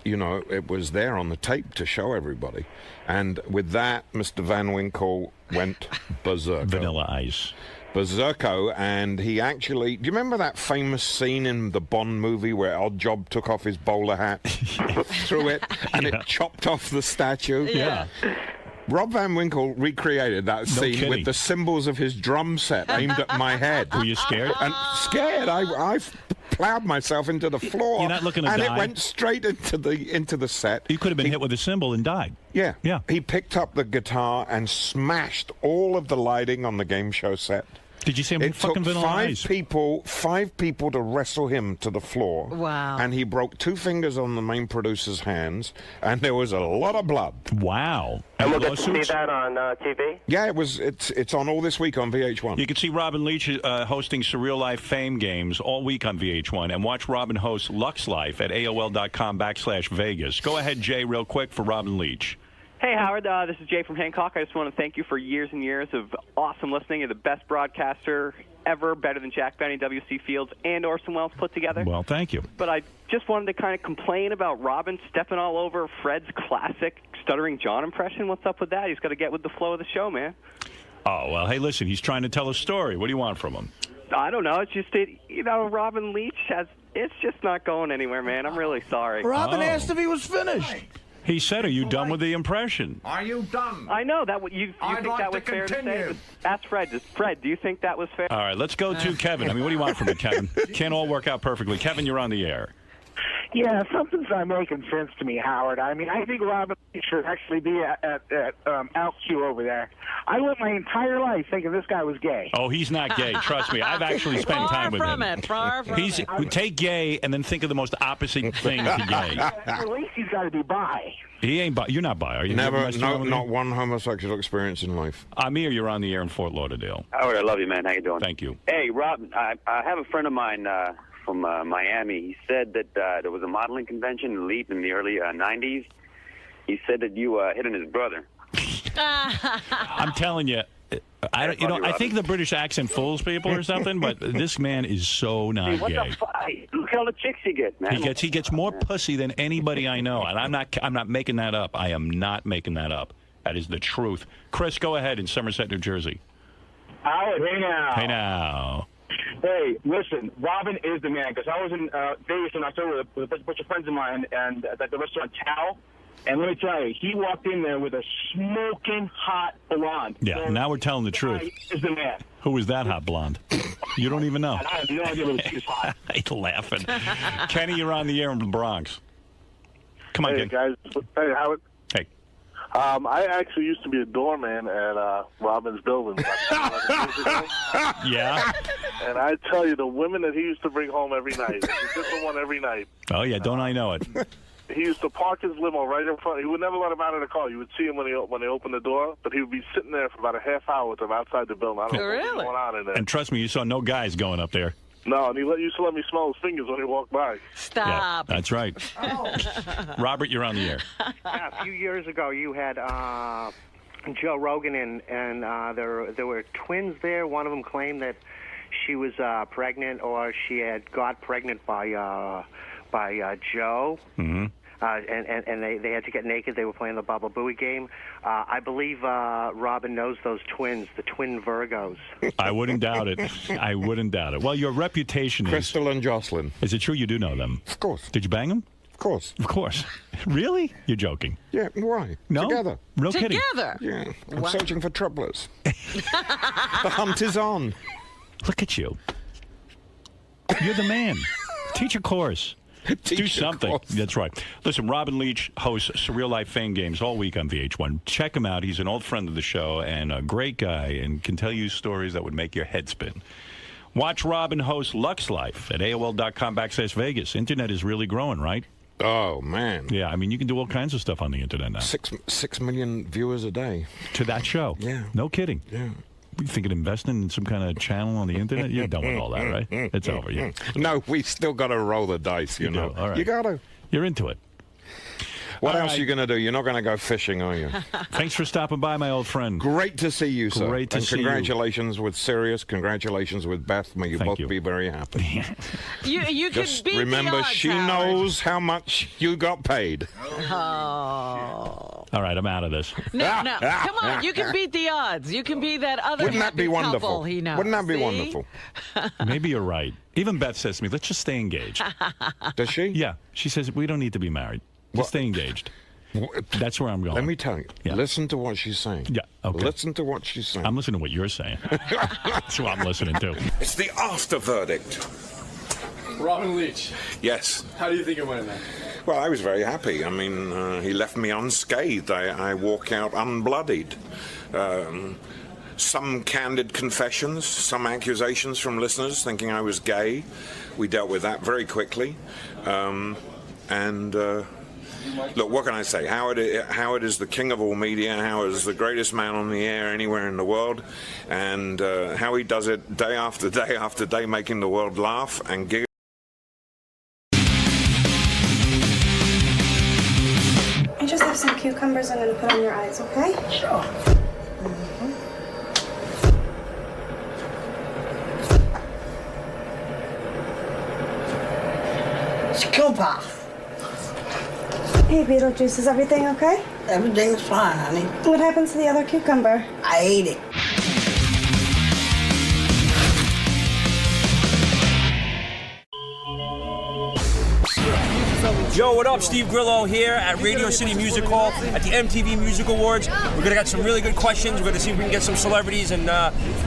you know, it was there on the tape to show everybody. And with that, Mr. Van Winkle went berserk. Vanilla Ice. Berserko, and he actually... Do you remember that famous scene in the Bond movie where Oddjob took off his bowler hat, threw it, and it chopped off the statue? Yeah. Rob Van Winkle recreated that scene with the cymbals of his drum set aimed at my head. Were you scared? And scared. I plowed myself into the floor. You're not looking to and die. it went straight into the set. You could have been hit with a cymbal and died. Yeah. Yeah. He picked up the guitar and smashed all of the lighting on the game show set. Did you see him fucking Vanilla Ice? Five people to wrestle him to the floor. Wow. And he broke 2 fingers on the main producer's hands, and there was a lot of blood. Wow. And we'll get to see that on TV? Yeah, it's on all this week on VH1. You can see Robin Leach hosting Surreal Life Fame Games all week on VH1, and watch Robin host Lux Life at AOL.com/Vegas. Go ahead, Jay, real quick for Robin Leach. Hey, Howard. This is Jay from Hancock. I just want to thank you for years and years of awesome listening. You're the best broadcaster ever, better than Jack Benny, W.C. Fields, and Orson Welles put together. Well, thank you. But I just wanted to kind of complain about Robin stepping all over Fred's classic Stuttering John impression. What's up with that? He's got to get with the flow of the show, man. Oh, well, hey, listen, he's trying to tell a story. What do you want from him? I don't know. It's just, Robin Leach it's just not going anywhere, man. I'm really sorry. Robin asked if he was finished. He said, are you done with the impression? Are you done? I know. You think that was fair to say? Ask Fred. Fred, do you think that was fair? All right, let's go to Kevin. I mean, what do you want from me, Kevin? Can't all work out perfectly. Kevin, you're on the air. Yeah, something's not making sense to me, Howard. I mean, I think Robin should actually be at LQ over there. I went my entire life thinking this guy was gay. Oh, he's not gay. Trust me. I've actually spent time with him. Far from it. Take gay and then think of the most opposite thing to gay. At least he's got to be bi. He ain't bi. You're not bi, are you? Not one homosexual experience in life. Amir, you're on the air in Fort Lauderdale. Howard, I love you, man. How you doing? Thank you. Hey, Rob, I have a friend of mine from Miami. He said that there was a modeling convention in Leach in the early 90s. He said that you hit on his brother. I'm telling you, I think the British accent fools people or something, but this man is so not Hey, what gay. the fuck? Look at all the chicks he gets, man. He gets more pussy than anybody I know, and I'm not making that up. I am not making that up. That is the truth. Chris, go ahead in Somerset, New Jersey. Howard, hey now. Hey now. Hey, listen, Robin is the man, because I was in Vegas in October with a bunch of friends of mine and at the restaurant Tao, and let me tell you, he walked in there with a smoking hot blonde. Yeah, now we're telling the truth. Is the man. Who is that hot blonde? You don't even know. I have no idea what she's hot. He's laughing. Kenny, you're on the air in the Bronx. Come on, Hey, Ken. guys. Hey, Howard. Hey. I actually used to be a doorman at Robin's building. Yeah? And I tell you, the women that he used to bring home every night, it's a different one every night. Oh, yeah, don't I know it? He used to park his limo right in front. He would never let him out of the car. You would see him when they opened the door, but he would be sitting there for about a half hour with them outside the building. I don't know what's going on in there. And trust me, you saw no guys going up there. No, and he used to let me smell his fingers when he walked by. Stop. Yeah, that's right. Robert, you're on the air. Yeah, a few years ago, you had Joe Rogan, and there were twins there. One of them claimed that she was pregnant, or she had got pregnant by Joe. Mm-hmm. And they had to get naked. They were playing the Baba Booey game. I believe Robin knows those twins, the twin Virgos. I wouldn't doubt it. I wouldn't doubt it. Well, your reputation is... Crystal and Jocelyn. Is it true you do know them? Of course. Did you bang them? Of course. Of course. Really? You're joking. Yeah, why? No? Together. Real kidding? Together? Yeah. I'm searching for troublers. The hunt is on. Look at you. You're the man. Teach a course. Do something. That's right. Listen, Robin Leach hosts Surreal Life Fame Games all week on VH1. Check him out. He's an old friend of the show and a great guy and can tell you stories that would make your head spin. Watch Robin host Lux Life at AOL.com/Vegas. Internet is really growing, right? Oh, man. Yeah, I mean, you can do all kinds of stuff on the internet now. 6 million viewers a day. To that show? Yeah. No kidding. Yeah. You thinking investing in some kind of channel on the internet? You're done with all that, right? It's over, yeah. No, we still got to roll the dice, you know. Do. All right. You got to. You're into it. What All else right. are you going to do? You're not going to go fishing, are you? Thanks for stopping by, my old friend. Great to see you, sir. Great to and see you. congratulations with Sirius. Congratulations with Beth. May you Thank both you. be very happy. You could Just beat remember, the odds, she Howard. knows how much you got paid. Oh. All right, I'm out of this. No, come on. You can beat the odds. You can be that other Wouldn't that be happy wonderful? couple he knows. Wouldn't that be See? wonderful? Maybe you're right. Even Beth says to me, let's just stay engaged. Does she? Yeah. She says, we don't need to be married. Just stay engaged. That's where I'm going. Let me tell you. Yeah. Listen to what she's saying. Yeah, okay. Listen to what she's saying. I'm listening to what you're saying. That's what I'm listening to. It's the after verdict. Robin Leach. Yes. How do you think it went in there? Well, I was very happy. I mean, he left me unscathed. I walk out unbloodied. Some candid confessions, some accusations from listeners thinking I was gay. We dealt with that very quickly. Look, what can I say? Howard is the king of all media. Howard is the greatest man on the air anywhere in the world. And how he does it day after day after day, making the world laugh and giggle. I just have some cucumbers I'm going to put on your eyes, okay? Sure. Cucumber. Hey, Beetlejuice, is everything okay? Everything's fine, honey. What happened to the other cucumber? I ate it. Yo, what up? Steve Grillo here at Radio City Music Hall at the MTV Music Awards. We're gonna get some really good questions. We're gonna see if we can get some celebrities and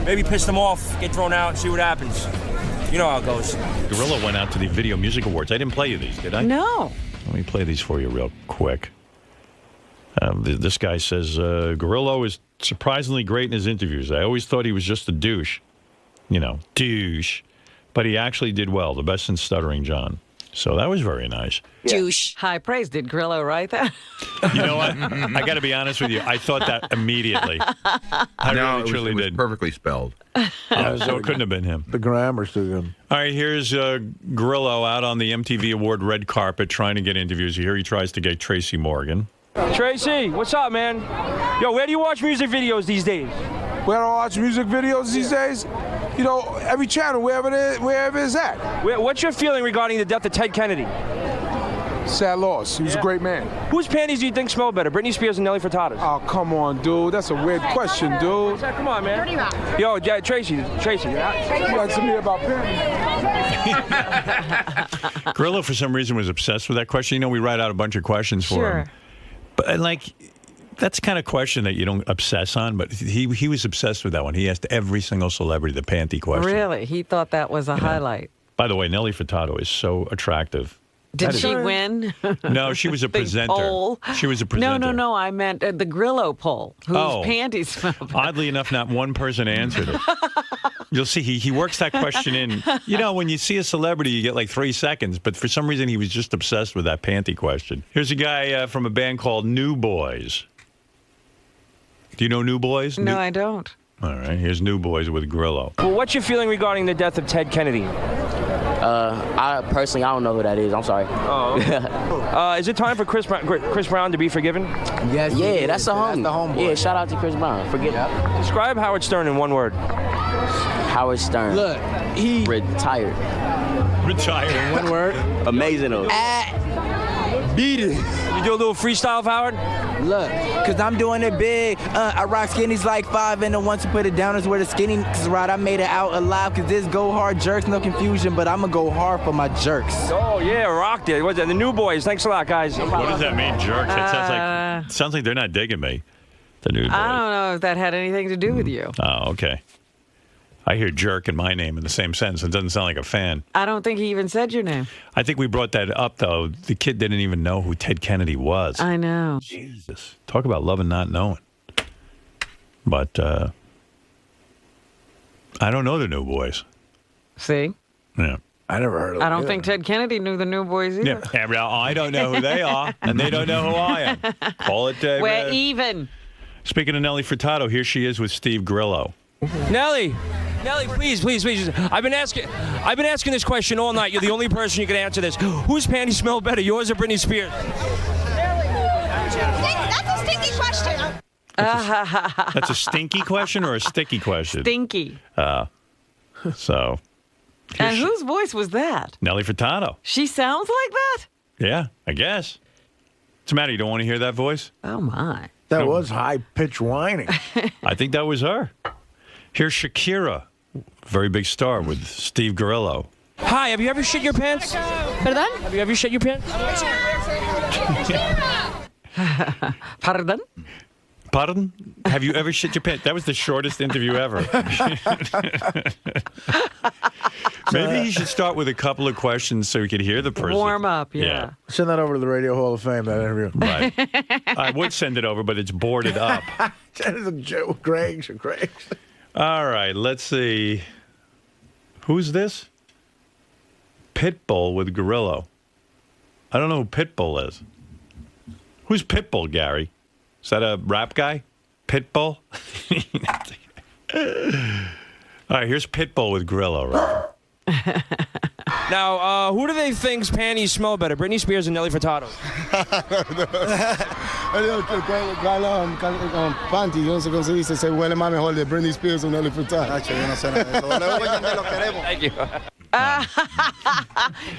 maybe piss them off, get thrown out, and see what happens. You know how it goes. Gorilla went out to the Video Music Awards. I didn't play you these, did I? No. Let me play these for you real quick. This guy says, Grillo is surprisingly great in his interviews. I always thought he was just a douche. You know, douche. But he actually did well, the best in Stuttering John. So that was very nice. Douche. High praise. Did Grillo write that? You know what? I got to be honest with you. I thought that immediately. I really, truly did. Perfectly spelled. So it couldn't have been him. The grammar's too good. All right, here's Grillo out on the MTV Award red carpet trying to get interviews. Here he tries to get Tracy Morgan. Tracy, what's up, man? Yo, where do you watch music videos these days? Where do I watch music videos these days? You know, every channel, wherever it's at. What's your feeling regarding the death of Ted Kennedy? Sad loss. He was a great man. Whose panties do you think smell better, Britney Spears and Nelly Furtado's? Oh, come on, dude. That's a weird question, dude. Come on, man. Yo, yeah, Tracy. You got to me about panties. Grillo, for some reason, was obsessed with that question. You know, we write out a bunch of questions for him. But, that's the kind of question that you don't obsess on, but he was obsessed with that one. He asked every single celebrity the panty question. Really? He thought that was a highlight. By the way, Nelly Furtado is so attractive. Did she win? No, she was a Big presenter. poll. She was a presenter. No. I meant the Grillo poll. Whose panties smell better? Oddly enough, not one person answered it. You'll see, he works that question in. You know, when you see a celebrity, you get like 3 seconds, but for some reason, he was just obsessed with that panty question. Here's a guy from a band called New Boys. Do you know New Boys? No, I don't. All right, here's New Boys with Grillo. Well, what's your feeling regarding the death of Ted Kennedy? I don't know who that is. I'm sorry. Oh. Is it time for Chris Brown to be forgiven? Yes. Yeah, that's the homeboy. Yeah, shout out to Chris Brown. Forget it. Describe Howard Stern in one word. Howard Stern. Look, he retired. Retired. In one word. Amazing. Beat it. You do a little freestyle, Howard? Look, because I'm doing it big. I rock skinnies like 5, and the ones who put it down is where the skinny right. I made it out alive because this go hard jerks, no confusion, but I'm going to go hard for my jerks. Oh, yeah, rocked it. What's that? The New Boys. Thanks a lot, guys. What does that mean, jerks? It sounds like they're not digging me. The New Boys. I don't know if that had anything to do with you. Oh, okay. I hear jerk and my name in the same sentence. It doesn't sound like a fan. I don't think he even said your name. I think we brought that up, though. The kid didn't even know who Ted Kennedy was. I know. Jesus. Talk about love and not knowing. But I don't know the New Boys. See? Yeah. I never heard of them. I don't think Ted Kennedy knew the New Boys either. Yeah, I don't know who they are, and they don't know who I am. Call it We're even. Speaking of Nelly Furtado, here she is with Steve Grillo. Nelly, please. I've been asking this question all night. You're the only person who can answer this. Whose panties smell better, yours or Britney Spears? That's a stinky question. That's a stinky question or a sticky question? Stinky. So. And whose voice was that? Nelly Furtado. She sounds like that? Yeah, I guess. What's the matter? You don't want to hear that voice? Oh, my. That was high-pitched whining. I think that was her. Here's Shakira, very big star with Steve Grillo. Hi, have you ever shit your pants? Pardon? Have you ever shit your pants? Pardon? Pardon? Have you ever shit your pants? That was the shortest interview ever. Maybe he should start with a couple of questions so we could hear the person. Warm up, yeah. Send that over to the Radio Hall of Fame, that interview. Right. I would send it over, but it's boarded up. Send it to Joe Greg's. All right, let's see. Who's this? Pitbull with Grillo. I don't know who Pitbull is. Who's Pitbull, Gary? Is that a rap guy? Pitbull? All right, here's Pitbull with Grillo, right? Now, who do they think's panties smell better, Britney Spears and Nelly Furtado? Panty, yo no sé cómo se dice, se huele más mejor de Britney Spears o Nelly Furtado. Thank you.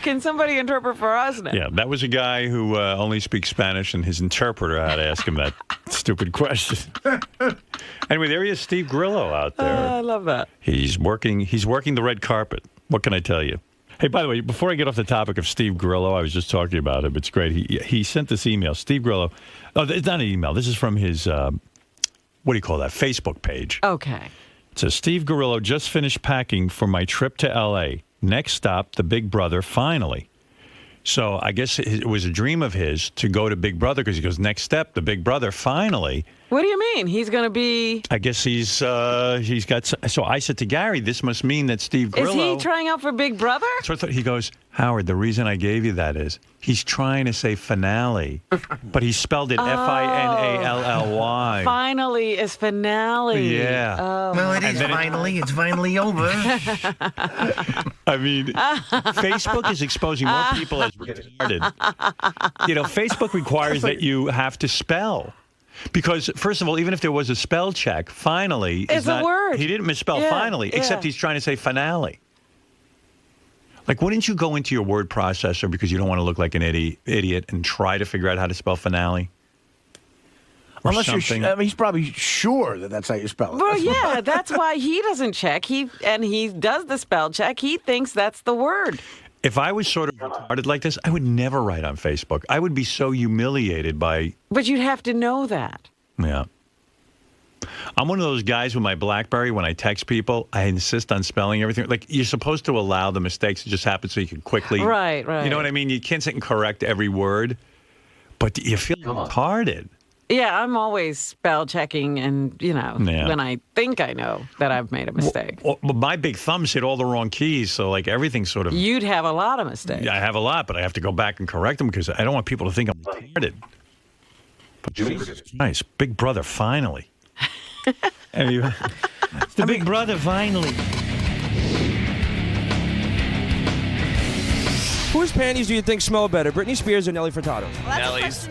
Can somebody interpret for us now? Yeah, that was a guy who only speaks Spanish, and his interpreter had to ask him that stupid question. Anyway, there he is, Steve Grillo out there. I love that. He's working the red carpet. What can I tell you? Hey, by the way, before I get off the topic of Steve Grillo, I was just talking about him. It's great. He sent this email. Steve Grillo. Oh, it's not an email. This is from his, what do you call that, Facebook page. Okay. It says, Steve Grillo just finished packing for my trip to L.A. Next stop, the Big Brother, finally. So I guess it was a dream of his to go to Big Brother because he goes, next step, the Big Brother, finally. What do you mean? He's going to be... I guess he's got... So I said to Gary, this must mean that Steve Grillo... Is he trying out for Big Brother? So I thought, he goes, Howard, the reason I gave you that is he's trying to say finale, but he spelled it F-I-N-A-L-L-Y. Finally is finale. Yeah. Oh. Well, it is finally. It's finally over. I mean, Facebook is exposing more people as retarded. You know, Facebook requires that you have to spell. Because, first of all, even if there was a spell check, finally is not... a word. He didn't misspell finally, except he's trying to say finale. Like, wouldn't you go into your word processor because you don't want to look like an idiot and try to figure out how to spell finale? Or Unless something? I mean, he's probably sure that that's how you spell it. Well, yeah, that's why he doesn't check. He does the spell check. He thinks that's the word. If I was sort of retarded like this, I would never write on Facebook. I would be so humiliated by... But you'd have to know that. Yeah. I'm one of those guys with my BlackBerry, when I text people, I insist on spelling everything. Like, you're supposed to allow the mistakes to just happen so you can quickly... Right. You know what I mean? You can't sit and correct every word, but you feel retarded. Yeah, I'm always spell checking and, when I think I know that I've made a mistake. Well, my big thumbs hit all the wrong keys, so like everything's sort of... You'd have a lot of mistakes. Yeah, I have a lot, but I have to go back and correct them because I don't want people to think I'm retarded. But Jesus Christ, Big Brother, finally. Anyway, it's the Big Brother, finally. Whose panties do you think smell better, Britney Spears or Nelly Furtado? Nelly's.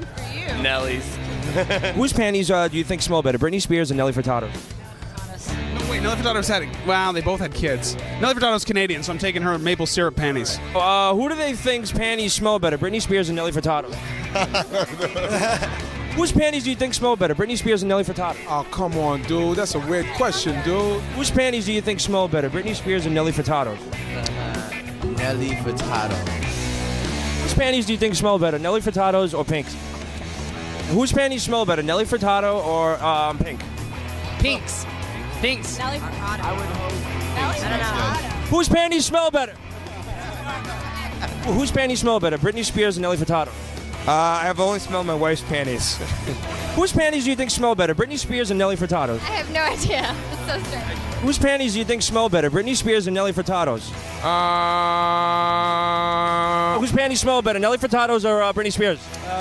Nelly's. Whose panties do you think smell better, Britney Spears or Nelly Furtado? No, wait, Nelly Furtado's they both had kids. Nelly Furtado's Canadian, so I'm taking her maple syrup panties. Who do they think's panties smell better, Britney Spears or Nelly Furtado? Whose panties do you think smell better, Britney Spears or Nelly Furtado? Oh, come on, dude. That's a weird question, dude. Whose panties do you think smell better, Britney Spears or Nelly Furtado? Nelly Furtado. Whose panties do you think smell better, Nelly Furtado's or Pink's? Whose panties smell better, Nelly Furtado or Pink? Pink's. Nelly Furtado. I would hope. Nelly Furtado. Whose panties smell better? Whose panties smell better, Britney Spears or Nelly Furtado? I've only smelled my wife's panties. Whose panties do you think smell better, Britney Spears or Nelly Furtado? I have no idea. It's so strange. Whose panties do you think smell better, Britney Spears or Nelly Furtado's? Whose panties smell better, Nelly Furtado's or Britney Spears?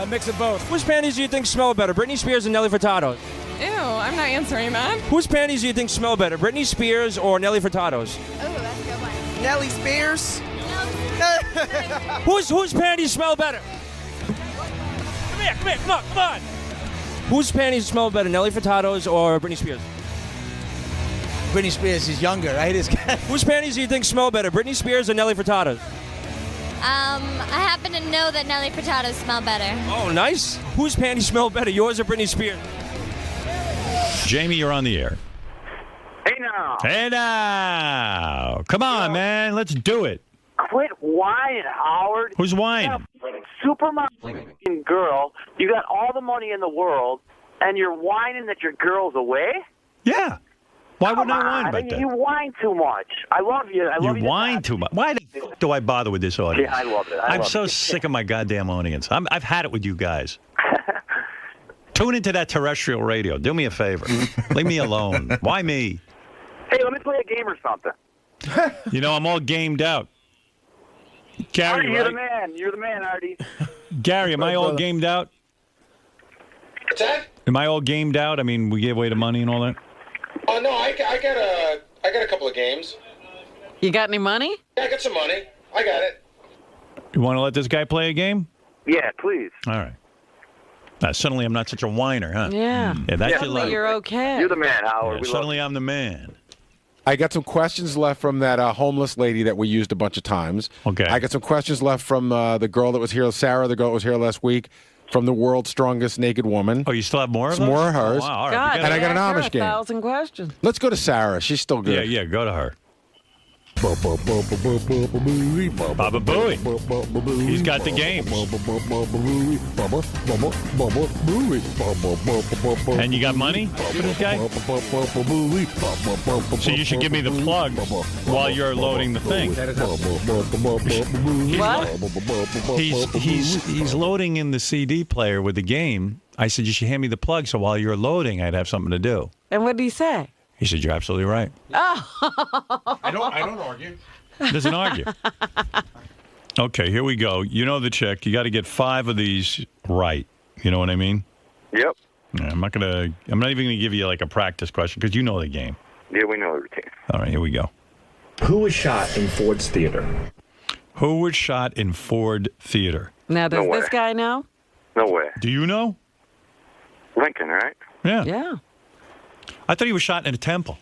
Mix of both. Whose panties do you think smell better, Britney Spears or Nelly Furtado's? Ew, I'm not answering that. Whose panties do you think smell better, Britney Spears or Nelly Furtado's? Oh, that's a good one. Nelly Spears. Whose panties smell better? Come on. Whose panties smell better, Nelly Furtado's or Britney Spears? Britney Spears is younger. I hate this guy. Whose panties do you think smell better, Britney Spears or Nelly Furtado's? I happen to know that Nelly Furtado's smell better. Oh, nice. Whose panties smell better, yours or Britney Spears? Jamie, you're on the air. Hey now. Hey now. Come on, man. Let's do it. Quit whining, Howard. Who's whining? Super fucking girl. You got all the money in the world, and you're whining that your girl's away? Yeah. Why wouldn't I whine about that? You whine too much. I love you. I love you. You whine too much. Why the f- do I bother with this audience? Yeah, I love it. I'm so sick of my goddamn audience. I've had it with you guys. Tune into that terrestrial radio. Do me a favor. Leave me alone. Why me? Hey, let me play a game or something. You know, I'm all gamed out. Gary, Artie, you're right? the man. You're the man, Artie. Gary, am I all gamed out? What's that? Am I all gamed out? I mean, we gave away the money and all that? Oh no, I got a couple of games. You got any money? Yeah, I got some money. I got it. You want to let this guy play a game? Yeah, please. All right. Suddenly I'm not such a whiner, huh? Yeah. That's Suddenly you're okay. You're the man, Howard. Yeah, suddenly I'm the man. I got some questions left from that homeless lady that we used a bunch of times. Okay. I got some questions left from the girl that was here, Sara, the girl that was here last week, from the world's strongest naked woman. Oh, you still have more of Some those? more of hers. Oh, wow, all right. God, And I got an ask her Amish game. 1,000 questions. Let's go to Sara. She's still good. Yeah, go to her. Baba Booey. He's got the games. And you got money for this guy? So you should give me the plug while you're loading the thing. What? He's loading in the CD player with the game. I said, you should hand me the plug so while you're loading, I'd have something to do. And what did he say? He said, you're absolutely right. Oh. I don't argue. Doesn't argue. Okay, here we go. You know the trick. You got to get 5 of these right. You know what I mean? Yep. Yeah, I'm not even gonna give you like a practice question because you know the game. Yeah, we know the routine. All right, here we go. Who was shot in Ford's Theater? Who was shot in Ford Theater? Now, does this guy know? No way. Do you know? Lincoln, right? Yeah. Yeah. I thought he was shot in a temple.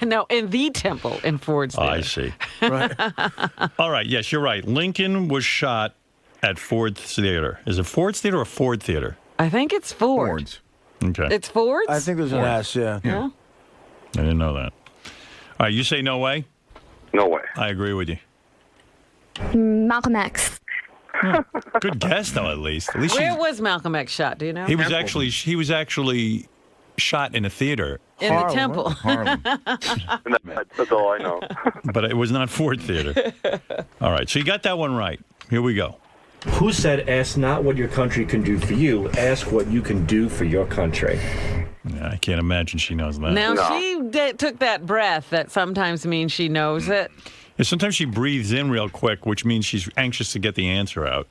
No, in the temple in Ford's Theater. I see. Right. All right. Yes, you're right. Lincoln was shot at Ford Theater. Is it Ford's Theater or Ford Theater? I think it's Ford. Ford's. Okay. It's Ford's? I think there's an S, yeah. Yeah. I didn't know that. All right. You say no way? No way. I agree with you. Malcolm X. Good guess, though. At least. Where was Malcolm X shot? Do you know? He was actually shot in a theater. In the temple. That's all I know. But it was not Ford Theater. All right, so you got that one right. Here we go. Who said, ask not what your country can do for you, ask what you can do for your country? Yeah, I can't imagine she knows that. Now, she took that breath that sometimes means she knows it. Yeah, sometimes she breathes in real quick, which means she's anxious to get the answer out.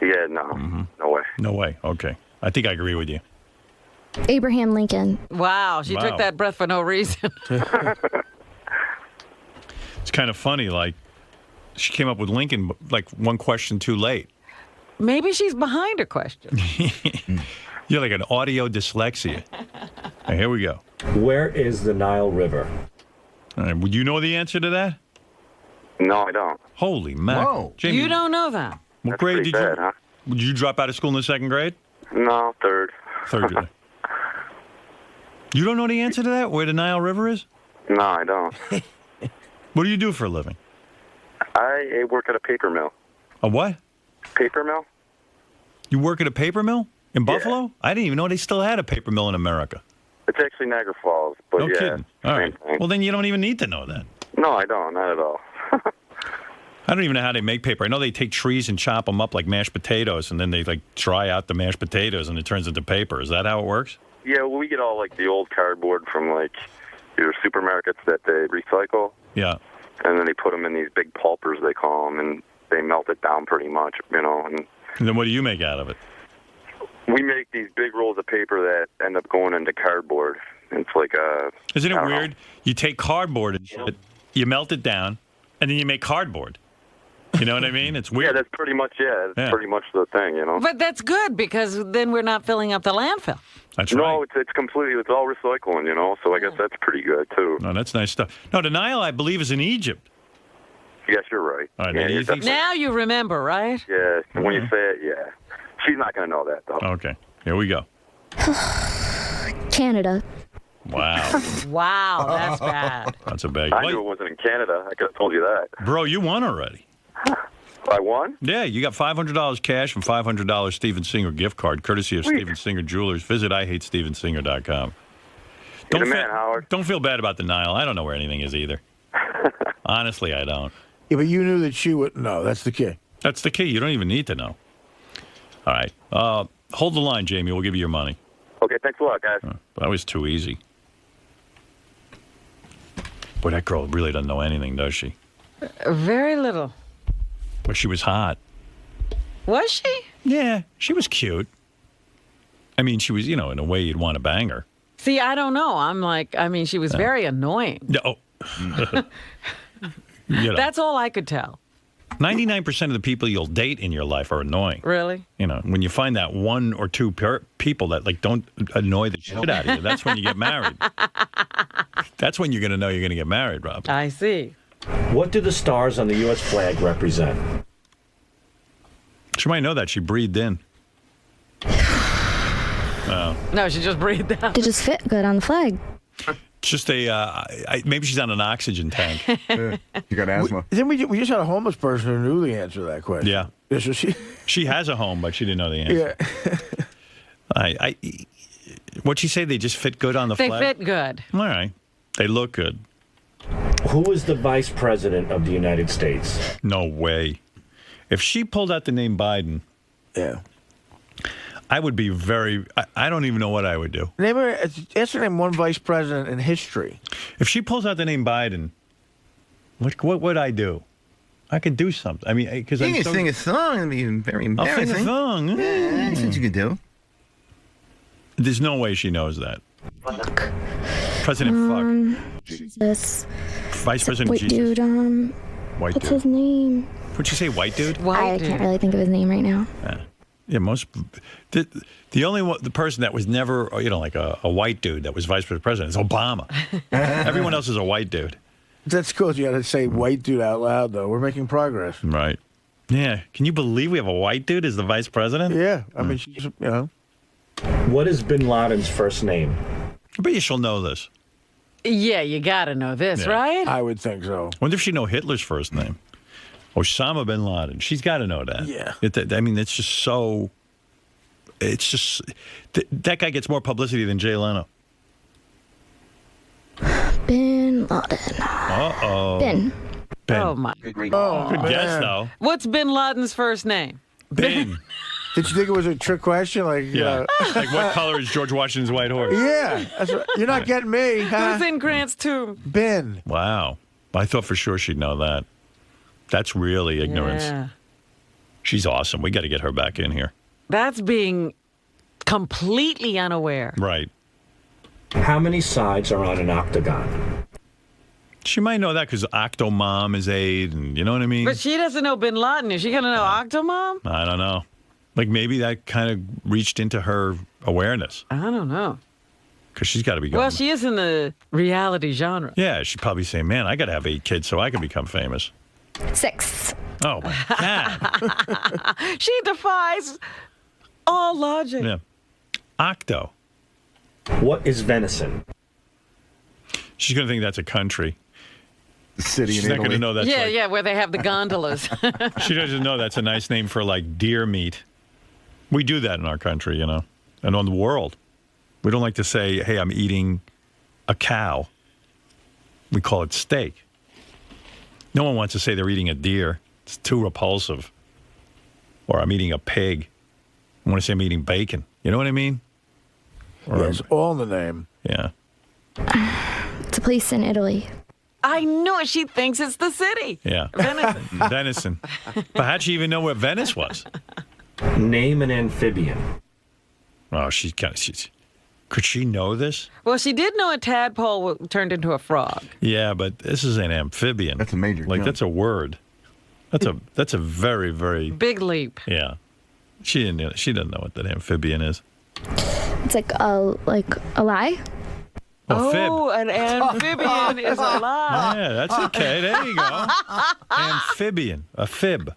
Yeah, no. No way. No way. Okay. I think I agree with you. Abraham Lincoln. Wow, she took that breath for no reason. It's kind of funny, like, she came up with Lincoln, like, one question too late. Maybe she's behind her question. You're like an audio dyslexia. Right, here we go. Where is the Nile River? All right, would you know the answer to that? No, I don't. Holy mackerel. Jamie, You don't know that. what That's grade pretty did you? bad, huh? Did you drop out of school in the 2nd grade? No, 3rd. 3rd grade. You don't know the answer to that? Where the Nile River is? No, I don't. What do you do for a living? I work at a paper mill. A what? Paper mill? You work at a paper mill in Buffalo? I didn't even know they still had a paper mill in America. It's actually Niagara Falls, but No yeah. kidding. All right. same thing. Well, then you don't even need to know that. No, I don't. Not at all. I don't even know how they make paper. I know they take trees and chop them up like mashed potatoes, and then they like dry out the mashed potatoes, and it turns into paper. Is that how it works? Yeah, well, we get all like the old cardboard from like your supermarkets that they recycle. Yeah. And then they put them in these big pulpers, they call them, and they melt it down pretty much, you know. And then what do you make out of it? we make these big rolls of paper that end up going into cardboard. It's like a... Isn't it weird? You take cardboard and shit, you melt it down, and then you make cardboard. You know what I mean? It's weird. Yeah, that's pretty much That's pretty much the thing, you know. But that's good because then we're not filling up the landfill. That's right. No, it's completely, it's all recycling, you know, so I guess that's pretty good, too. No, that's nice stuff. No, the Nile, I believe, is in Egypt. Yes, you're right. All right, yeah, now you think Now you remember, right? Yeah, when you say it, yeah. She's not going to know that, though. Okay, here we go. Canada. Wow. Wow, that's bad. That's a big. I knew it wasn't in Canada. I could have told you that. Bro, you won already. I won? Yeah, you got $500 cash and $500 Steven Singer gift card, courtesy of Steven Singer Jewelers. Visit IHateStevenSinger.com. You're the man, Howard. Don't feel bad about the Nile. I don't know where anything is either. Honestly, I don't. Yeah, but you knew that she would. No, that's the key. That's the key. You don't even need to know. All right. Hold the line, Jamie. We'll give you your money. Okay, thanks a lot, guys. That was too easy. Boy, that girl really doesn't know anything, does she? Very little. But she was hot. Was she? Yeah, she was cute. I mean, she was, in a way you'd want to bang her. See, I don't know. She was very annoying. No. That's all I could tell. 99% of the people you'll date in your life are annoying. Really? When you find that one or two people that don't annoy the shit out of you, that's when you get married. That's when you're going to know you're going to get married, Rob. I see. What do the stars on the U.S. flag represent? She might know that. She breathed in. No, she just breathed out. They just fit good on the flag. Just maybe she's on an oxygen tank. You got asthma. We just had a homeless person who knew the answer to that question. Yeah. So she has a home, but she didn't know the answer. Yeah. What'd she say? They just fit good on the flag? They fit good. All right. They look good. Who is the vice president of the United States? No way. If she pulled out the name Biden, I would be very. I don't even know what I would do. Ask her name one vice president in history. If she pulls out the name Biden, what would I do? I could do something. I mean, because you can sing a song and be very embarrassing. I'll sing a song. Yeah, that's what you could do. There's no way she knows that. President Fuck. Jesus. Vice President White Jesus. dude. White what's dude. his name? What'd you say, white dude? I can't really think of his name right now. Yeah, the only one, the person that was never, like a white dude that was vice president is Obama. Everyone else is a white dude. That's cool. You got to say white dude out loud, though. We're making progress. Right. Yeah. Can you believe we have a white dude as the vice president? Yeah. I mean, she's, What is Bin Laden's first name? I bet you she'll know this. Yeah, you got to know this, right? I would think so. Wonder if she know Hitler's first name. Osama bin Laden. She's got to know that. Yeah. It's just so. It's just that guy gets more publicity than Jay Leno. Bin Laden. Uh-oh. Ben. Oh, my. Good guess, though. What's Bin Laden's first name? Bin. Did you think it was a trick question? Yeah. Like, what color is George Washington's white horse? Yeah. That's right. You're not getting me. Huh? Who's in Grant's tomb? Ben. Wow. I thought for sure she'd know that. That's really ignorance. Yeah. She's awesome. We got to get her back in here. That's being completely unaware. Right. How many sides are on an octagon? She might know that because Octomom is 8, and you know what I mean? But she doesn't know Bin Laden. Is she going to know Octomom? I don't know. Like maybe that kind of reached into her awareness. I don't know. Because she's got to be going. Well, she is in the reality genre. Yeah, she'd probably say, man, I got to have 8 kids so I can become famous. 6. Oh, my God. She defies all logic. Yeah. Octo. What is venison? She's going to think that's a country. The city She's in not Italy. going to know that's Yeah, where they have the gondolas. She doesn't know that's a nice name for, like, deer meat. We do that in our country, and on the world. We don't like to say, hey, I'm eating a cow. We call it steak. No one wants to say they're eating a deer. It's too repulsive. Or I'm eating a pig. I want to say I'm eating bacon. You know what I mean? Yeah, it's all in the name. Yeah. It's a place in Italy. I knew it. She thinks it's the city. Yeah. Venison. Venison. But how'd she even know where Venice was? Name an amphibian. Oh, could she know this? Well, she did know a tadpole turned into a frog. Yeah, but this is an amphibian. That's a major jump. That's a word. That's a very, very big leap. Yeah. She doesn't know what that amphibian is. It's like a lie. Oh, an amphibian is a lie. Yeah, that's okay. There you go. Amphibian, a fib.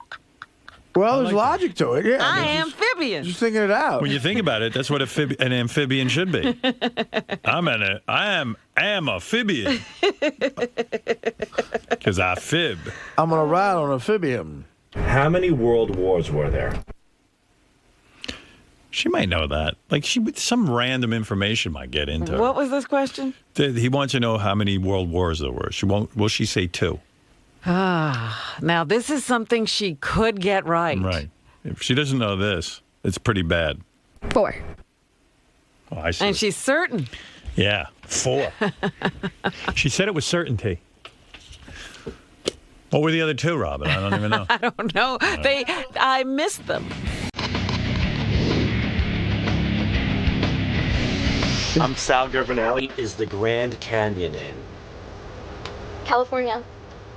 Well, there's logic to it. Yeah, amphibian. Just thinking it out. When you think about it, that's what an amphibian should be. I am amphibian. Because I fib. I'm gonna ride on an amphibian. How many world wars were there? She might know that. Like some random information might get into her. What was this question? He wants to know how many world wars there were. Will she say 2? Now this is something she could get right. Right. If she doesn't know this, it's pretty bad. 4. Oh, I see. And she's certain. Yeah, 4. She said it with certainty. What were the other 2, Robin? I don't even know. I don't know. I missed them. I'm Sal Governale. Is the Grand Canyon in? California.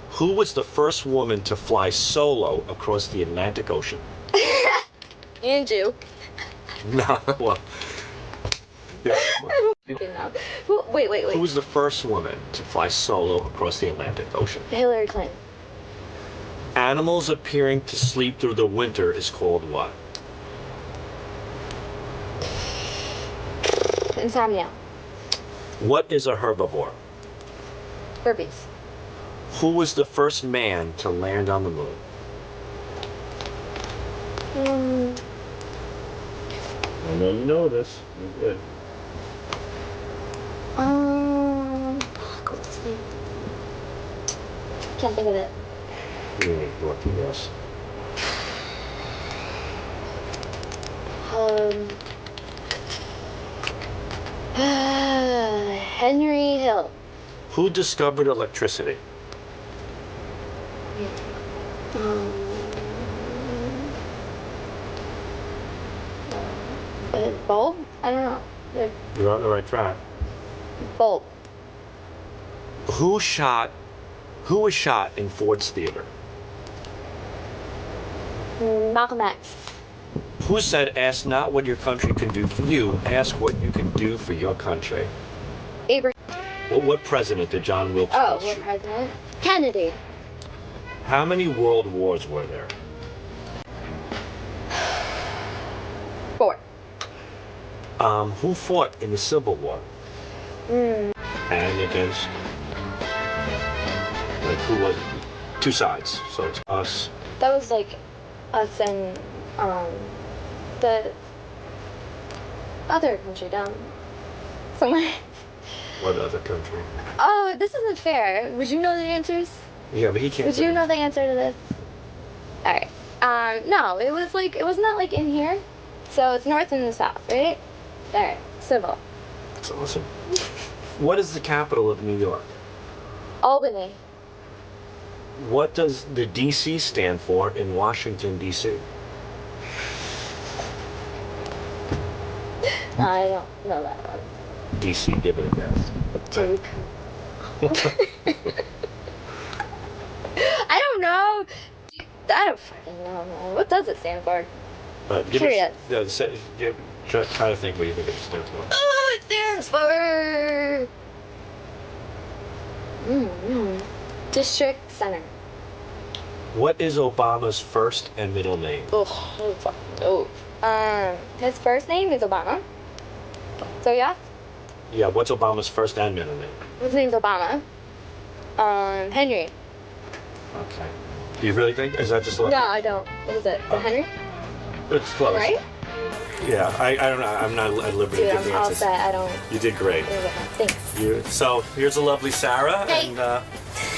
Who was the first woman to fly solo across the Atlantic Ocean? Andrew. No, well. Yeah. Wait. Who was the first woman to fly solo across the Atlantic Ocean? Hillary Clinton. Animals appearing to sleep through the winter is called what? Insomnia. What is a herbivore? Herpes. Who was the first man to land on the moon? I know you know this. You're good. What's his name? Can't think of it. Lucky guess. Henry Hill. Who discovered electricity? Bulb? I don't know. You're on the right track. Bulb. Who was shot in Ford's Theater? Malcolm X. Who said, ask not what your country can do for you, ask what you can do for your country? Abraham. Well, what president did John Wilkes Oh, shoot? what president? Kennedy. How many world wars were there? 4. Who fought in the Civil War? And against, like, who was it? 2 sides, so it's us. That was like us and the other country down somewhere. What other country? Oh, this isn't fair. Would you know the answers? Yeah, but he can't. Would you know the answer to this? All right. No, it was not like in here. So it's north and the south, right? All right. Civil. That's awesome. What is the capital of New York? Albany. What does the D.C. stand for in Washington, D.C.? I don't know that one. D.C., give it a guess. Duke. I don't know. I don't fucking know. What does it stand for? Curious. Try to think what you think it stands for. Oh, it stands for District Center. What is Obama's first and middle name? His first name is Obama. So yeah. Yeah, what's Obama's first and middle name? His name's Obama. Henry. Okay. Do you really think? Is that just? No, I don't. What is it? Henry? It's close. Right? Yeah, I don't know. I'm not at liberty to Dude, give the I'm all answers. set. I don't. You did great. Thanks. So here's a lovely Sara, Hey. and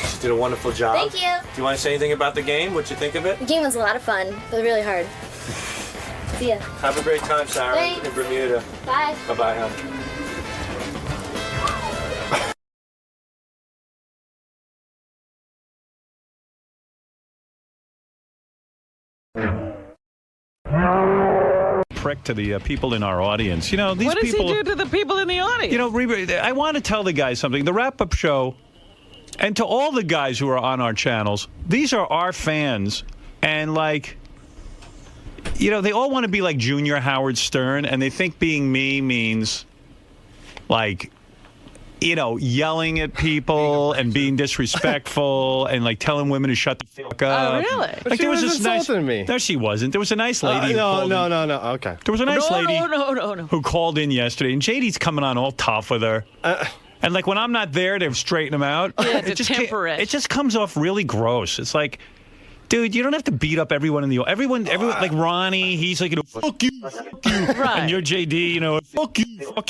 she did a wonderful job. Thank you. Do you want to say anything about the game? What'd you think of it? The game was a lot of fun, but really hard. See ya. Have a great time, Sara, Thanks. in Bermuda. Bye. Bye-bye, hon. Prick to the people in our audience. You know, these What does people. he do to the people in the audience? You know, I want to tell the guys something. The wrap-up show And to all the guys who are on our channels, these are our fans. And, like, you know, they all want to be like Junior Howard Stern, and they think being me means, like, you know, yelling at people and being disrespectful and, like, telling women to shut the fuck up. Oh, really? Like, But she there was was this nice. insulting me. No, she wasn't. There was a nice lady. No. Okay. There was a nice lady No. who called in yesterday, and JD's coming on all tough with her. And, like, when I'm not there to straighten him out, Yeah, to temper it. It just comes off really gross. It's like, dude, you don't have to beat up everyone in the everyone like Ronnie. He's like, you know, fuck you, Right. and you're JD, you know, fuck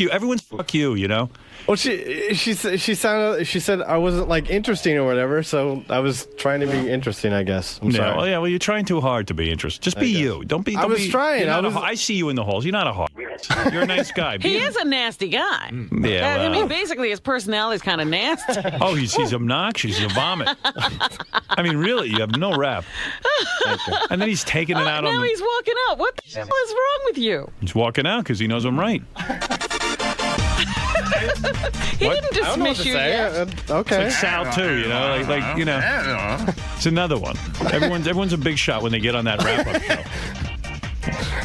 you. Everyone's fuck you, you know. Well, she said I wasn't like interesting or whatever, so I was trying to be interesting, I guess. I'm sorry. Well, you're trying too hard to be interesting. Just be you. Don't be. I was trying. I see you in the halls. You're not a hard. You're a nice guy. He is a nasty guy. Yeah, I mean, well. basically, his personality is kind of nasty. Oh, he's obnoxious. He's a vomit. I mean, really, you have no rep. And then he's taking it out on now the. he's walking out. What the hell is wrong with you? He's walking out because he knows I'm right. He didn't dismiss you yet. Okay. It's like Sal too, you know, like you know. It's another one. Everyone's a big shot when they get on that wrap-up show.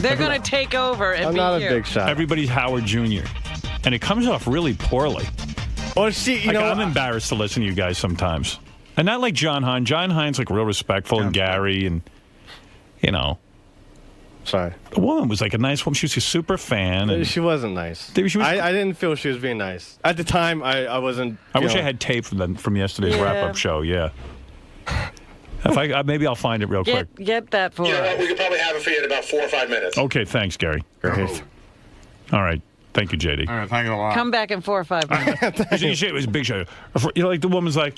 They're going to take over and I'm be not you. a big shot. Everybody's Howard Jr. And it comes off really poorly. Well, I'm embarrassed to listen to you guys sometimes. And not like John Hine. John Hine's like real respectful, and Gary, and you know. Sorry. The woman was like a nice woman. She was a super fan. And She wasn't nice. She was- I didn't feel she was being nice. At the time, I wasn't. I wish I had tape from yesterday's wrap-up show. Yeah. If maybe I'll find it real quick. Get that for us. We could probably have it for you in about 4 or 5 minutes. Okay, thanks, Gary. Great. All right. Thank you, JD. All right, thank you a lot. Come back in 4 or 5 minutes. It was a big show. You know, like the woman's like,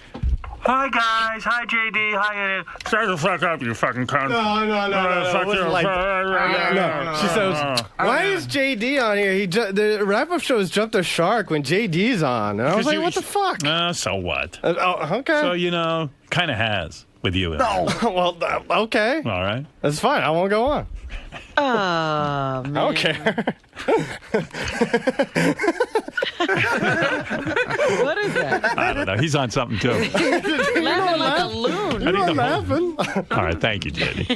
"Hi guys, hi JD, hi." Shut the fuck up, you fucking cunt. No. It wasn't like no. She says, "Why is JD on here? The wrap-up show has jumped the shark when JD's on." And I was like, "What the fuck?" So what? Okay. So you know, kind of has with you. No. Well, okay. All right. That's fine. I won't go on. Oh, man. I don't care. What is that? I don't know. He's on something too. Laughing like a loon. I think the laughing. All right. Thank you, JD.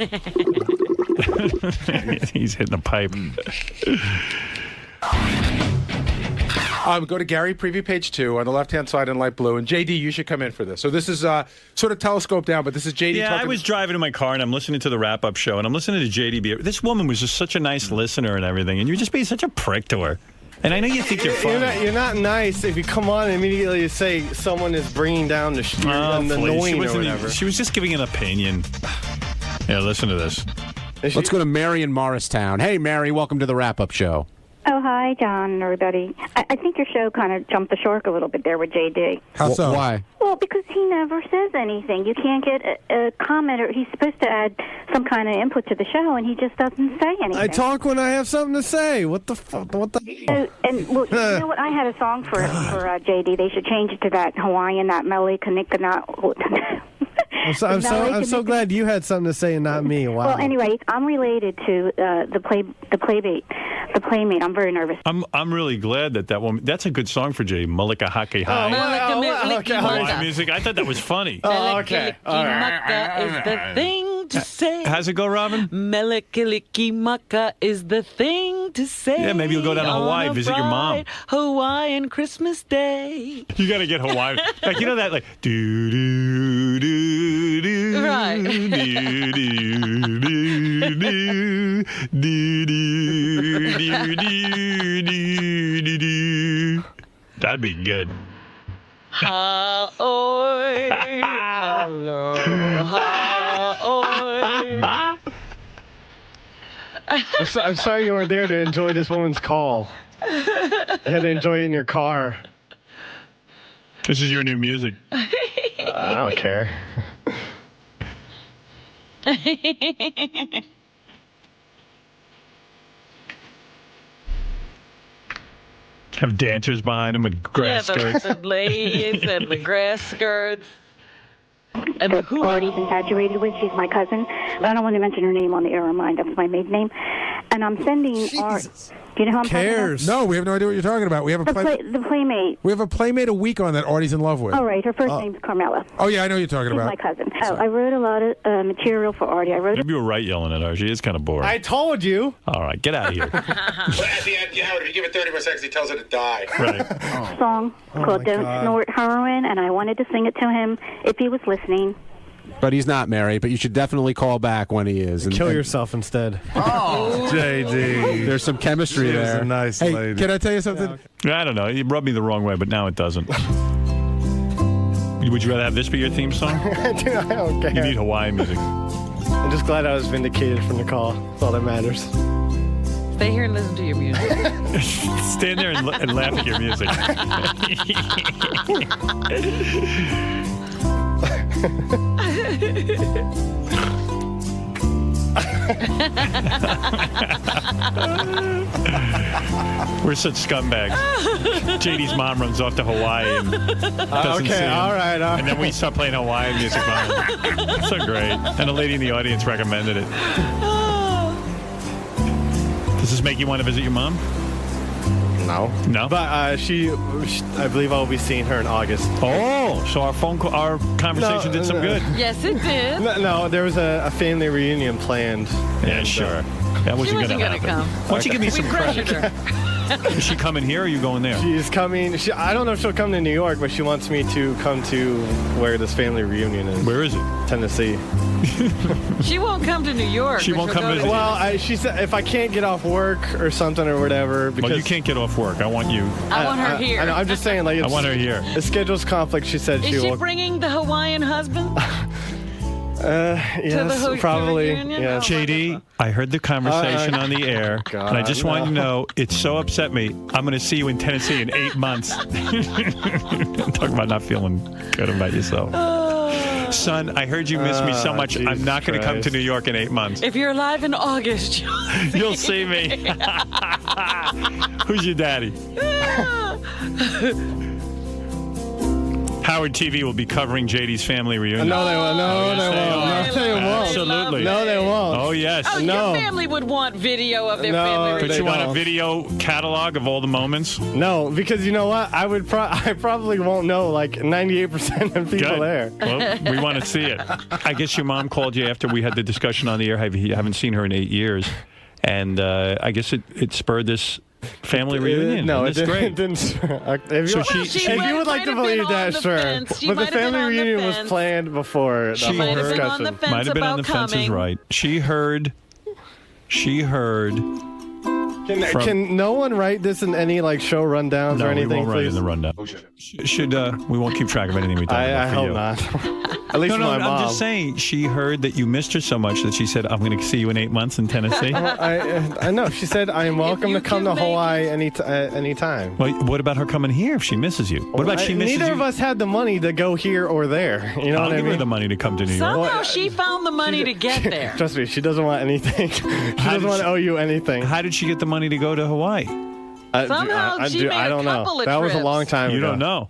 He's hitting the pipe. Go to Gary Preview page 2 on the left-hand side in light blue. And JD, you should come in for this. So this is sort of telescope down, but this is JD Yeah, talking. I was driving in my car and I'm listening to the wrap-up show and I'm listening to JD. This woman was just such a nice listener and everything, and you're just being such a prick to her. And I know you think you're funny. You're not nice if you come on and immediately say someone is bringing down the annoying or whatever. She was just giving an opinion. Yeah, listen to this. Let's go to Mary in Morristown. Hey, Mary, welcome to the wrap-up show. Oh, hi, John and everybody. I think your show kind of jumped the shark a little bit there with JD. How so? Why? Well, because he never says anything. You can't get a comment, or he's supposed to add some kind of input to the show, and he just doesn't say anything. I talk when I have something to say. What the fuck? What the? And look, you know what? I had a song for JD. They should change it to that Hawaiian, that Mele Kanikana. I'm so glad you had something to say and not me. Wow. Well, anyway, I'm related to the playmate. I'm very nervous. I'm really glad that woman. That's a good song for Jay. Malika Hake High. Music. I thought that was funny. Oh, okay. All right. Is the thing to say. How's it go, Robin? Melikilikimaka is the thing to say. Yeah, maybe you'll go down to Hawaii, visit your mom. Hawaiian Christmas Day. You got to get Hawaii. Like, you know that, like, do do do do. Right. Do do do do do do do do. That'd be good. Ha-oi. Ha-oi. I'm sorry you weren't there to enjoy this woman's call. You had to enjoy it in your car. This is your new music. I don't care. Have dancers behind them with grass skirts. The ladies and the grass skirts. And who Artie's infatuated with. She's my cousin. But I don't want to mention her name on the air or mine. That's my maiden name. And I'm sending Art Do you know who I'm talking about? No, we have no idea what you're talking about. We have a The Playmate. We have a Playmate a week on that Artie's in love with. Oh, right. Her first name's Carmela. Oh, yeah, I know you're talking She's about. my cousin. Oh, I wrote a lot of material for Artie. Maybe you were right yelling at her. She is kind of boring. I told you. All right, get out of here. But at the end, Howard, if you give it 30 more seconds, he tells her to die. Right. Song called Don't Snort Heroin, and I wanted to sing it to him if he was listening. But he's not married, but you should definitely call back when he is. Kill yourself instead. Oh, JD. There's some chemistry She there. is a nice Hey, lady. Can I tell you something? I don't know. You rubbed me the wrong way, but now it doesn't. Would you rather have this be your theme song? Dude, I don't care. You need Hawaiian music. I'm just glad I was vindicated from the call. That's all that matters. Stay here and listen to your music. Stand there and laugh at your music. We're such scumbags. JD's mom runs off to Hawaii and doesn't see him. All right. And then we start playing Hawaiian music behind him. It's so great. And a lady in the audience recommended it. Does this make you want to visit your mom? No. No? But I believe I'll be seeing her in August. Oh, so our conversation did some good. Yes, it did. No, there was a family reunion planned. Yeah, sure. That wasn't going to gonna happen. come. Why don't you give me some pressured credit? her. Is she coming here or are you going there? She's coming. I don't know if she'll come to New York, but she wants me to come to where this family reunion is. Where is it? Tennessee. She won't come to New York. She but won't she'll come go to- Well, she said if I can't get off work or something or whatever. Because Well, you can't get off work. I want you. I want her here. I know, I'm just saying, like, I want her here. The schedule's conflict. She said Is she will. bringing the Hawaiian husband? Yes, to the probably. reunion? Yes. JD, I heard the conversation on the air, and I just want you to know it so upset me. I'm going to see you in Tennessee in 8 months. Talk about not feeling good about yourself. Son, I heard you miss me so much. I'm not going to come to New York in 8 months. If you're alive in August, You'll see me. Who's your daddy? Howard TV will be covering JD's family reunion. No, they won't. No, they won't. No, they won't. Absolutely. No, they won't. Oh, yes. Oh, No. your family would want video of their No, family But reunion. you want a don't. video catalog of all the moments? No, because you know what? I probably won't know like 98% of people Good. there. Well, we want to see it. I guess your mom called you after we had the discussion on the air. You haven't seen her in 8 years. And I guess it spurred this family reunion. No, and it it's great. didn't. If So you, she- if you would like to believe that, sure. She But the might have been family on the reunion was fence. planned before the She whole might have been on the discussion. fence Might have been on the about fence is coming. right. She heard. Can no one write this in any like show rundowns No, or we anything, won't write it please? in the rundown. We won't keep track of anything we talk about. I for hope you. not. At least No, my mom. I'm just saying. She heard that you missed her so much that she said, "I'm going to see you in 8 months in Tennessee." I know. She said I am welcome to come to Hawaii anytime. Well, what about her coming here if she misses you? What about she misses Neither you? of us had the money to go here or there. You know I'll what I give mean? her the money to come to New York. Somehow she found the money to get there. Trust me, she doesn't want anything. She doesn't want to owe you anything. How did she get the money to go to Hawaii? Somehow she made I don't a couple know. of That was a trips. long time You ago. don't know.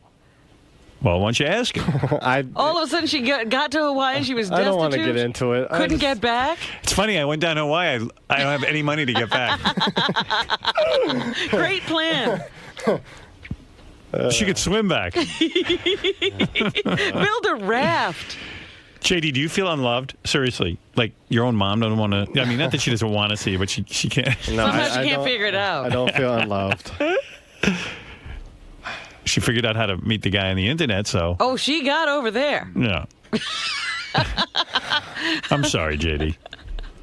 Well, why don't you ask her? All of a sudden she got to Hawaii and she was I destitute. don't want to get into it. Couldn't get back. It's funny. I went down to Hawaii. I don't have any money to get back. Great plan. She could swim back. Build a raft. JD, do you feel unloved? Seriously, like your own mom doesn't want to. I mean, not that she doesn't want to see, but she can't. No, Sometimes I you can't don't- figure it out. I don't feel unloved. She figured out how to meet the guy on the internet, so Oh, she got over there. yeah. I'm sorry, JD.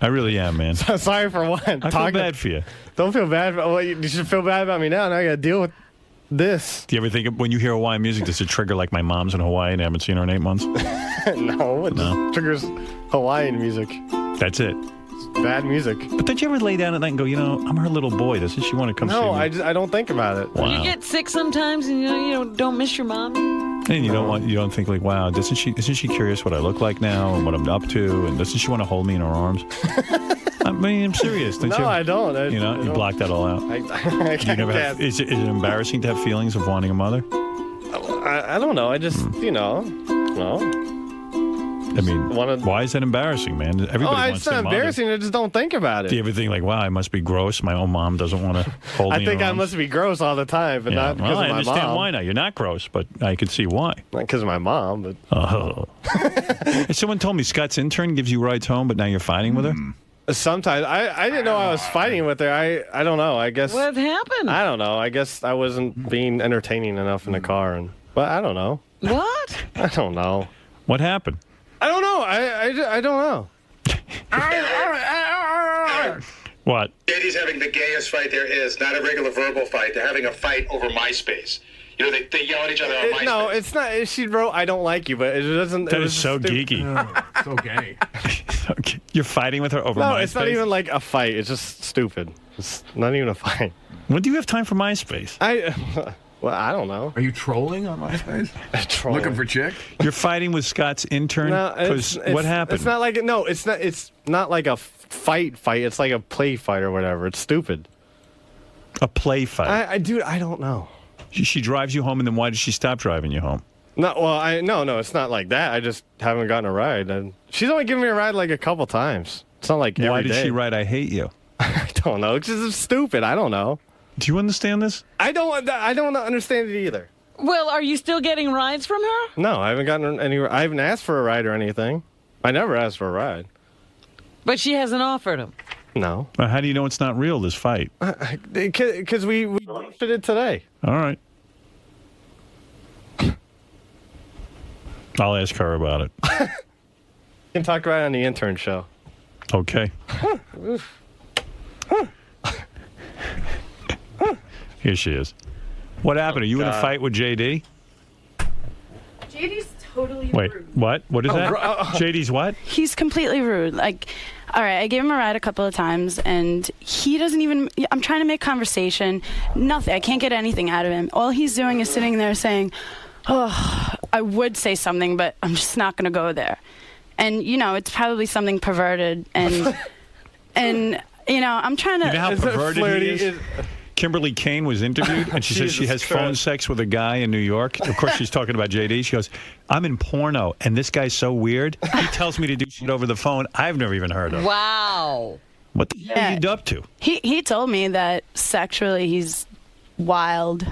I really am, man. Sorry for what? I feel bad for you. Don't feel bad. Well, you should feel bad about me now. Now I got to deal with this. Do you ever think when you hear Hawaiian music, does it trigger like my mom's in Hawaii and I haven't seen her in 8 months? No, it just triggers Hawaiian music. That's it. Bad music. But did you ever lay down at night and go, you know, I'm her little boy. Doesn't she want to come see No, me? I don't think about it. Wow. You get sick sometimes and you don't miss your mom. And you don't think like, wow, isn't she curious what I look like now and what I'm up to, and doesn't she want to hold me in her arms? I mean, I'm serious. Don't No, you? I don't. You block that all out. I Do you never have, is it embarrassing to have feelings of wanting a mother? I don't know. I just, no. I mean, why is that embarrassing, man? Everybody wants it's not their mother. embarrassing. I just don't think about it. Do you ever think like, wow, I must be gross. My own mom doesn't want to hold me. I think in her I arms. must be gross all the time, but not because well, of my I understand mom. why now. You're not gross, but I can see why. Not because of my mom, but. Oh. Someone told me Scott's intern gives you rides home, but now you're fighting with her? Sometimes. I didn't know I was fighting with her. I don't know. I guess. What happened? I don't know. I guess I wasn't being entertaining enough in the car. But I don't know. What? I don't know. What happened? I don't know. I don't know. What? JD's having the gayest fight there is, not a regular verbal fight. They're having a fight over MySpace. You know, they yell at each other on MySpace. No, it's not. She wrote, "I don't like you," but it doesn't. That is so geeky. So gay. Okay. You're fighting with her over No, MySpace? it's not even like a fight. It's just stupid. It's not even a fight. When do you have time for MySpace? Well, I don't know. Are you trolling on MySpace? Trolling. Looking for chick? You're fighting with Scott's intern? No, Because what happened? It's not like It's not like a fight. It's like a play fight or whatever. It's stupid. A play fight? Dude, I don't know. She drives you home, and then why did she stop driving you home? No, well, no, it's not like that. I just haven't gotten a ride. And she's only given me a ride like a couple times. It's not like Why every did day. she write "I hate you"? I don't know. It's just stupid. I don't know. Do you understand this? I don't understand it either. Well, are you still getting rides from her? No, I haven't gotten any. I haven't asked for a ride or anything. I never asked for a ride. But she hasn't offered them. No. Well, how do you know it's not real, this fight? Because we did it today. All right. I'll ask her about it. You can talk right on the intern show. Okay. Here she is. What happened? Are you in a fight with JD? JD's totally Wait, rude. what? What is that? JD's what? He's completely rude. Like, all right, I gave him a ride a couple of times, and he doesn't even... I'm trying to make conversation. Nothing. I can't get anything out of him. All he's doing is sitting there saying, oh, I would say something, but I'm just not going to go there. And, it's probably something perverted, and, I'm trying to... You know how perverted he is? Kimberly Kane was interviewed, and she says she has phone sex with a guy in New York. Of course, she's talking about JD. She goes, I'm in porno, and this guy's so weird. He tells me to do shit over the phone I've never even heard of. Wow. What the hell are you up to? He told me that sexually he's wild.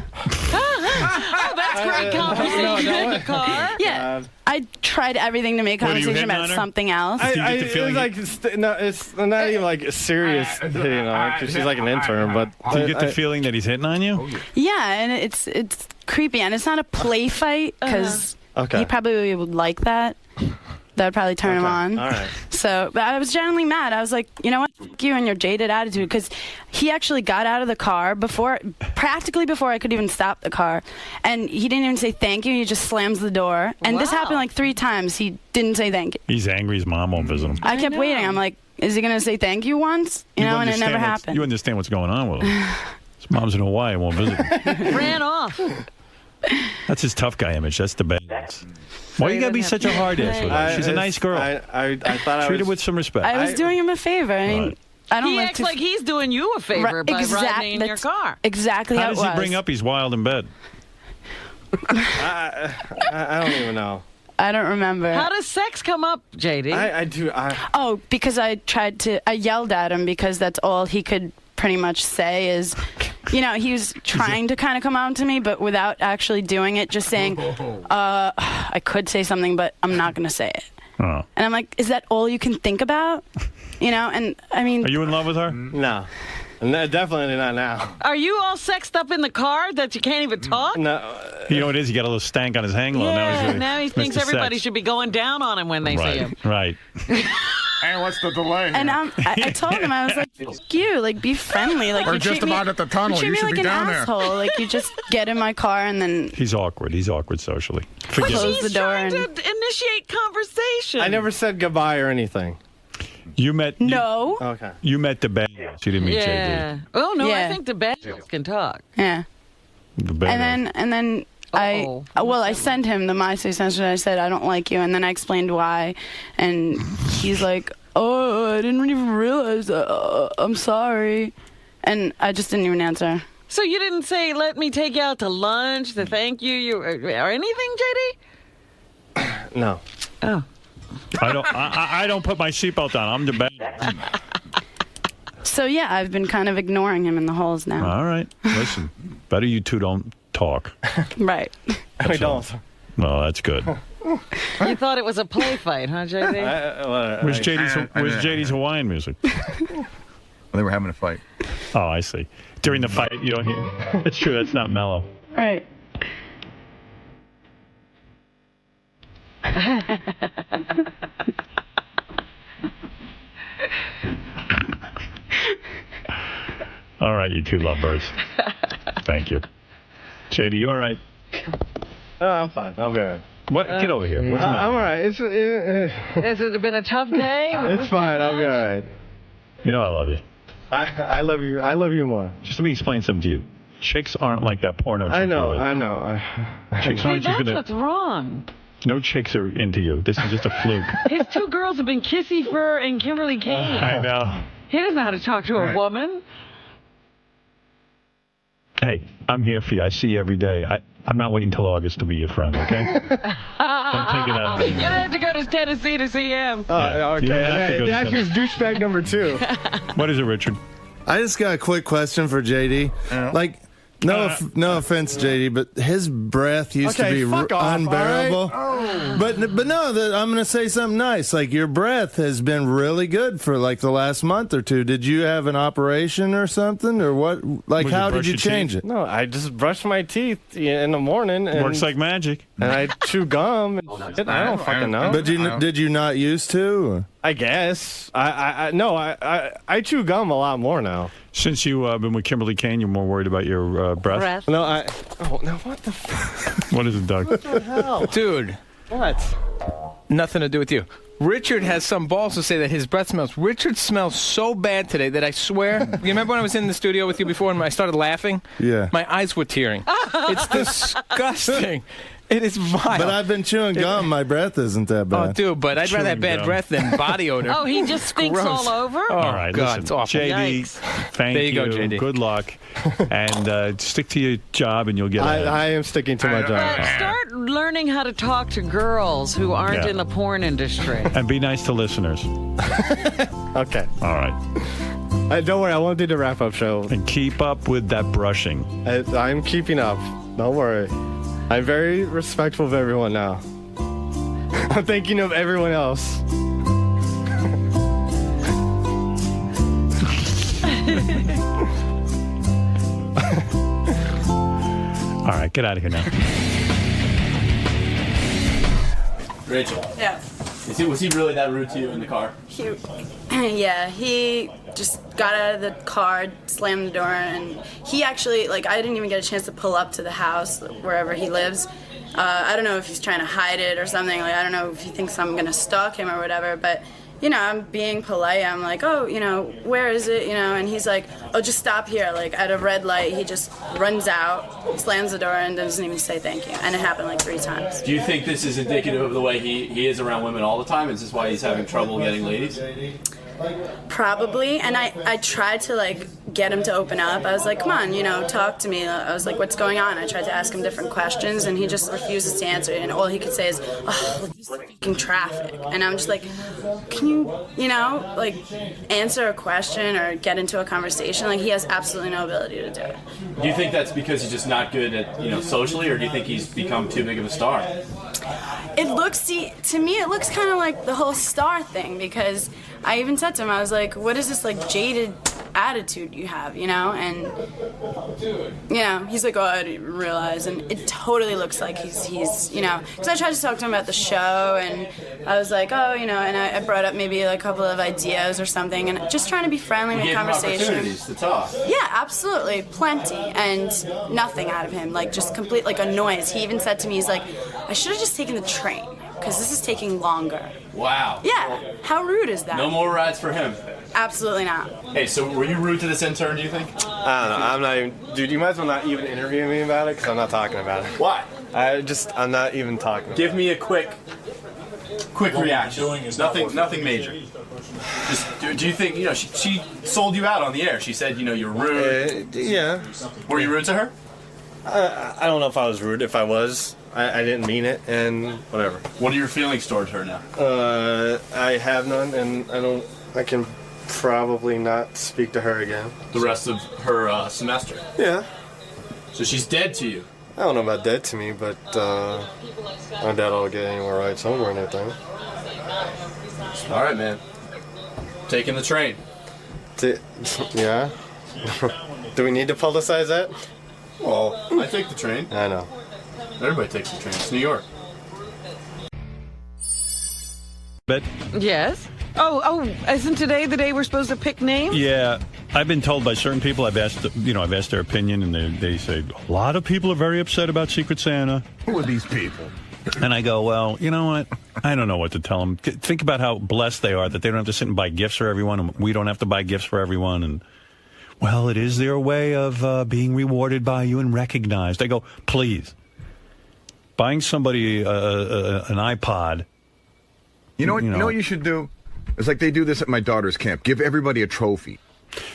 Oh, that's great conversation in the car. Yeah. I tried everything to make conversation about something else. It's not even like serious, because she's like an intern. But do you get the feeling that he's hitting on you? Yeah, and it's creepy, and it's not a play fight because he probably would like that. That would probably turn him on. All right. So, but I was genuinely mad. I was like, you know what? Fuck you and your jaded attitude. Because he actually got out of the car practically before I could even stop the car. And he didn't even say thank you. He just slams the door. And this happened like 3 times. He didn't say thank you. He's angry. His mom won't visit him. I kept waiting. I'm like, is he going to say thank you once? And it never happened. You understand what's going on with him. His mom's in Hawaii and won't visit him. Ran off. That's his tough guy image. That's the bad. Why you gotta be such a hard ass with her? She's a nice girl. I thought Treat her with some respect. I was doing him a favor. I mean, I don't he like acts like he's doing you a favor by riding in your car. Exactly how it does was. he bring up he's wild in bed? I don't even know. I don't remember. How does sex come up, JD? I do. Oh, because I yelled at him because that's all he could pretty much say is, he was trying to kind of come out to me, but without actually doing it, just saying, I could say something, but I'm not going to say it. Oh. And I'm like, is that all you can think about? And I mean... Are you in love with her? No. Definitely not now. Are you all sexed up in the car that you can't even talk? No. You know what it is? He got a little stank on his hang low. Now he thinks everybody should be going down on him when they see him. Right. And what's the delay? And I told him, I was like, fuck you, like, be friendly. Like, We're you just treat about at the tunnel. You treat You me should like be an down there. asshole. Like, you just get in my car and then... He's awkward. He's awkward socially. But Close the she's door trying and... to initiate conversation. I never said goodbye or anything. You met... No. Okay. You met the bad guys. You didn't meet JD. Oh, no, I think the bad guys can talk. Yeah. The bad guys. And then I sent him the MySpace message. I said, I don't like you. And then I explained why. And he's like, oh, I didn't even realize. I'm sorry. And I just didn't even answer. So you didn't say, let me take you out to lunch to thank you or anything, JD? No. Oh. I don't put my seatbelt on. I'm the bad. So yeah, I've been kind of ignoring him in the holes now. All right. Listen, better you two don't talk. Right. We don't. Well, that's good. You thought it was a play fight, huh, JD? Where's JD's Hawaiian music? Well, they were having a fight. Oh, I see. During the fight, you don't hear. That's true. That's not mellow. Right. All right, you two lovebirds. Thank you. JD, you all right? Oh, I'm fine. I'm good. What? Get over here. What's the matter? I'm all right. Has it been a tough day? It's fine. I'm all right. You know I love you. I love you. I love you more. Just let me explain something to you. Chicks aren't like that porno chick. I know. you're with. I know. Chicks Hey, aren't just that's gonna. what's wrong. No chicks are into you. This is just a fluke. His two girls have been Kissy Fur and Kimberly Kane. I know. He doesn't know how to talk to a woman. Hey, I'm here for you. I see you every day. I'm not waiting until August to be your friend, okay? Don't take it out of me. You have to go to Tennessee to see him. Okay. That's That's douchebag number 2. What is it, Richard? I just got a quick question for JD. Like, no offense, JD, but his breath used to be unbearable. Right? But no, I'm going to say something nice. Like, your breath has been really good for like the last month or two. Did you have an operation or something, or what? Like, how did you change it? No, I just brush my teeth in the morning. And, Works like magic. And I chew gum. And shit. I don't fucking know. But did you not used to? Or? I guess. I chew gum a lot more now. Since you've been with Kimberly Kane, you're more worried about your breath? No, no, what the fuck? What is it, Doug? What the hell? Dude. What? Nothing to do with you. Richard has some balls to say that his breath smells. Richard smells so bad today that I swear. You remember when I was in the studio with you before and I started laughing? Yeah. My eyes were tearing. It's disgusting. It is vile. But I've been chewing gum. My breath isn't that bad. Oh, dude, but I'd rather have bad breath than body odor. Oh, he just stinks Gross. all over? Oh, All right, God, listen, it's awful. JD, Yikes. thank There you go, JD. Good luck. And stick to your job and you'll get it. I am sticking to my job. Start learning how to talk to girls who aren't Yeah. in the porn industry. And be nice to listeners. Okay. All right. Don't worry, I won't do the wrap-up show. And keep up with that brushing. I'm keeping up. Don't worry. I'm very respectful of everyone now. I'm thinking of everyone else. All right, get out of here now. Rachel. Yeah. Was he really that rude to you in the car? Yeah, he just got out of the car, slammed the door, and he actually, I didn't even get a chance to pull up to the house, wherever he lives. I don't know if he's trying to hide it or something. I don't know if he thinks I'm going to stalk him or whatever, but, I'm being polite. I'm like, oh, where is it, and he's like, oh, just stop here. At a red light, he just runs out, slams the door, and doesn't even say thank you. And it happened 3 times. Do you think this is indicative of the way he is around women all the time? Is this why he's having trouble getting ladies? Probably, and I tried to get him to open up. I was like, come on, talk to me. I was like, what's going on? I tried to ask him different questions, and he just refuses to answer. And all he could say is, oh, this fucking traffic. And I'm just like, can you, answer a question or get into a conversation? He has absolutely no ability to do it. Do you think that's because he's just not good at, socially, or do you think he's become too big of a star? To me, it looks kind of like the whole star thing, because I even said to him, I was like, what is this jaded attitude you have, And, he's like, oh, I didn't realize. And it totally looks like he's because I tried to talk to him about the show, and I was like, oh, and I brought up maybe a couple of ideas or something, and just trying to be friendly, make conversation. Opportunities to talk. Yeah, absolutely, plenty, and nothing out of him, just complete, a noise. He even said to me, he's like, I should have just taken the train, because this is taking longer. Wow. Yeah, how rude is that? No more rides for him. Absolutely not. Hey, so were you rude to this intern, do you think? I don't know. I'm not even... Dude, you might as well not even interview me about it, because I'm not talking about it. Why? I'm not even talking about it. Give me a quick reaction. Nothing major. Just, do you think, she sold you out on the air. She said, you're rude. Yeah. Were you rude to her? I don't know if I was rude. If I was, I didn't mean it, and whatever. What are your feelings towards her now? I have none, and I can probably not speak to her again. The rest of her semester? Yeah. So she's dead to you? I don't know about dead to me, but I doubt I'll get anywhere right somewhere and everything. All right, man. Taking the train. Yeah? Do we need to publicize that? Well, I take the train. I know. Everybody takes the train. It's New York. But Yes. Oh, isn't today the day we're supposed to pick names? yeah, I've been told by certain people. I've asked their opinion, and they say a lot of people are very upset about Secret Santa. Who are these people? And I go, well, you know what? I don't know what to tell them. Think about how blessed they are that they don't have to sit and buy gifts for everyone, and we don't have to buy gifts for everyone. And, well, it is their way of being rewarded by you and recognized. I go, please. Buying somebody an iPod. You know what you should do? It's like they do this at my daughter's camp. Give everybody a trophy.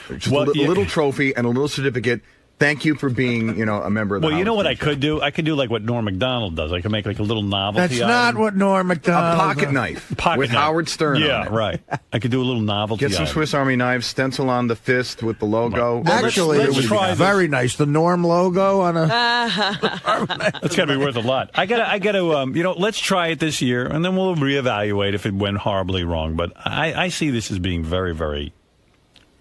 Just a little trophy and a little certificate. Thank you for being, a member of the Well, you know what I Howard could do? I could do like what Norm Macdonald does. I could make like a little novelty. That's not what Norm Macdonald. A pocket knife with Howard Stern Yeah, on it. right. I could do a little novelty. Get some item. Swiss Army knives, stencil on the fist with the logo. Actually, let's it would try be this. very nice. The Norm logo on a. That's got to be worth a lot. I gotta, let's try it this year, and then we'll reevaluate if it went horribly wrong. But I see this as being very, very.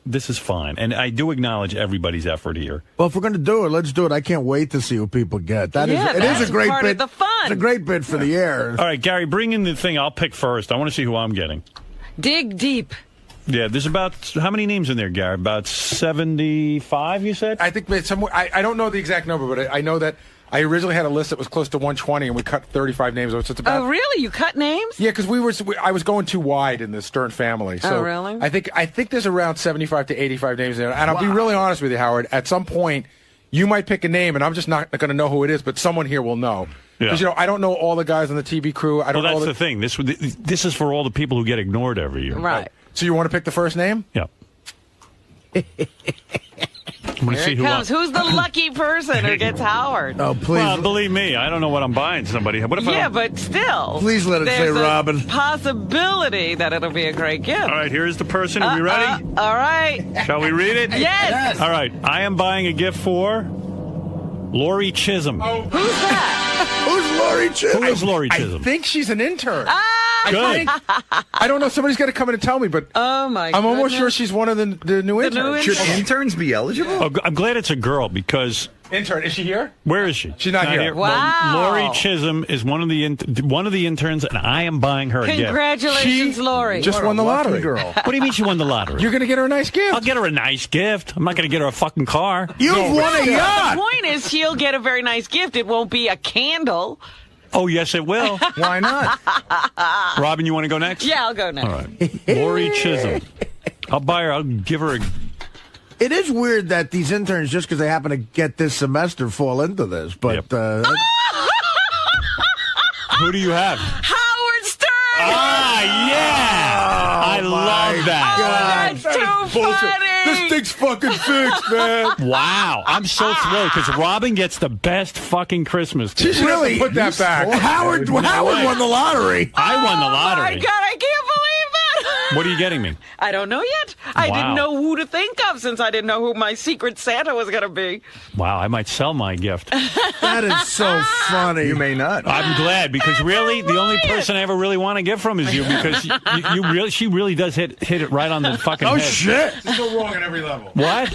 This is fine, and I do acknowledge everybody's effort here. Well, if we're going to do it, let's do it. I can't wait to see what people get. It is a great part bit. of the fun. It's a great bit for the air. All right, Gary, bring in the thing. I'll pick first. I want to see who I'm getting. Dig deep. Yeah, there's about how many names in there, Gary? About 75, you said? I think somewhere. I don't know the exact number, but I know that I originally had a list that was close to 120, and we cut 35 names. So it's about. Oh, really? You cut names? Yeah, because I was going too wide in the Stern family. So really? I think there's around 75 to 85 names there. And I'll be really honest with you, Howard. At some point, you might pick a name, and I'm just not going to know who it is, but someone here will know. Because I don't know all the guys on the TV crew. I don't know. Well, that's the thing. This is for all the people who get ignored every year. Right. So you want to pick the first name? Yeah. I'm going to see Here it comes. Who's the lucky person who gets Howard? Oh, please. Well, believe me, I don't know what I'm buying somebody. What if but still. Please let it say there's a Robin. Possibility that it'll be a great gift. All right, here's the person. Are we ready? All right. Shall we read it? Yes. All right. I am buying a gift for Lori Chisholm. Oh. Who's that? Who's Lori Chisholm? Who is Lori Chisholm? I think she's an intern. Good. I don't know. Somebody's got to come in and tell me, but oh my! I'm almost sure she's one of the new interns. Should interns be eligible? Oh, I'm glad it's a girl because. Intern, is she here? Where is she? She's not here. Wow. Well, Lori Chisholm is one of the interns, and I am buying her a gift. Congratulations, Lori. Just won the lottery. Girl. What do you mean she won the lottery? You're going to get her a nice gift. I'll get her a nice gift. I'm not going to get her a fucking car. You've won a yacht. The point is, she'll get a very nice gift. It won't be a candle. Oh, yes, it will. Why not? Robin, you want to go next? Yeah, I'll go next. All right. Lori Chisholm. I'll buy her. I'll give her a... It is weird that these interns, just because they happen to get this semester, fall into this. But who do you have? Howard Stern. Yeah! I love that. Oh, that's too funny. This thing's fucking fixed, man. Wow. I'm so thrilled because Robin gets the best fucking Christmas gift. She really put that back. Howard won the lottery. I won the Oh lottery. my God, I can't believe it. What are you getting me? I don't know yet. I didn't know who to think of since I didn't know who my secret Santa was going to be. Wow, I might sell my gift. That is so funny. You may not. I'm glad because really the only person I ever really want to get from is you because she really does hit it right on the fucking head. Shit. This is so wrong at every level. What?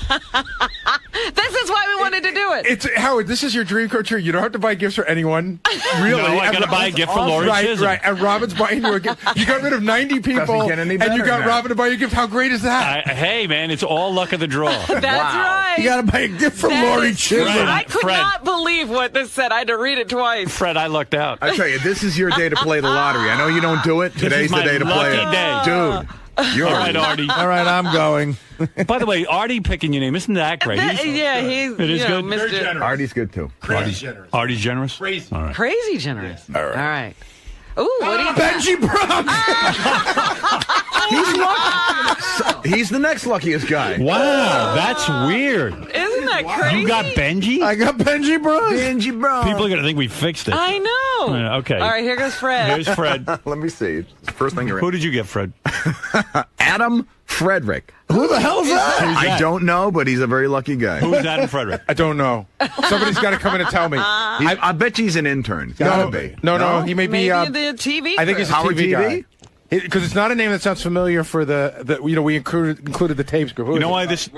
This is why we wanted to do it. It's Howard, this is your dream come true. You don't have to buy gifts for anyone. Really. No, I got to buy a gift for Lori Chisholm. Right, and Robin's buying you a gift. You got rid of 90 people, get any and better you got than that. Robin to buy you a gift. How great is that? Hey, man, it's all luck of the draw. That's right. You got to buy a gift from That Lori is Chisholm. true. I could Fred. not believe what this said. I had to read it twice. Fred, I lucked out. I tell you, this is your day to play the lottery. I know you don't do it. Today's the my day to play lucky it. day. Dude. You're All right, Artie. All right, I'm going. By the way, Artie picking your name, isn't that great? He's It is good. Mr. Artie's good, too. Artie's generous? Crazy. All right. Crazy generous. All right. Ooh, what do you Benjy Brown. He's lucky. He's the next luckiest guy. Wow, that's weird. Isn't Isn't that crazy? You got Benjy? I got Benjy Bros. Benjy Bros. People are going to think we fixed it. I know. Okay. All right, here goes Fred. Here's Fred. Let me see. It's the first thing you're Who did you get, Fred? Adam Frederick. Who the hell's that? I don't know, but he's a very lucky guy. Who's Adam Frederick? I don't know. Somebody's got to come in and tell me. I bet you he's an intern. Gotta be. No, he may be. Maybe the TV. I think he's a Howard TV TV? guy. Because it's not a name that sounds familiar for the we included the tapes crew. You know why this?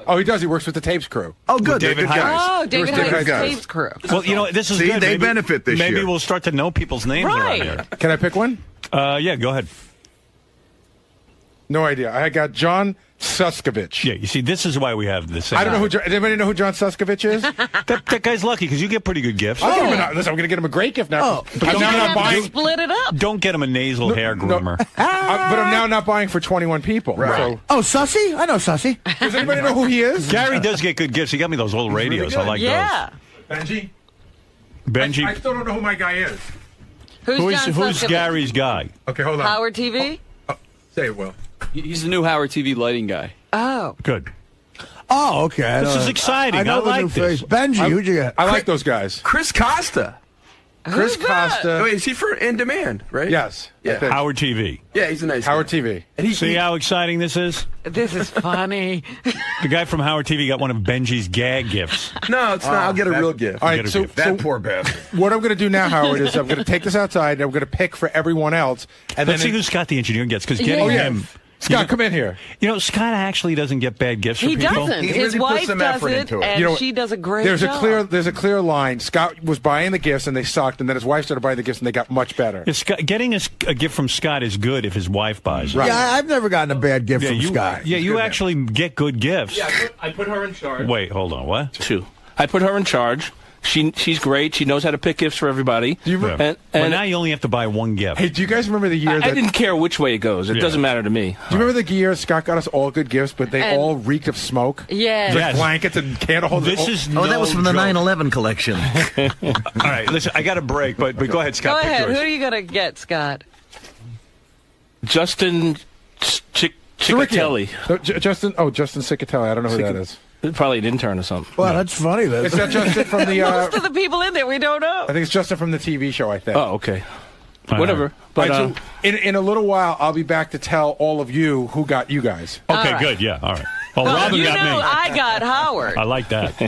Oh, he does. He works with the tapes crew. Oh, good. They're David good guys. Oh, David David Hyde's guys. tapes crew. Well, you know, this is See, good. they Maybe- benefit this Maybe year. we'll start to know people's names Right. around here. Can I pick one? Yeah, go ahead. No idea. I got John Suskovich. Yeah, you see, this is why we have the same. I don't know who. Does anybody know who John Suskovich is? that guy's lucky because you get pretty good gifts. I'll give him listen, I'm going to get him a great gift now. But I'm now not buying. Split it up. Don't get him a nasal hair groomer. But I'm now not buying for 21 people. Right. Oh, Sussy? I know Sussy. Does anybody know who he is? Gary does get good gifts. He got me those old radios. I like Yeah. Benjy. those. Benjy. I still don't know who my guy is. Who's John Who's Suskovich? Gary's guy? Okay, hold on. Howard TV? Say it, Will. He's the new Howard TV lighting guy. Oh. Good. Oh, okay. This is exciting. I know the like new this. face. Benjy, who'd you get? I like those guys. Chris Costa. Chris Costa. Oh, is he for In Demand, right? Yes. Yeah. Howard TV. Yeah, he's a nice Howard guy. TV. And See how exciting this is? This is funny. The guy from Howard TV got one of Benjy's gag gifts. No, it's not. I'll get a real gift. All right, so That poor bastard. what I'm going to do now, Howard, is I'm going to take this outside and I'm going to pick for everyone else. And Let's see then who Scott the engineer gets, because getting him... Scott, come in here. You know, Scott actually doesn't get bad gifts for He people. doesn't. He His really puts wife some does effort it, into it. and You know, she does a great There's job. a clear line. Scott was buying the gifts and they sucked, and then his wife started buying the gifts and they got much better. Yeah, Scott, getting a gift from Scott is good if his wife buys it. Yeah, I've never gotten a bad gift from you, Scott. Yeah, you actually get good gifts. Yeah, I put her in charge. Wait, hold on. What? Two. I put her in charge. She's great. She knows how to pick gifts for everybody. But now you only have to buy one gift. Hey, do you guys remember the year I didn't care which way it goes. It doesn't matter to me. Do you remember the year Scott got us all good gifts, but they all reeked of smoke? Yeah. Like blankets and candle holders. This is that was from the 9/11 collection. All right, listen, I got a break, but go ahead, Scott. Go pick ahead. yours. Who are you going to get, Scott? Justin Ciccatelli. Justin Ciccatelli. I don't know who that is. Probably an intern or something. Well, that's funny. It's not Justin from the... Most of the people in there, we don't know. I think it's Justin from the TV show, I think. Oh, okay. Whatever. But All right, so in a little while, I'll be back to tell all of you who got you guys. Okay, good. Yeah, all right. Well, Robin you got know me. I got Howard. I like that.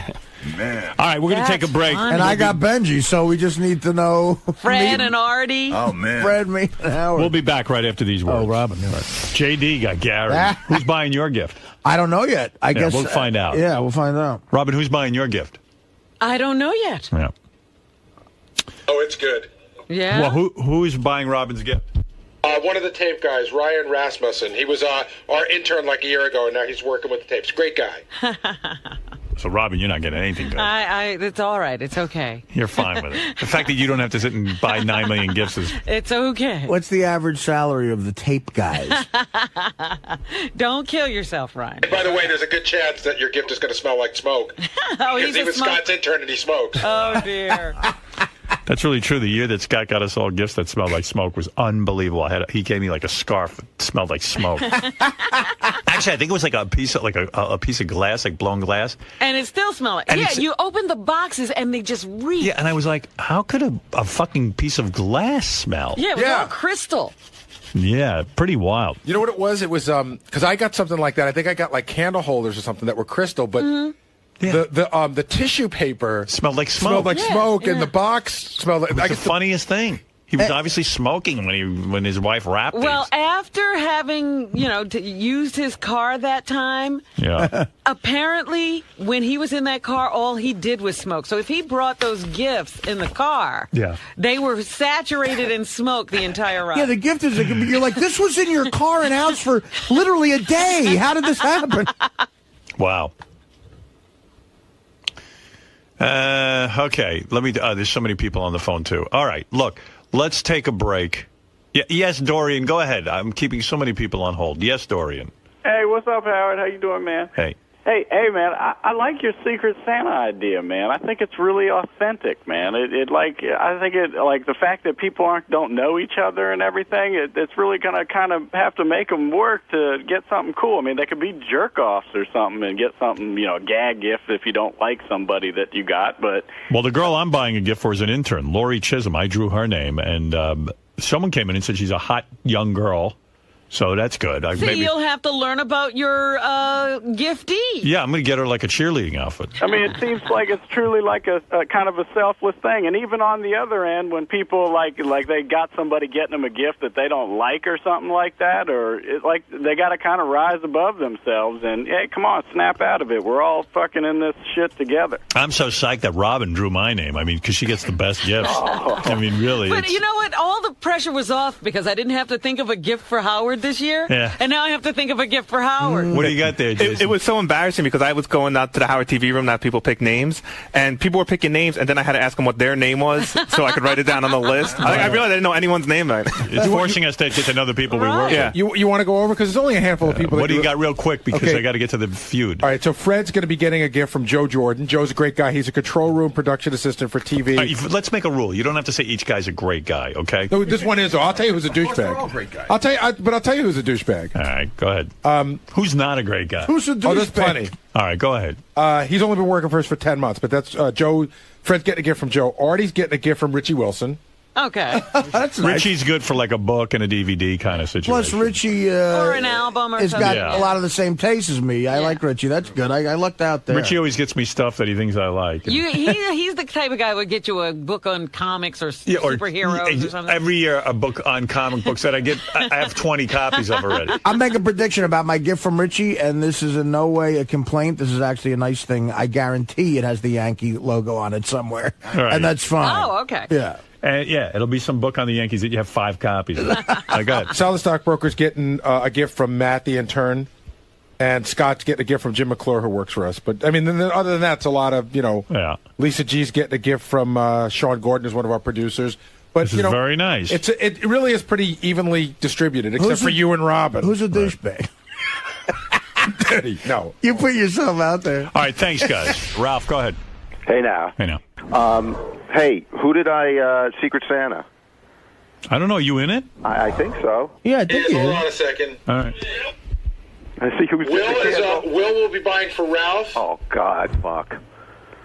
Man. All right, we're going to take a break. And I got Benjy, so we just need to know. Fred and Artie. Oh, man. Fred, me, and Howard. We'll be back right after these words. Oh, Robin. Yeah. JD got Gary. Who's buying your gift? I don't know yet. I guess we'll find out. Yeah, we'll find out. Robin, who's buying your gift? I don't know yet. Yeah. Oh, it's good. Yeah. Well, who's buying Robin's gift? One of the tape guys, Ryan Rasmussen. He was our intern like a year ago, and now he's working with the tapes. Great guy. So, Robin, you're not getting anything good. It's all right. It's okay. You're fine with it. The fact that you don't have to sit and buy 9 million gifts is... It's okay. What's the average salary of the tape guys? Don't kill yourself, Ryan. And by the way, there's a good chance that your gift is going to smell like smoke. Oh, because he was Scott's intern and he smokes. Oh, dear. That's really true. The year that Scott got us all gifts that smelled like smoke was unbelievable. He gave me like a scarf that smelled like smoke. Actually, I think it was like a piece of glass, like blown glass. And it still smells like... And Yeah, you open the boxes and they just reek. Yeah, and I was like, how could a fucking piece of glass smell? Yeah, it was all crystal. Yeah, pretty wild. You know what it was? It was because I got something like that. I think I got like candle holders or something that were crystal, but the tissue paper smelled like smoke. And the box smelled like. It was the funniest thing. He was obviously smoking when his wife wrapped Well, these. after having, used his car that time, apparently when he was in that car, all he did was smoke. So if he brought those gifts in the car, they were saturated in smoke the entire ride. Yeah, the gift is, you're like, this was in your car and house for literally a day. How did this happen? Wow. Okay, let me. There's so many people on the phone too. All right, look, let's take a break. Yes, Dorian, go ahead. I'm keeping so many people on hold. Yes, Dorian. Hey, what's up, Howard? How you doing, man? Hey. Hey, man, I like your Secret Santa idea, man. I think it's really authentic, man. I think the fact that people don't know each other and everything, it's really going to kind of have to make them work to get something cool. I mean, they could be jerk-offs or something and get something, a gag gift if you don't like somebody that you got, but... Well, the girl I'm buying a gift for is an intern, Lori Chisholm. I drew her name, and someone came in and said she's a hot young girl. So that's good. You'll have to learn about your giftee. Yeah, I'm going to get her like a cheerleading outfit. I mean, it seems like it's truly like a kind of a selfless thing. And even on the other end, when people like they got somebody getting them a gift that they don't like or something like that, or they got to kind of rise above themselves and, hey, come on, snap out of it. We're all fucking in this shit together. I'm so psyched that Robin drew my name. I mean, because she gets the best gifts. I mean, really. But you know what? All the pressure was off because I didn't have to think of a gift for Howard this year. Yeah. And now I have to think of a gift for Howard. What do you got there, Jason? It was so embarrassing because I was going out to the Howard TV room, not people pick names, and people were picking names, and then I had to ask them what their name was so I could write it down on the list. I realized I didn't know anyone's name. It's forcing us to get to know the people we work with. You want to go over? Because there's only a handful of people. What do you got real quick? Because I got to get to the feud. All right, so Fred's going to be getting a gift from Joe Jordan. Joe's a great guy. He's a control room production assistant for TV. Let's make a rule. You don't have to say each guy's a great guy, okay? No, this one is, though. I'll tell you who's a douchebag. They're all great guys. I'll tell you who's a douchebag. All right, go ahead. Who's not a great guy? Who's a douchebag? Oh, there's plenty. All right, go ahead. He's only been working for us for 10 months, but that's Joe. Fred's getting a gift from Joe. Artie's getting a gift from Richie Wilson. Okay. That's nice. Richie's good for like a book and a DVD kind of situation. Plus, Richie or an album or has something. got a lot of the same taste as me. I like Richie. That's good. I lucked out there. Richie always gets me stuff that he thinks I like. He's the type of guy who would get you a book on comics or superheroes or something. Every year, a book on comic books that I get, I have 20 copies of already. I'll make a prediction about my gift from Richie, and this is in no way a complaint. This is actually a nice thing. I guarantee it has the Yankee logo on it somewhere, and that's fine. Oh, okay. Yeah. It'll be some book on the Yankees that you have 5 copies of. I got Sal the stockbroker's getting a gift from Matt, the intern, and Scott's getting a gift from Jim McClure, who works for us. But, I mean, other than that, it's a lot of, Lisa G's getting a gift from Sean Gordon, who's one of our producers. But, this is very nice. It really is pretty evenly distributed, except for you and Robin. Who's a douchebag? No. You put yourself out there. All right, thanks, guys. Ralph, go ahead. Hey, now. Hey, who did I Secret Santa? I don't know. You in it? I think so. Yeah, I think Hold on a second. All right. I see who's Will will be buying for Ralph. Oh, God, fuck.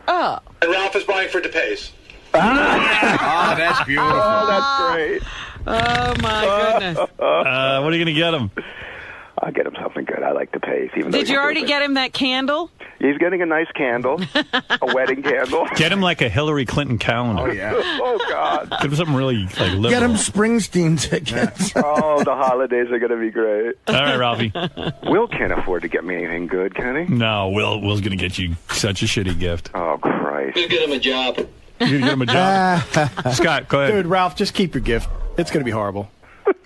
Oh. And Ralph is buying for DePace. Oh, that's beautiful. Oh, that's great. Oh, my goodness. What are you going to get him? I'll get him something good. I like DePace. Did you already get him that candle? He's getting a nice candle, a wedding candle. Get him like a Hillary Clinton calendar. Oh, yeah. Oh, God. Give him something really liberal. Get him Springsteen tickets. Oh, the holidays are going to be great. All right, Ralphie. Will can't afford to get me anything good, can he? No, Will's going to get you such a shitty gift. Oh, Christ. Just get him a job. You're going to get him a job? Scott, go ahead. Dude, Ralph, just keep your gift. It's going to be horrible.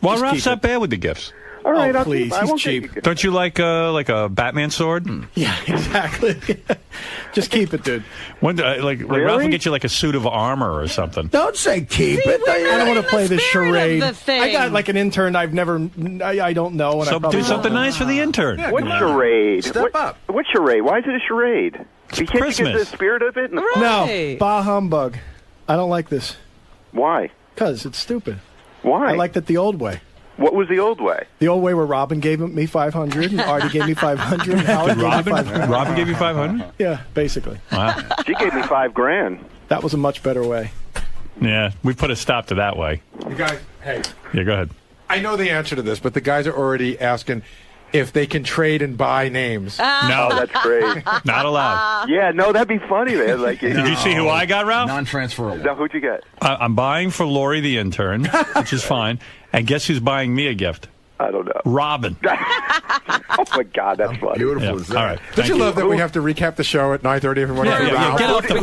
Well, Ralph's not bad with the gifts. All right, please, he's cheap. Don't you like a Batman sword? Yeah, exactly. Just keep it, dude. When Ralph will get you like a suit of armor or something. Don't say keep it. I don't want to play this charade. I got like an intern I don't know. And So do something nice for the intern. Yeah, what charade? Step up. What charade? Why is it a charade? Can't Christmas. you get the spirit of it? No, bah humbug. I don't like this. Why? Because it's stupid. Why? I liked it the old way. What was the old way? The old way where Robin gave me 500 and Artie gave me 500 and Howard gave me 500. Robin gave you 500? Yeah, basically. Wow. She gave me $5,000. That was a much better way. Yeah, we put a stop to that way. You guys, hey. Yeah, go ahead. I know the answer to this, but the guys are already asking if they can trade and buy names. No, that's great. Not allowed. Yeah, no, that'd be funny, man. Like, Did you see who I got, Ralph? Non-transferable. No, who'd you get? I'm buying for Lori the intern, which is fine. And guess who's buying me a gift? I don't know. Robin. Oh, my God, that's funny. Beautiful. Yeah. All right. Don't you love that we have to recap the show at 9:30 every morning? Yeah, get off the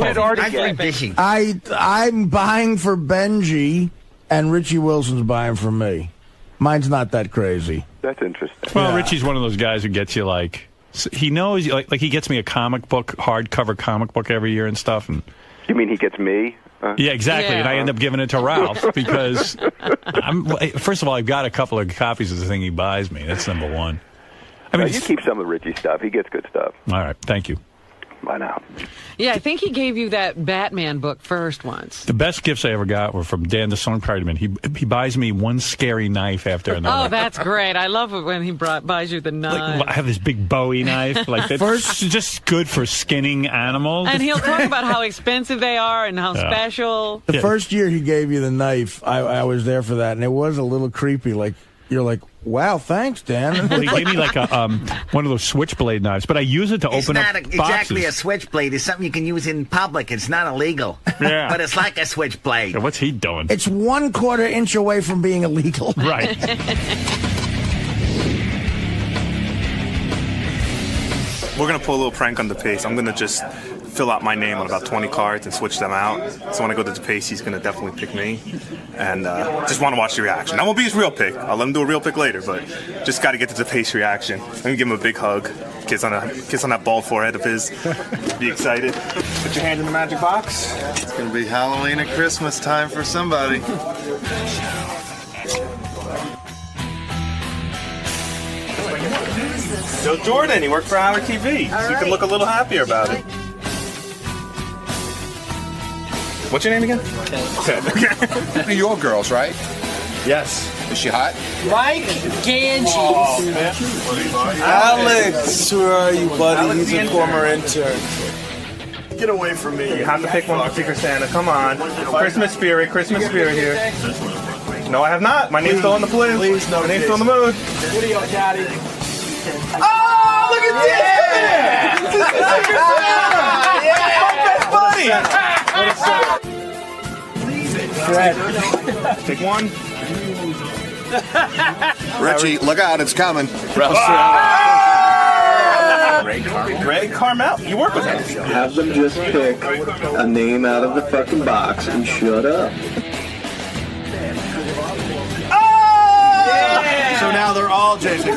phone. I'm buying for Benjy, and Richie Wilson's buying for me. Mine's not that crazy. That's interesting. Well, Richie's one of those guys who gets you like, he knows, like he gets me a comic book, hardcover comic book every year and stuff. And You mean he gets me? Yeah, exactly. Yeah. And I end up giving it to Ralph because, first of all, I've got a couple of copies of the thing he buys me. That's number one. I mean, you keep some of Richie's stuff. He gets good stuff. All right, thank you. Bye now. Yeah, I think he gave you that Batman book first once. The best gifts I ever got were from Dan the Songwriter Man. He buys me one scary knife after another. Oh, that's great. I love it when he buys you the knife. Like, I have this big Bowie knife. Like that's just good for skinning animals. And he'll talk about how expensive they are and how special. The first year he gave you the knife, I was there for that, and it was a little creepy. Like, you're like, wow, thanks, Dan. Well, he gave me like a one of those switchblade knives, but I use it to open up boxes. It's not exactly a switchblade. It's something you can use in public. It's not illegal. Yeah. But it's like a switchblade. So what's he doing? It's 1/4 inch away from being illegal. Right. We're going to pull a little prank on the pace. I'm going to just fill out my name on about 20 cards and switch them out. So when I go to the pace, he's going to definitely pick me. And just want to watch the reaction. That won't be his real pick. I'll let him do a real pick later, but just got to get to the pace reaction. I'm going to give him a big hug. Kiss on that bald forehead of his. Be excited. Put your hand in the magic box. It's going to be Halloween and Christmas time for somebody. Joe Jordan, he worked for Howard TV, so you can look a little happier about it. What's your name again? Ted. New York girls, right? Yes. Is she hot? Mike Ganji. Oh, Alex, where are you, buddy? He's a former intern. Get away from me. You have to pick one for Secret Santa. Come on. Christmas spirit here. No, I have not. My name's still on the blue. Please, no. My name's still on the mood. Video, Daddy. Oh, look at this! This is Secret Santa! My best buddy! Pick one. Richie, look out, it's coming. Greg Carmel. You work with him. Have them just pick a name out of the fucking box and shut up. So now they're all Jason.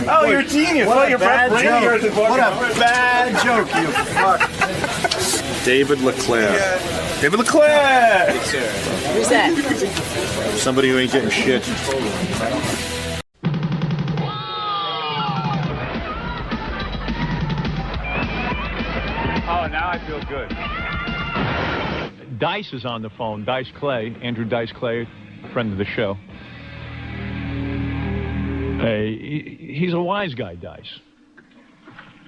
Oh, you're a genius. What a bad joke. What a bad joke, you fuck. David LeClaire. David LeClaire. Who's that? Somebody who ain't getting shit. Oh, now I feel good. Dice is on the phone. Dice Clay, Andrew Dice Clay, friend of the show. He's a wise guy, Dice.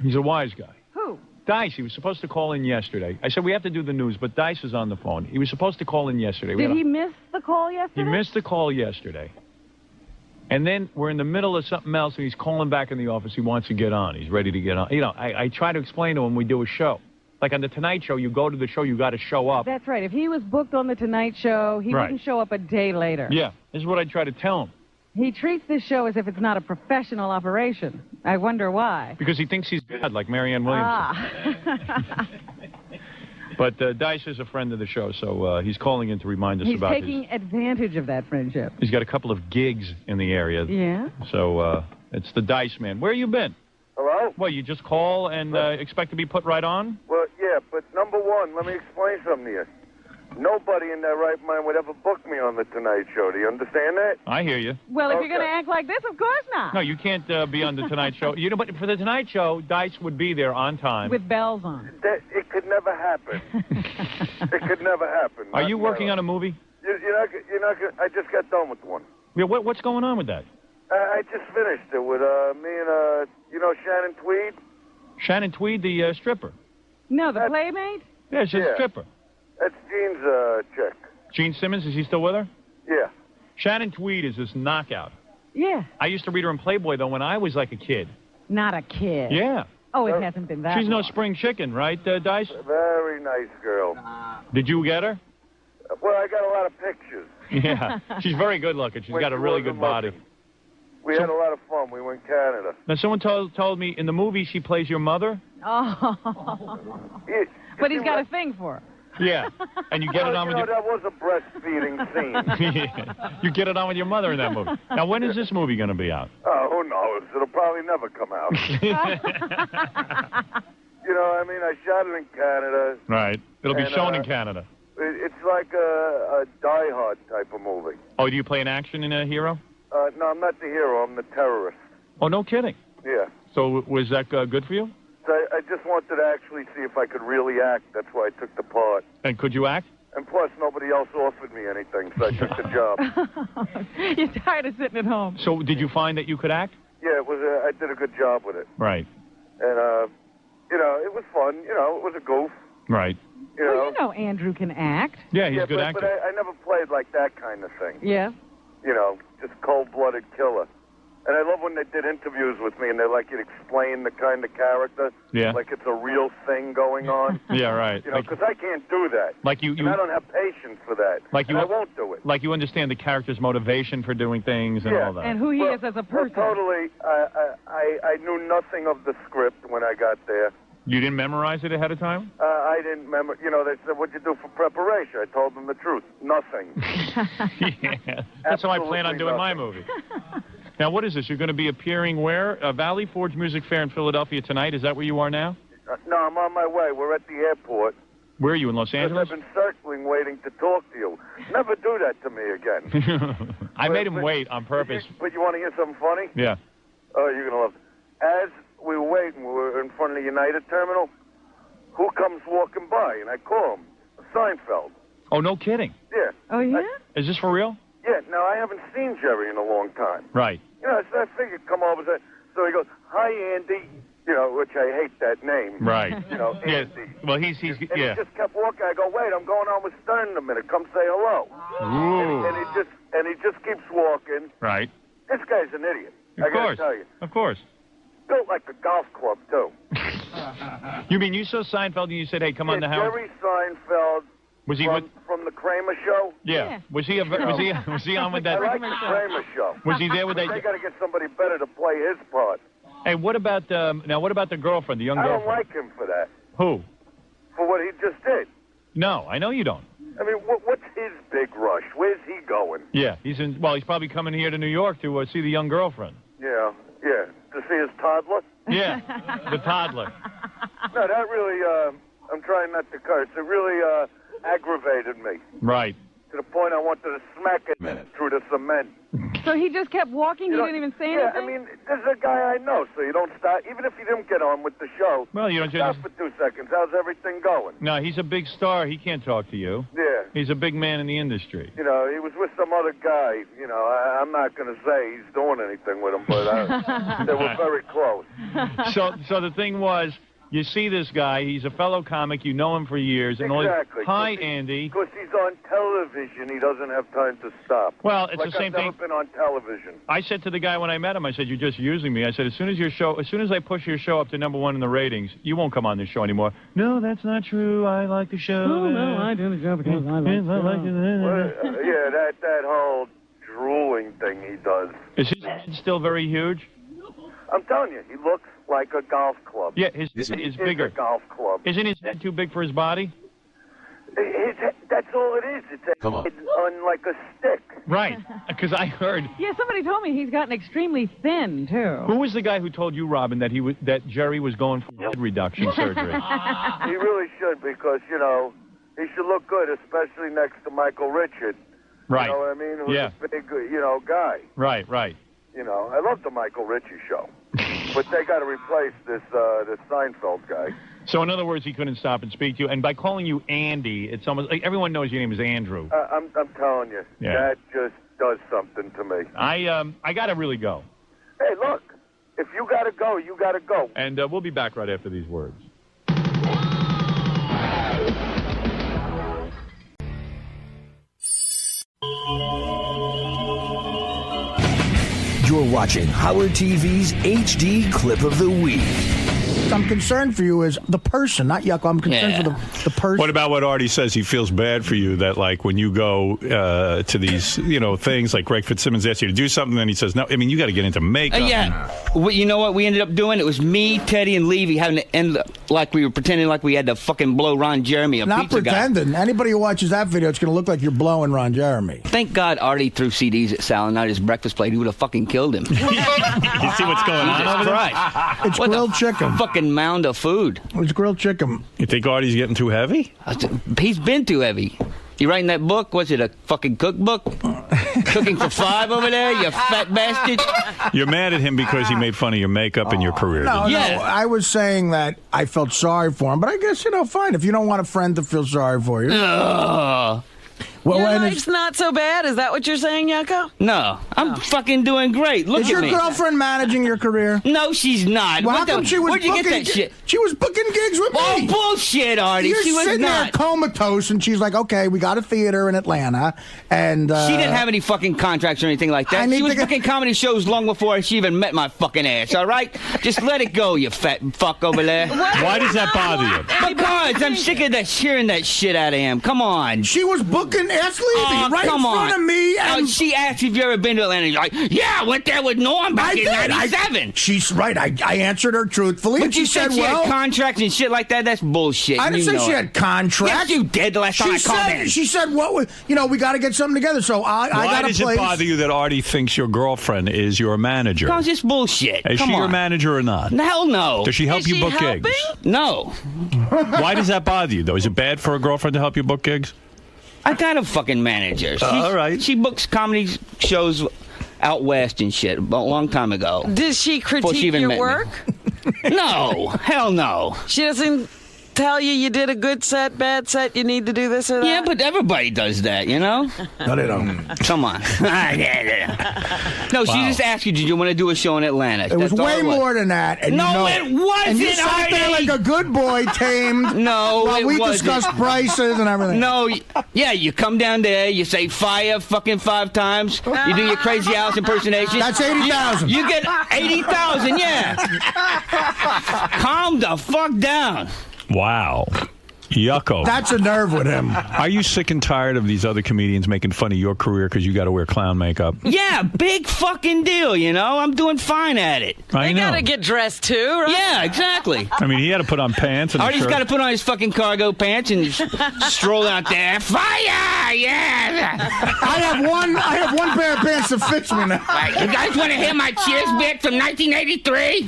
He's a wise guy. Who? Dice, he was supposed to call in yesterday. I said, we have to do the news, but Dice is on the phone. He was supposed to call in yesterday. Did he miss the call yesterday? He missed the call yesterday. And then we're in the middle of something else, and he's calling back in the office. He wants to get on. He's ready to get on. You know, I try to explain to him we do a show. Like on the Tonight Show, you go to the show, you got to show up. That's right. If he was booked on the Tonight Show, he wouldn't show up a day later. Yeah, this is what I try to tell him. He treats this show as if it's not a professional operation. I wonder why. Because he thinks he's bad, like Marianne Williamson. Ah. But Dice is a friend of the show, so he's calling in to remind us about He's taking advantage of that friendship. He's got a couple of gigs in the area. Yeah? So it's the Dice Man. Where you been? Hello? Well, you just call and expect to be put right on? Well, yeah, but number one, let me explain something to you. Nobody in their right mind would ever book me on the Tonight Show. Do you understand that? I hear you. Well, if you're going to act like this, of course not. No, you can't be on the Tonight Show. You know, but for the Tonight Show, Dice would be there on time. With bells on. It could never happen. It could never happen. Are you working on a movie? You're not. I just got done with one. Yeah, what's going on with that? I just finished it with me and Shannon Tweed. Shannon Tweed, the stripper. No, the Playmate? Yeah, she's a stripper. That's Gene's chick. Gene Simmons, is he still with her? Yeah. Shannon Tweed is this knockout. Yeah. I used to read her in Playboy, though, when I was like a kid. Not a kid. Yeah. Oh, it hasn't been that She's long. no spring chicken, right, Dice? Very nice girl. Did you get her? Well, I got a lot of pictures. Yeah. She's very good looking. She's got a really good body. We had a lot of fun. We went to Canada. Now, someone told me in the movie she plays your mother? Oh. But he's got a thing for her. Yeah. And you get it on with your... that was a breastfeeding scene. Yeah. You get it on with your mother in that movie. Now, when is this movie going to be out? Oh, who knows? It'll probably never come out. I mean, I shot it in Canada. Right. It'll be shown in Canada. It's like a Die Hard type of movie. Oh, do you play an action in a hero? No, I'm not the hero. I'm the terrorist. Oh, no kidding. Yeah. So was that good for you? So I just wanted to actually see if I could really act. That's why I took the part. And could you act? And plus, nobody else offered me anything, so I took the job. You're tired of sitting at home. So did you find that you could act? Yeah, it was. I did a good job with it. Right. And, it was fun. It was a goof. Right. Well, you know Andrew can act. Yeah, he's a good actor. But I never played like that kind of thing. Yeah. Just cold-blooded killer. And I love when they did interviews with me and they like you to explain the kind of character. Yeah. Like it's a real thing going on. Yeah, right. Because I can't do that. Like you and I don't have patience for that. And I won't do it. Like you understand the character's motivation for doing things and all that. And who he is as a person. Totally. I knew nothing of the script when I got there. You didn't memorize it ahead of time? I didn't remember. They said, what'd you do for preparation? I told them the truth. Nothing. Yeah. That's how I plan on doing my movie. Now, what is this? You're going to be appearing where? Valley Forge Music Fair in Philadelphia tonight. Is that where you are now? No, I'm on my way. We're at the airport. Where are you, in Los Angeles? I've been circling, waiting to talk to you. Never do that to me again. I made him wait on purpose. But you want to hear something funny? Yeah. Oh, you're going to love it. As we were waiting, we were in front of the United Terminal. Who comes walking by? And I call him. Seinfeld. Oh, no kidding. Yeah. Oh, yeah? Is this for real? Yeah. Now, I haven't seen Jerry in a long time. Right. So I figured come over. So he goes, hi, Andy. Which I hate that name. Right. Andy. Yeah. Well, he's And he just kept walking. I go, wait, I'm going on with Stern in a minute. Come say hello. Ooh. And he just keeps walking. Right. This guy's an idiot. Of I gotta course. tell you. Of course. Built like a golf club too. You mean you saw Seinfeld and you said, hey, come on the house? Jerry Seinfeld. Was he from the Kramer Show? Yeah. Was he on with that? I like the Kramer Show. Was he there with that? They got to get somebody better to play his part. Hey, what about what about the girlfriend, the young I girlfriend? don't like him for that. Who? For what he just did. No, I know you don't. I mean, what's his big rush? Where's he going? Yeah, he's probably coming here to New York to see the young girlfriend. Yeah. To see his toddler? Yeah, the toddler. No, that really, I'm trying not to curse. It really aggravated me. Right. To the point I wanted to smack it through the cement. So he just kept walking? He didn't even say anything? Yeah, I mean, this is a guy I know, so you don't stop. Even if you didn't get on with the show, well, you don't stop for 2 seconds. How's everything going? No, he's a big star. He can't talk to you. Yeah. He's a big man in the industry. He was with some other guy. I'm not going to say he's doing anything with him, but they were very close. So the thing was, you see this guy, he's a fellow comic, you know him for years. And Exactly. Hi, Andy. Because he's on television, he doesn't have time to stop. Well, it's the same I've thing. never been on television. I said to the guy when I met him, I said, you're just using me. I said, as soon as I push your show up to #1 in the ratings, you won't come on this show anymore. No, that's not true. I like the show. Oh, no, I do the show because I like it. Yeah, that whole drooling thing he does. Is his head still very huge? I'm telling you, he looks like a golf club. Yeah, his head is bigger. A golf club. Isn't his head too big for his body? That's all it is. It's on like a stick. Right, because I heard. Yeah, somebody told me he's gotten extremely thin, too. Who was the guy who told you, Robin, that that Jerry was going for head reduction surgery? He really should, because, he should look good, especially next to Michael Richard. Right. You know what I mean? Who's a big, guy. Right. I love the Michael Richie show. But they got to replace this Seinfeld guy. So, in other words, he couldn't stop and speak to you. And by calling you Andy, it's almost like everyone knows your name is Andrew. I'm telling you, that just does something to me. I got to really go. Hey, look, if you got to go, you got to go. And we'll be back right after these words. You're watching Howard TV's HD Clip of the Week. I'm concerned for you as the person, not Yucko. I'm concerned for the person. What about what Artie says? He feels bad for you that, like, when you go to these, things like Greg Fitzsimmons asks you to do something, then he says, no, I mean, you got to get into makeup. Well, you know what we ended up doing? It was me, Teddy, and Levy having to end like we were pretending like we had to fucking blow Ron Jeremy, a Not pizza pretending. guy. Anybody who watches that video, it's going to look like you're blowing Ron Jeremy. Thank God Artie threw CDs at Sal and not his breakfast plate. He would have fucking killed him. You see what's going on over there? It's grilled chicken. Fucking mound of food. It's grilled chicken. You think Artie's getting too heavy? He's been too heavy. You writing that book? Was it a fucking cookbook? cooking for 5 over there, you fat bastard. You're mad at him because he made fun of your makeup and your career. No, Yeah. no, I was saying that I felt sorry for him, but I guess, fine. If you don't want a friend to feel sorry for you. Your life's not so bad. Is that what you're saying, Yucko? No, I'm fucking doing great. Look Is at your me. girlfriend managing your career? No, she's not. Well, how come she was Where'd you get that shit? She was booking gigs with me. Oh, bullshit, Artie. You're She was sitting there not. comatose, and she's like, okay, we got a theater in Atlanta, and... She didn't have any fucking contracts or anything like that. She was booking comedy shows long before she even met my fucking ass, all right? Just let it go, you fat fuck over there. Why does that bother you? Because I'm sick of hearing that shit out of him. Come on. She was booking Ask Levy right in front of me. And she asked if you ever been to Atlanta. You're like, yeah, I went there with Norm back in 97. She's right. I answered her truthfully. But and you she said she had contracts and shit like that. That's bullshit. I didn't say she had contracts. Yes, you did the last time I called in. She said, we got to get something together. So I got a place. Why does it bother you that Artie thinks your girlfriend is your manager? Because it's bullshit. Is she your manager or not? Hell no. Does she help you book gigs? No. Why does that bother you, though? Is it bad for a girlfriend to help you book gigs? I got a fucking manager. All right. She books comedy shows out west and shit a long time ago. Does she critique your work? No. Hell no. She doesn't tell you did a good set, bad set, you need to do this or that? Yeah, but everybody does that, No, they don't. Come on. No, she just asked you, did you want to do a show in Atlanta? It was way more than that. And No, it wasn't, And you sat there like a good boy, tamed. No, while it we wasn't. discussed prices and everything. No, yeah, you come down there, you say fire fucking 5 times, you do your crazy house impersonation. That's 80,000. You get 80,000, yeah. Calm the fuck down. Wow. Yucko. That's a nerve with him. Are you sick and tired of these other comedians making fun of your career because you got to wear clown makeup? Yeah, big fucking deal, I'm doing fine at it. I know. You gotta get dressed too, right? Yeah, exactly. I mean, he had to put on pants and a Artie's shirt. got to put on his fucking cargo pants and stroll out there. Fire! Yeah! I have one pair of pants that fits me now. You guys want to hear my cheers bit from 1983?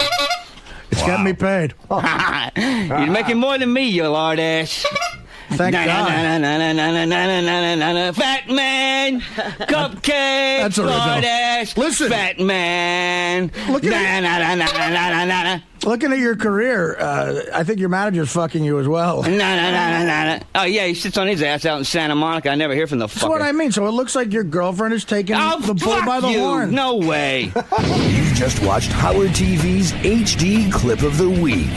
It's getting me paid. You're making more than me, you lard ass. Thank God. Fat man, cupcake, That's original. lard ass. Listen. Fat man. Looking at your career, I think your manager's fucking you as well. Oh, yeah, he sits on his ass out in Santa Monica. I never hear from the fucker. That's what I mean. So it looks like your girlfriend is taking the bull by the horn. No way. You've just watched Howard TV's HD Clip of the Week.